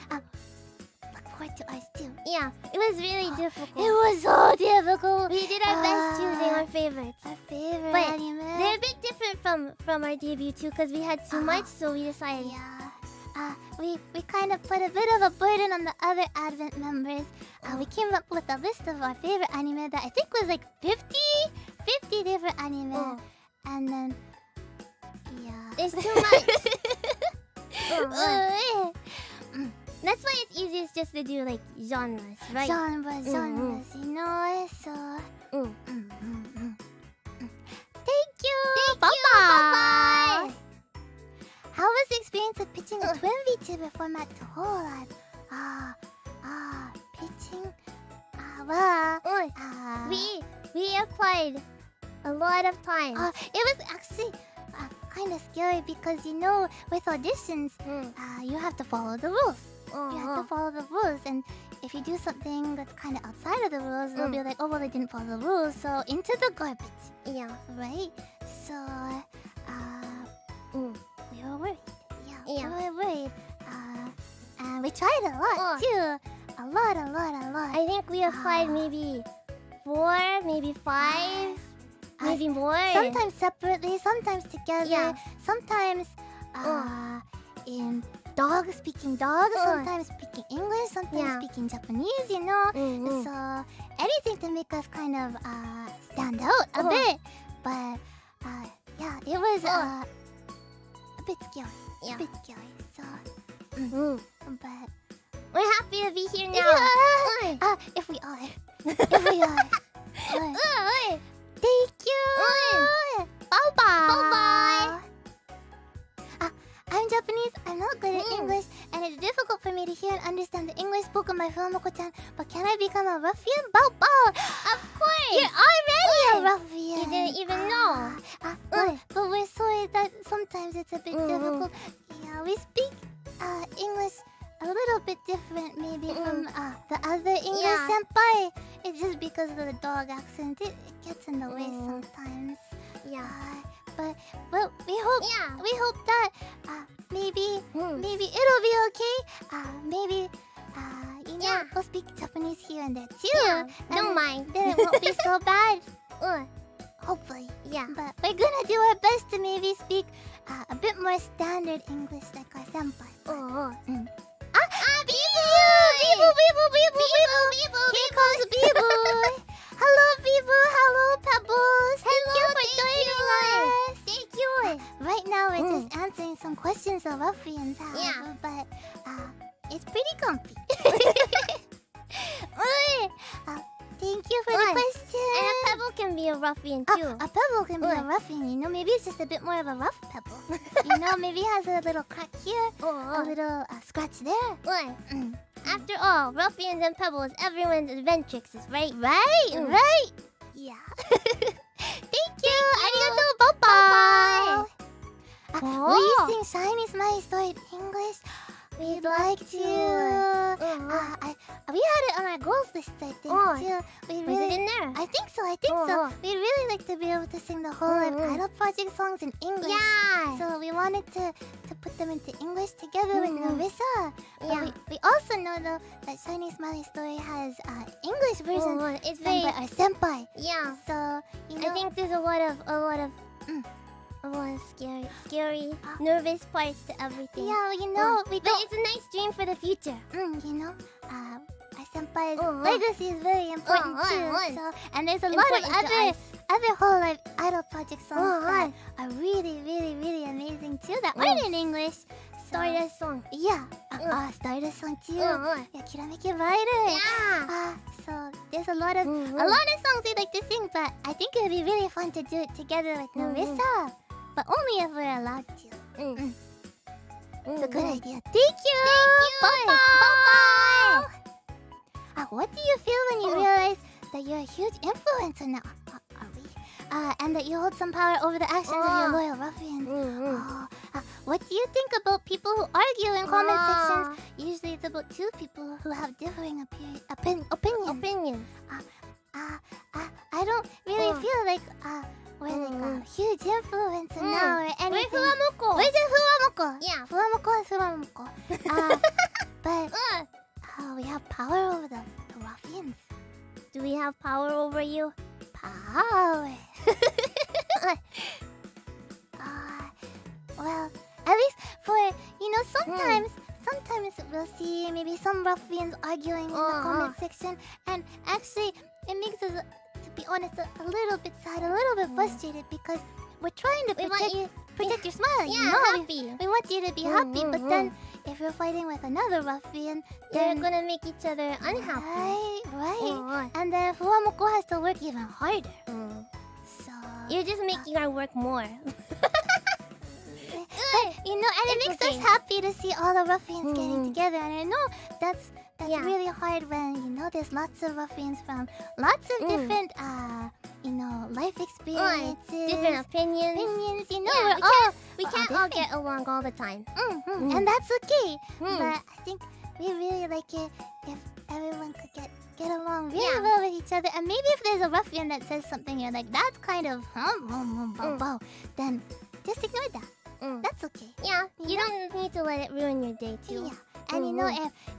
look forward to ours too. Yeah, it was really difficult. It was so difficult. We did our best choosing our favorites. Our favorite But anime. they're a bit different from our debut too, because we had too much, so we decided. Yeah. We kind of put a bit of a burden on the other Advent members. We came up with a list of our favorite anime that I think was like 50 different anime. And then, yeah. It's too much. That's why it's easiest just to do like genres, right? Genres, you know. So, thank you. Bye-bye. How was the experience of pitching a twin VTuber format to hololive? Pitching? We applied a lot of times. It was actually kind of scary because, you know, with auditions, you have to follow the rules. You have to follow the rules, and if you do something that's kind of outside of the rules, they'll be like, oh well, they didn't follow the rules, so into the garbage. Yeah. Right? So, we were worried. Yeah. We were worried. And we tried a lot too. A lot. I think we applied maybe 4, maybe 5, maybe more. Sometimes separately, sometimes together. Yeah. Sometimes in speaking dog, sometimes speaking English, sometimes speaking Japanese, you know. So anything to make us kind of stand out a bit. But yeah, it was a bit scary. Yeah. A bit scary. So, but we're happy to be here now. if we are. Thank you. Bye-bye. I'm Japanese, I'm not good at English, and it's difficult for me to hear and understand the English spoken by FUWAMOCO-chan, but can I become a ruffian? Of course! You're already a ruffian! You didn't even know! But we're sorry that sometimes it's a bit difficult. Yeah, we speak English a little bit different maybe from the other English senpai. It's just because of the dog accent, it gets in the way sometimes. Yeah. But we hope that maybe it'll be okay. Maybe you know, we'll speak Japanese here and there too. Yeah, don't mind. Then it won't be so bad. Hopefully. Yeah. But we're gonna do our best to maybe speak a bit more standard English like our senpai. Beebo! Here comes Beebo! Hello, Beebo! Hello, Pebbles! Thank you for joining us! Thank you! Right now, we're just answering some questions the ruffians have. Yeah. But it's pretty comfy. Thank you for the question. And a pebble can be a ruffian too. A pebble can be a ruffian, you know. Maybe it's just a bit more of a rough pebble. You know, maybe it has a little crack here, a little scratch there. After all, ruffians and pebbles, everyone's adventurous, right? Right? Yeah. Thank you. Arigatou. Bye-bye. Will you sing Shiny Smiley Story in English? We'd like to. We had it on our goals list, I think, too. We Was it in there? I think so. We'd really like to be able to sing the whole Idol Project songs in English. Yeah. So we wanted to put them into English together with Narissa. Yeah. We also know though that Shiny Smiley Story has English version. It's sung very by our senpai. yeah. So you know, I think there's a lot of scary, nervous parts to everything. yeah, you know, but it's a nice dream for the future. you know, our senpai's legacy is very important too. So, and there's a lot of other hololive Idol Project songs that are really, really, really amazing too that aren't in English. Stardust song. Yeah, Stardust song too. Yeah, Kirameki Vital. Yeah. So there's a lot of songs we like to sing, but I think it would be really fun to do it together with Narissa. But only if we're allowed to. It's a good idea. Thank you. Bye. What do you feel when you realize that you're a huge influencer now? Are we? And that you hold some power over the actions of your loyal ruffians. What do you think about people who argue in comment sections? Usually it's about two people who have differing opinions. I don't really feel like we're like a huge influencer now or anything. We're FUWAMOCO. We're just FUWAMOCO. Yeah. FUWAMOCO is FUWAMOCO. But we have power over the ruffians. Do we have power over you? Power. Well, at least for sometimes we'll see maybe some ruffians arguing in the comment section, and actually it makes us, to be honest, a little bit sad, a little bit frustrated, because we're trying to protect your smile. Yeah, happy. We want you to be happy, but then if you're fighting with another ruffian, They're then gonna make each other unhappy. Right. And then FUWAMOCO has to work even harder. So You're just making our work more. and it makes us happy to see all the ruffians getting together. And I know that's really hard when there's lots of ruffians from lots of different life experiences, different opinions. We can't all get along all the time. And that's okay. But I think we really like it if everyone could get along really well with each other. And maybe if there's a ruffian that says something you're like, that's kind of then just ignore that. That's okay. Yeah, you don't need to let it ruin your day too. Yeah. And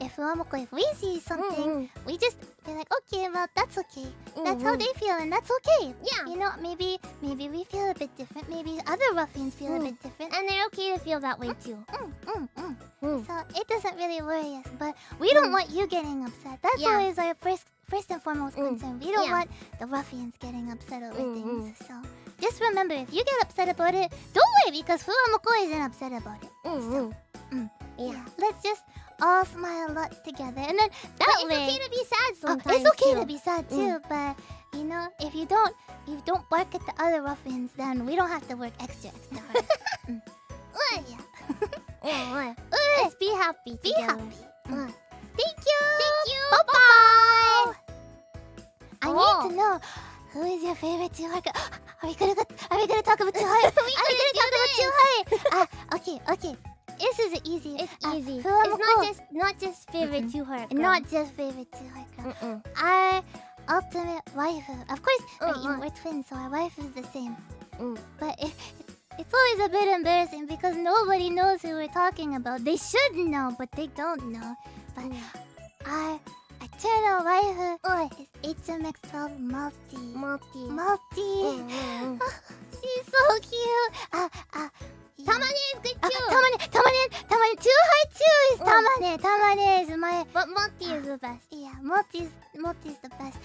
if FUWAMOCO, if we see something, we just be like, okay, well, that's okay. That's how they feel, and that's okay. Yeah. Maybe we feel a bit different. Maybe other ruffians feel a bit different. And they're okay to feel that way too. So it doesn't really worry us, but we don't want you getting upset. That's always our first and foremost concern. We don't want the ruffians getting upset over things. So just remember, if you get upset about it, don't worry, because FUWAMOCO isn't upset about it. So, yeah, let's just all smile lots together, and then that way it's okay to be sad sometimes. It's okay to be sad too, but if you don't bark at the other ruffians, then we don't have to work extra hard. Let's be happy. Be happy. Thank you. Bye. I need to know, who is your favorite Tsuhara? Are we gonna talk about Tsuhara? Okay. This is easy. It's easy. FUWAMOCO. It's not just favorite Tsuhara. Not just favorite Tsuhara. Our ultimate waifu. Of course, we're twins, so our waifu is the same. But it's always a bit embarrassing because nobody knows who we're talking about. They should know, but they don't know. But our eternal waifu is HMX12 Multi. She's so cute. Tamane is good too. Tamane. Too high too is Tamane. Tamane is my. But Multi is the best. Yeah, Multi's the best.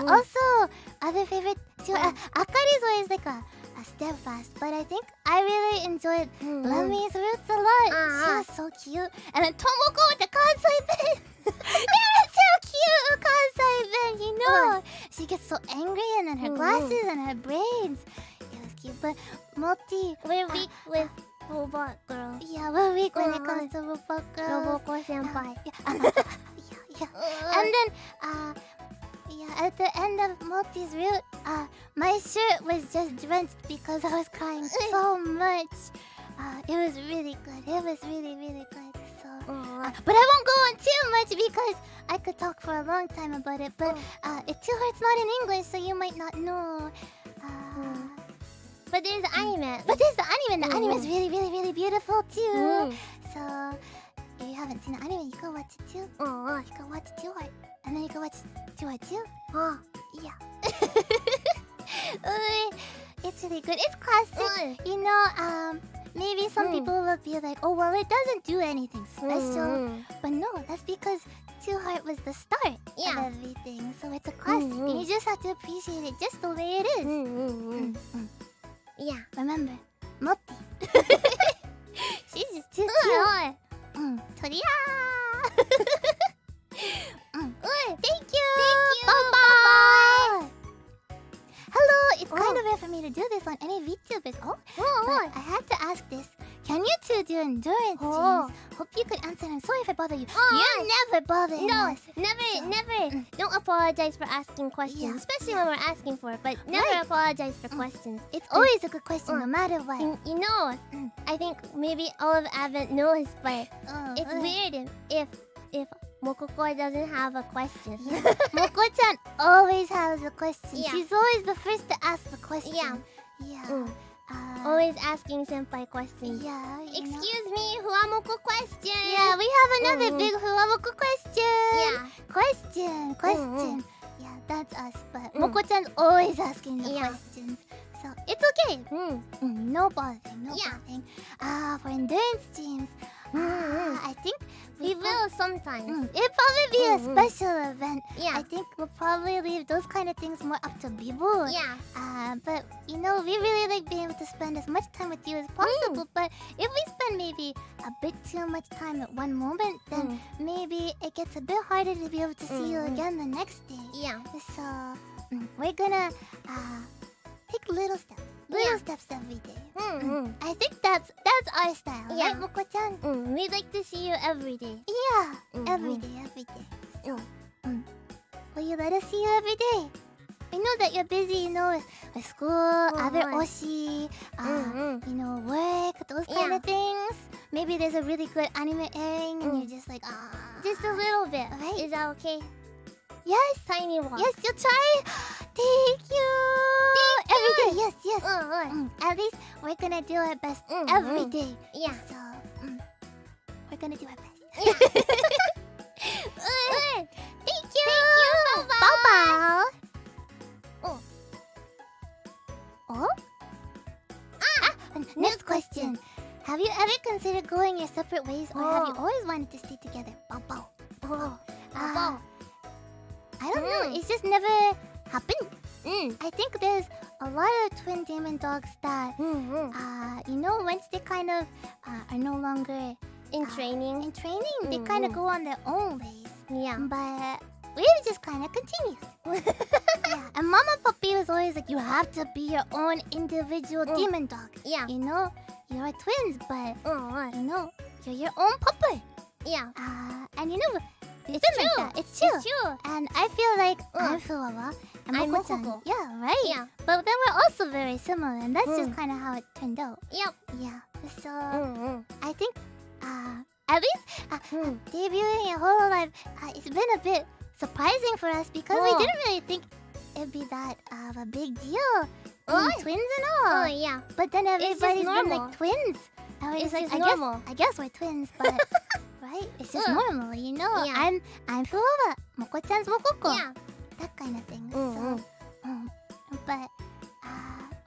Also, other favorite too. Akari's always like a steadfast, but I think I really enjoyed Lummy's roots a lot. She was so cute. And then Tomoko with the Kansai Ben. They're so cute, Kansai Ben. She gets so angry, and then her glasses and her braids. It was cute, but Multi. We're weak with Robot Girl. Yeah, we're weak when it comes to Robot Girl. Roboko Senpai. Yeah. And then, at the end of Multi's route, my shirt was just drenched because I was crying so much. It was really good. It was really, really good. So But I won't go on too much because I could talk for a long time about it. But it's too hard. It's not in English, so you might not know. But there's anime. But there's the anime, and the anime is really, really, really beautiful too. So if you haven't seen the anime, you can watch it too. You can watch Too Hard, and then you can watch Too Hard too. Yeah. It's really good. It's classic. You know, maybe some people will be like, oh, well, it doesn't do anything special. But no, that's because Too Hard was the start of everything. So it's a classic. And you just have to appreciate it just the way it is. Yeah. Remember, Moti. She's just too cute. Toria. Thank you. Bye-bye. Hello, it's kind of rare for me to do this on any VTubers. But I had to ask this. Can you two do endurance streams? Hope you could answer. I'm sorry if I bother you. You never bother us. Never. Don't apologize for asking questions, especially when we're asking for it. But never apologize for questions. It's always a good question, no matter what. You know, I think maybe all of Advent knows, but it's weird if Mokoko doesn't have a question. Moko-chan always has a question. She's always the first to ask the question. Always asking senpai questions. Excuse me, FUWAMOCO question. Yeah, we have another big FUWAMOCO question. Question. Yeah, that's us. But Moko-chan's always asking the questions. So it's okay. No bothering. For endurance streams, I think we will sometimes. It'll probably be a special event. I think we'll probably leave those kind of things more up to people. But you know, we really like being able to spend as much time with you as possible. But if we spend maybe a bit too much time at one moment, then maybe it gets a bit harder to be able to see you again the next day. So we're gonna take little steps every day. I think that's our style, right, Moko-chan? We'd like to see you every day. Every day. So, will you let us see you every day? I know that you're busy, you know, with school, other oshi, you know, work, those kind of things. Maybe there's a really good anime airing, and you're just like, just a little bit. Right? Is that okay? Yes. Tiny one. Yes, you'll try. Thank you. Every day. Yes. At least we're gonna do our best every day. So we're gonna do our best. Thank you. Bye-bye. Next question. Have you ever considered going your separate ways, or have you always wanted to stay together? I don't know. It's just never happened. I think there's a lot of twin demon dogs that, you know, once they kind of are no longer in training, they kind of go on their own ways. But we just kind of continued. And Mama Puppy was always like, you have to be your own individual demon dog. You know, you're twins, but you know, you're your own pupper. And you know, it's true. It's true. And I feel like I'm Fuwawa and I'm Moko-chan. Mokoko. Yeah, right? But then we're also very similar, and that's just kind of how it turned out. So I think at least debuting in hololive, it's been a bit surprising for us because we didn't really think it'd be that of a big deal. Twins and all. But then everybody's been like twins. It's like, I guess we're twins, but right? It's just normal, you know. I'm Fuwawa, Moko-chan's Mokoko. That kind of thing. So, but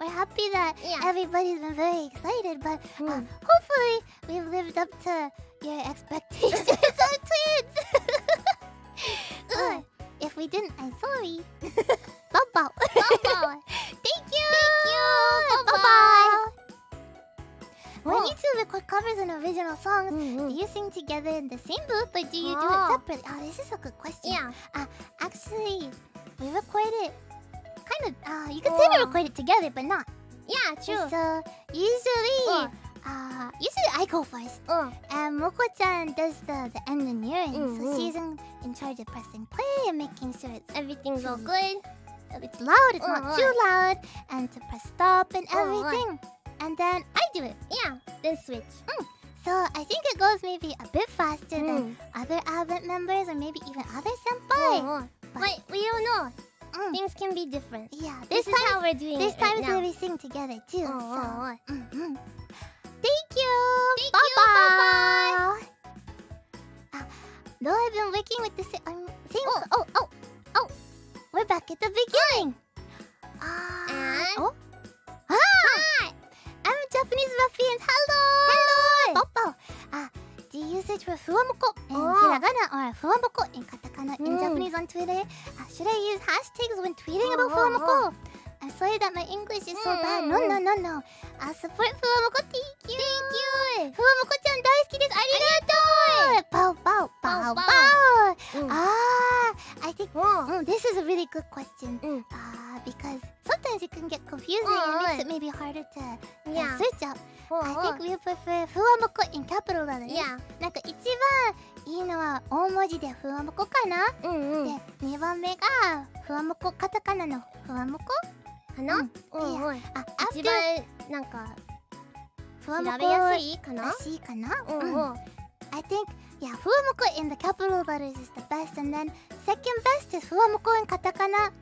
we're happy that everybody's been very excited. But hopefully we've lived up to your expectations of twins. If we didn't, I'm sorry. Bye-bye. Thank you. Bye-bye. When you two record covers and original songs, do you sing together in the same booth, or do you do it separately? This is a good question. Actually, we record it kind of. You can say we record it together, but not. True. So usually I go first, and Moko-chan does the engineering. So she's in charge of pressing play and making sure everything's all good. It's loud. It's not too loud, and to press stop and everything. And then I do it. Then switch. So I think it goes maybe a bit faster than other Advent members or maybe even other senpai. But we don't know. Things can be different. Yeah, This is how we're doing this it time right is now. where we sing together too. So. Thank you. Thank Bye you. Bye-bye. Though I've been working with the same. Oh. We're back at the beginning. And Hi. I'm Japanese ruffians. Hello. Popo. The usage for FUWAMOCO in hiragana or FUWAMOCO in katakana in Japanese on Twitter. Should I use hashtags when tweeting about FUWAMOCO? I'm sorry that my English is so bad. No. I'll support FUWAMOCO. Thank you. FUWAMOCO-chan 大好きです。ありがとう。Pow. I think this is a really good question. Because sometimes it can get confusing and makes it maybe harder to search up. I think we prefer FUWAMOCO in capital letters. なんか一番いいのは大文字でFUWAMOCOかな。で、2番目がFUWAMOCOカタカナのFUWAMOCOかな。一番なんか調べやすいかな。I think FUWAMOCO in the capital letters is the best, and then second best is FUWAMOCO in katakana.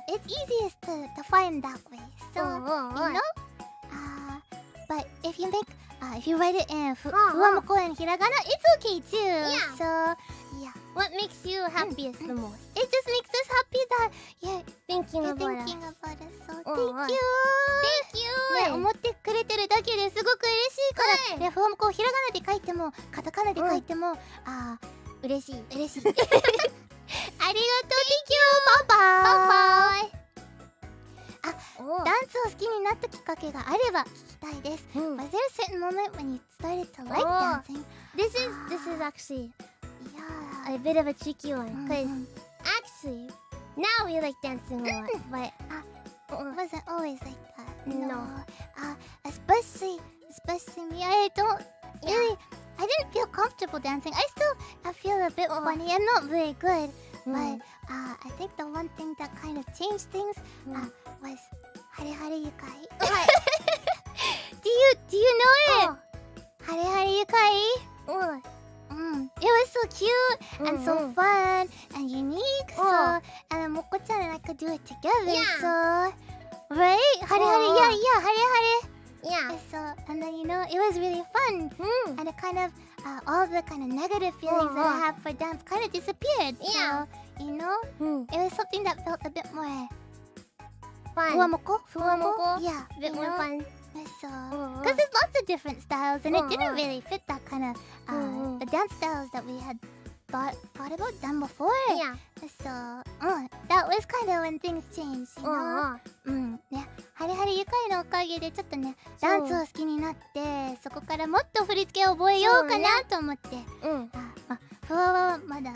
It's easiest to find that way. So you know. But if you write it in FUWAMOCO and hiragana, it's okay too. So yeah. What makes you happiest the most? It just makes us happy that you're thinking about us. So thank you. ね、思ってくれてるだけですごく嬉しいから。ね、FUWAMOCOをひらがなで書いてもカタカナで書いても嬉しい。ありがとう。Thank you. バイバイ。ダンスを好きになったきっかけがあれば聞きたいです。Was there a certain moment when you started to like dancing? This is actually a bit of a tricky one, because actually now we like dancing a lot, but it wasn't always like that. No. Especially me. I didn't feel comfortable dancing. I feel a bit funny. I'm not very good. But I think the one thing that kind of changed things was Hare Hare Yukai. Do you know it? Hare Hare Yukai? It was so cute and so fun and unique. So and Moko-chan and I could do it together. So right? Hare Hare, yeah, Hare Hare. Yeah. So and then it was really fun. And it kind of all the kind of negative feelings that I have for dance kind of disappeared. Yeah. So it was something that felt a bit more fun. FUWAMOCO? Yeah. A bit more fun. So, because there's lots of different styles, and it didn't really fit that kind of the dance styles that we had thought about done before. Yeah. So, that was kind of when things changed,ね、ハレハレゆかいのおかげでちょっとね、ダンスを好きになって、そこからもっと振り付けを覚えようかなと思って、フワはまだ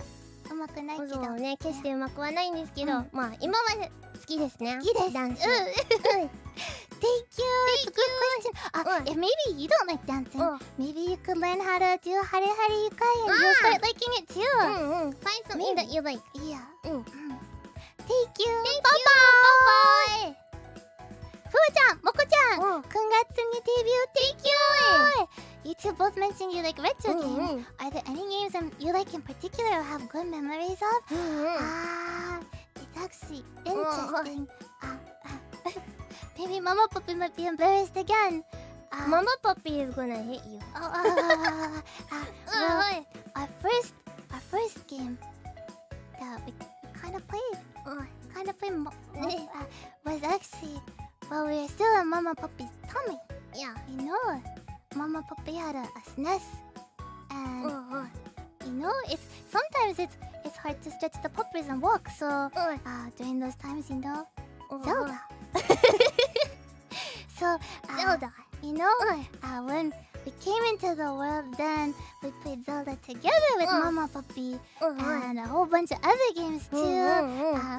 うまくないけど、そうね、決してうまくはないんですけど、まあ今は好きですね。好きです。ダンス。Thank you. It's a good question. If maybe you don't like dancing, maybe you could learn how to do Hare Hare Yukai and you'll start liking it too. Find something that you like. Yeah. Thank you. Bye-bye. Fuwa-chan, Moko-chan, congrats on your debut. Thank you. You two both mentioned you like retro games. Are there any games you like in particular or have good memories of? It's actually interesting. Maybe Mama Puppy might be embarrassed again. Mama Puppy is gonna hit you. Well, our first game that we kind of played was actually while we were still in Mama Puppy's tummy. Yeah. Mama Puppy had a SNES, and sometimes it's hard to stretch the puppies and walk. So during those times, Zelda. So Zelda. When we came into the world, then we played Zelda together with Mama Puppy and a whole bunch of other games too,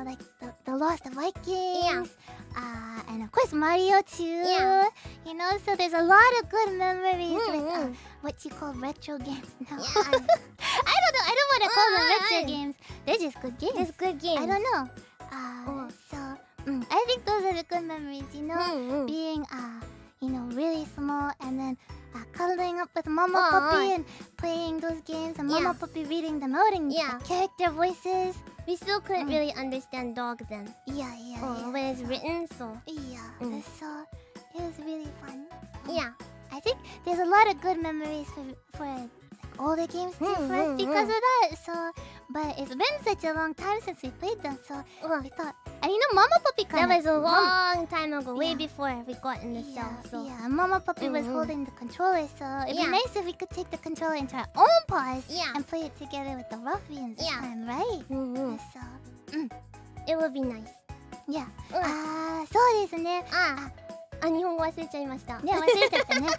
like the Lost Vikings, and of course Mario too. So there's a lot of good memories with what you call retro games now. I don't want to call them retro games. They're just good games. It's good games. I don't know. So I think those are the good memories, being really small and then cuddling up with Mama Puppy and playing those games, and Mama Puppy reading them out and character voices. We still couldn't really understand dog then. Yeah. When it's written, so. Yeah, so it was really fun. Yeah. I think there's a lot of good memories for like, older games too for us because of that. So, but it's been such a long time since we played them, so we thought. And you know, Mama Puppy that was a long time ago, way before we got in the cell. So. Yeah, Mama Puppy was holding the controller, so it'd be nice if we could take the controller into our own paws and play it together with the ruffians this time, right? So, it would be nice. Yeah. そうですね。日本語忘れちゃいました。ね、忘れちゃったね。ふ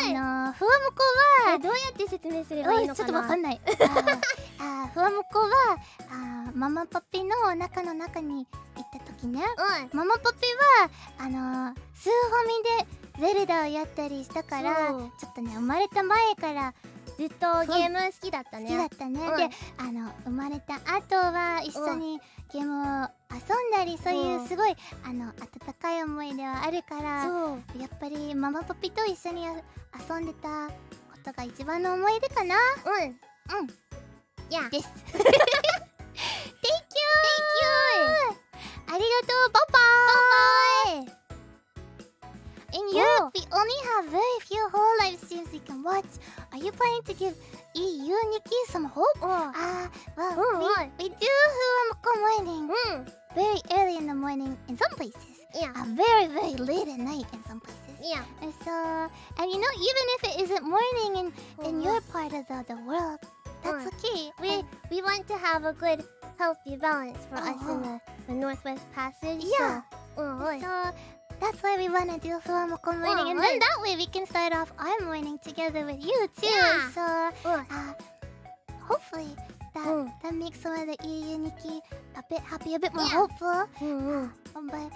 わもこはどうやって説明すればいいのかな。ちょっとわかんない。ふわもこはママパピのお腹の中に行った時ね。ママパピはスーファミでゼルダをやったりしたから、ちょっとね生まれた前からずっとゲーム好きだったね。好きだったね。で、生まれた後は一緒にゲームを遊んだり、そういうすごい温かい思い出はあるから、やっぱりママパピと一緒に遊んでたことが一番の思い出かな。です。Thank you! ありがとう、バイバイ。In Europe, we only have very few hololive streams we can watch. Are you planning to give EU Nikki some hope? Well, we do FUWAMOCO morning. Very early in the morning in some places. Very, very late at night in some places. And so, and you know, even if it isn't morning in your part of the world, that's okay. We want to have a good, healthy balance for us in the Northwest Passage. So that's why we want to do FUWAMOCO morning, and then that way we can start off our morning together with you too. So hopefully that makes some of the EU Nikki a bit happy, a bit more hopeful. But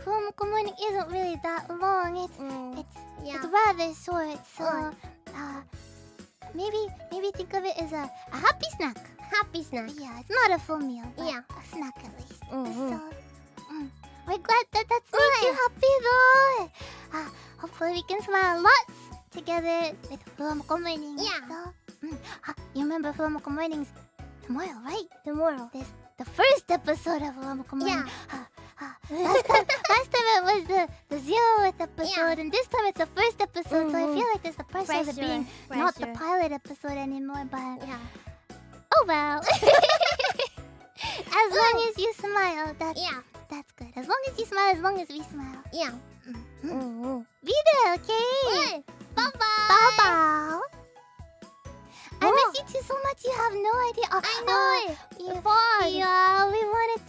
FUWAMOCO morning isn't really that long. It's rather short. So maybe think of it as a happy snack. Happy snack. Yeah, it's not a full meal, but a snack at least. So we're glad that makes you happy though. Hopefully we can smile lots together with FUWAMOCO morning. So, you remember FUWAMOCO mornings tomorrow, right? Tomorrow. This the first episode of FUWAMOCO morning. Last time it was the 0th episode, and this time it's the first episode. So I feel like there's the pressure of it being not the pilot episode anymore. But oh well. As long as you smile, that's good. As long as you smile, as long as we smile. Be there, okay? Bye-bye. I miss you two so much. You have no idea. I know. The fog. Yeah, we wanted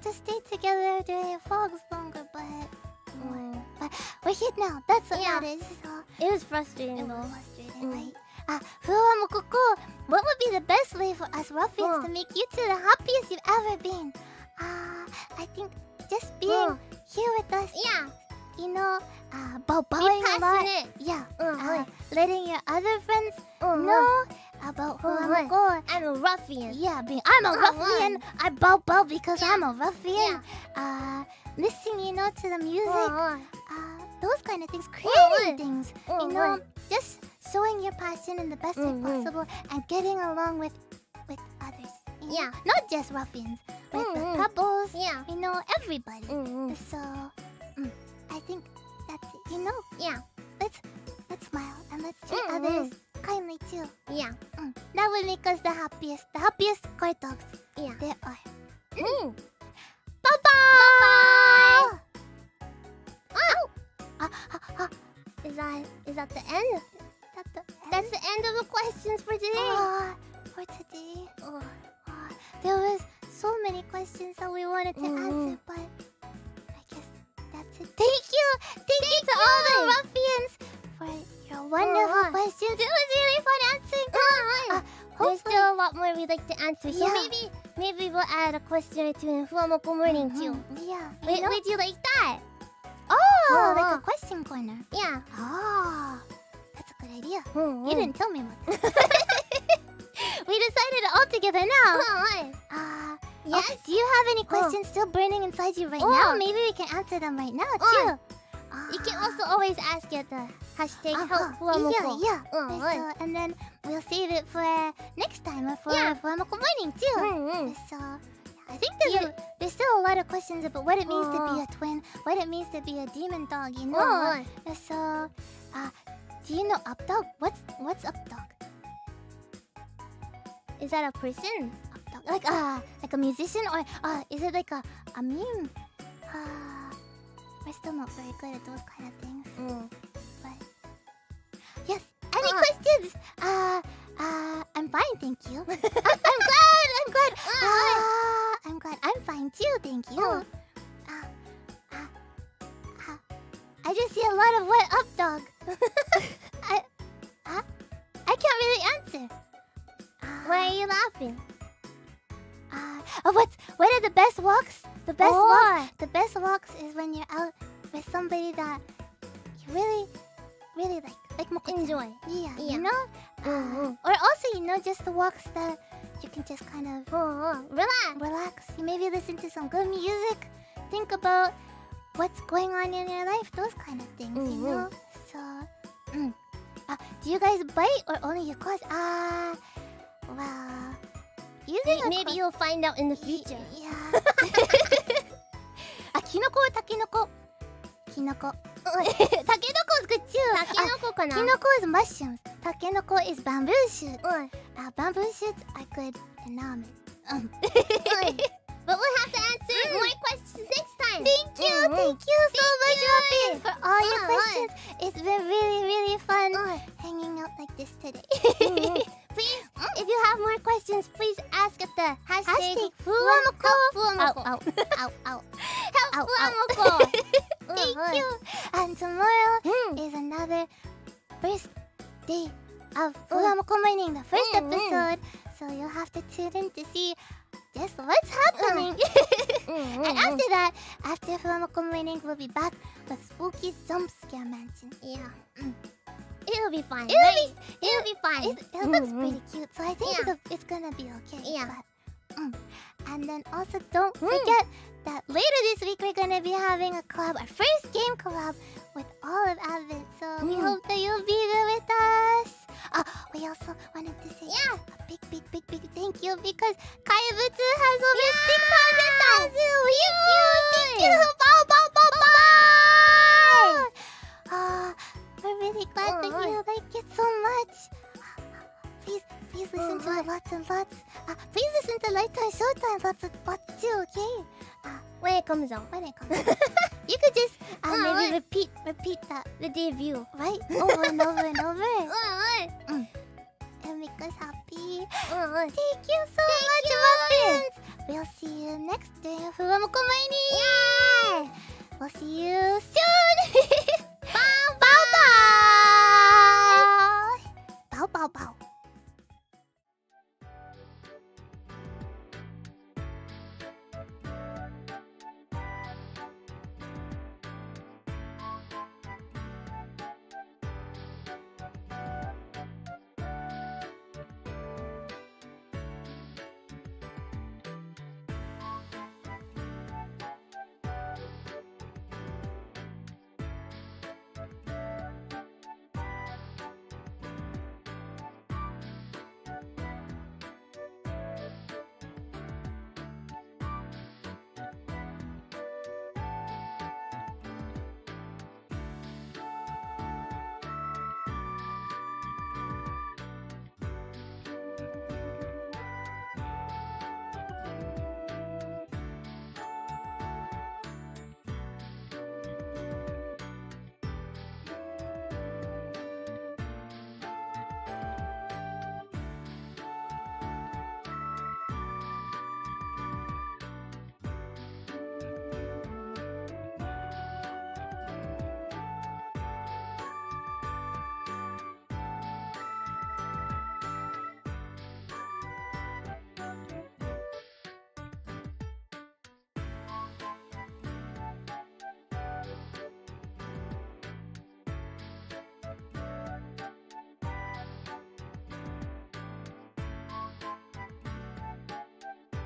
to stay together during the fogs longer, but we're here now. That's what matters. So it was frustrating. It was frustrating, right? FUWAMOCO, what would be the best way for us ruffians to make you two the happiest you've ever been? I think just being here with us. You know, bowing a lot. Letting your other friends know about FUWAMOCO. I'm a ruffian. I'm a ruffian. I bow because I'm a ruffian. Listening, you know, to the music. Those kind of things, creating things. You know, just showing your passion in the best way possible and getting along with others. You know? Not just ruffians, with the pebbles. You know, everybody. So, I think that's it. You know, let's smile and let's treat others kindly too. That would make us the happiest guard dogs there are. Bye-bye. Is that the end? That's the end of the questions for today. There was so many questions that we wanted to answer, but I guess that's it. Thank you to all the ruffians for your wonderful questions. It was really fun answering them. There's still a lot more we'd like to answer, so maybe we'll add a question or two in FUWAMOCO morning too. Would you like that? Like a question corner. That's a good idea. You didn't tell me about that. We decided it all together now. Do you have any questions still burning inside you right now? Maybe we can answer them right now too. You can also always ask at the Hashtag help FUWAMOCO. Yeah. So, and then we'll save it for next time for FUWAMOCO morning too. So I think there's still a lot of questions about what it means to be a twin, what it means to be a demon dog, you know. So do you know Updog? What's Updog? Is that a person? Updog, like a musician, or is it like a meme? We're still not very good at those kind of things. But yes, any questions? I'm fine, thank you. I'm glad. I'm glad. I'm fine too, thank you. I just see a lot of what up, dog. I can't really answer. Why are you laughing? What are the best walks? The best walks is when you're out with somebody that you really like Moko-chan. Enjoy. Yeah, you know? Or also, you know, just the walks that you can just kind of relax. You maybe listen to some good music. Think about what's going on in your life. Those kind of things, you know? So, do you guys bite or only your claws? Well, maybe you'll find out in the future. Yeah. Kinoko or takenoko? Kinoko. Takenoko is good too. Kinoko is mushrooms. Takenoko is bamboo shoots. Bamboo shoots are good in ramen. But we'll have to answer more questions next time. Thank you so much, Muffins, for all your questions. It's been really fun hanging out like this today. Please, if you have more questions, please ask at the hashtag FUWAMOCO. FUWAMOCO. Ow. Help FUWAMOCO. Thank you. And tomorrow is another first day of FUWAMOCO morning, the first episode. So you'll have to tune in to see just what's happening. And after that, after FUWAMOCO morning, we'll be back with Spooky Jump Scare Mansion. Yeah. It'll be fine. It'll be fine. It looks pretty cute, so I think it's gonna be okay. Yeah. But, and then also don't forget that later this week we're gonna be having a collab, our first game collab with all of Advent. So we hope that you'll be there with us. We also wanted to say a big thank you because Kayabutsu has over 600,000 views. Thank you. Bye. We're really glad that you like it so much. Please listen to it lots and lots. Please listen to Lifetime Showtime lots too, okay? When it comes out. You could just maybe repeat the debut. Right? Over and over. It'll make us happy. Thank you so much, Muffins. We'll see you next day of FUWAMOCO morning. Yay! We'll see you soon.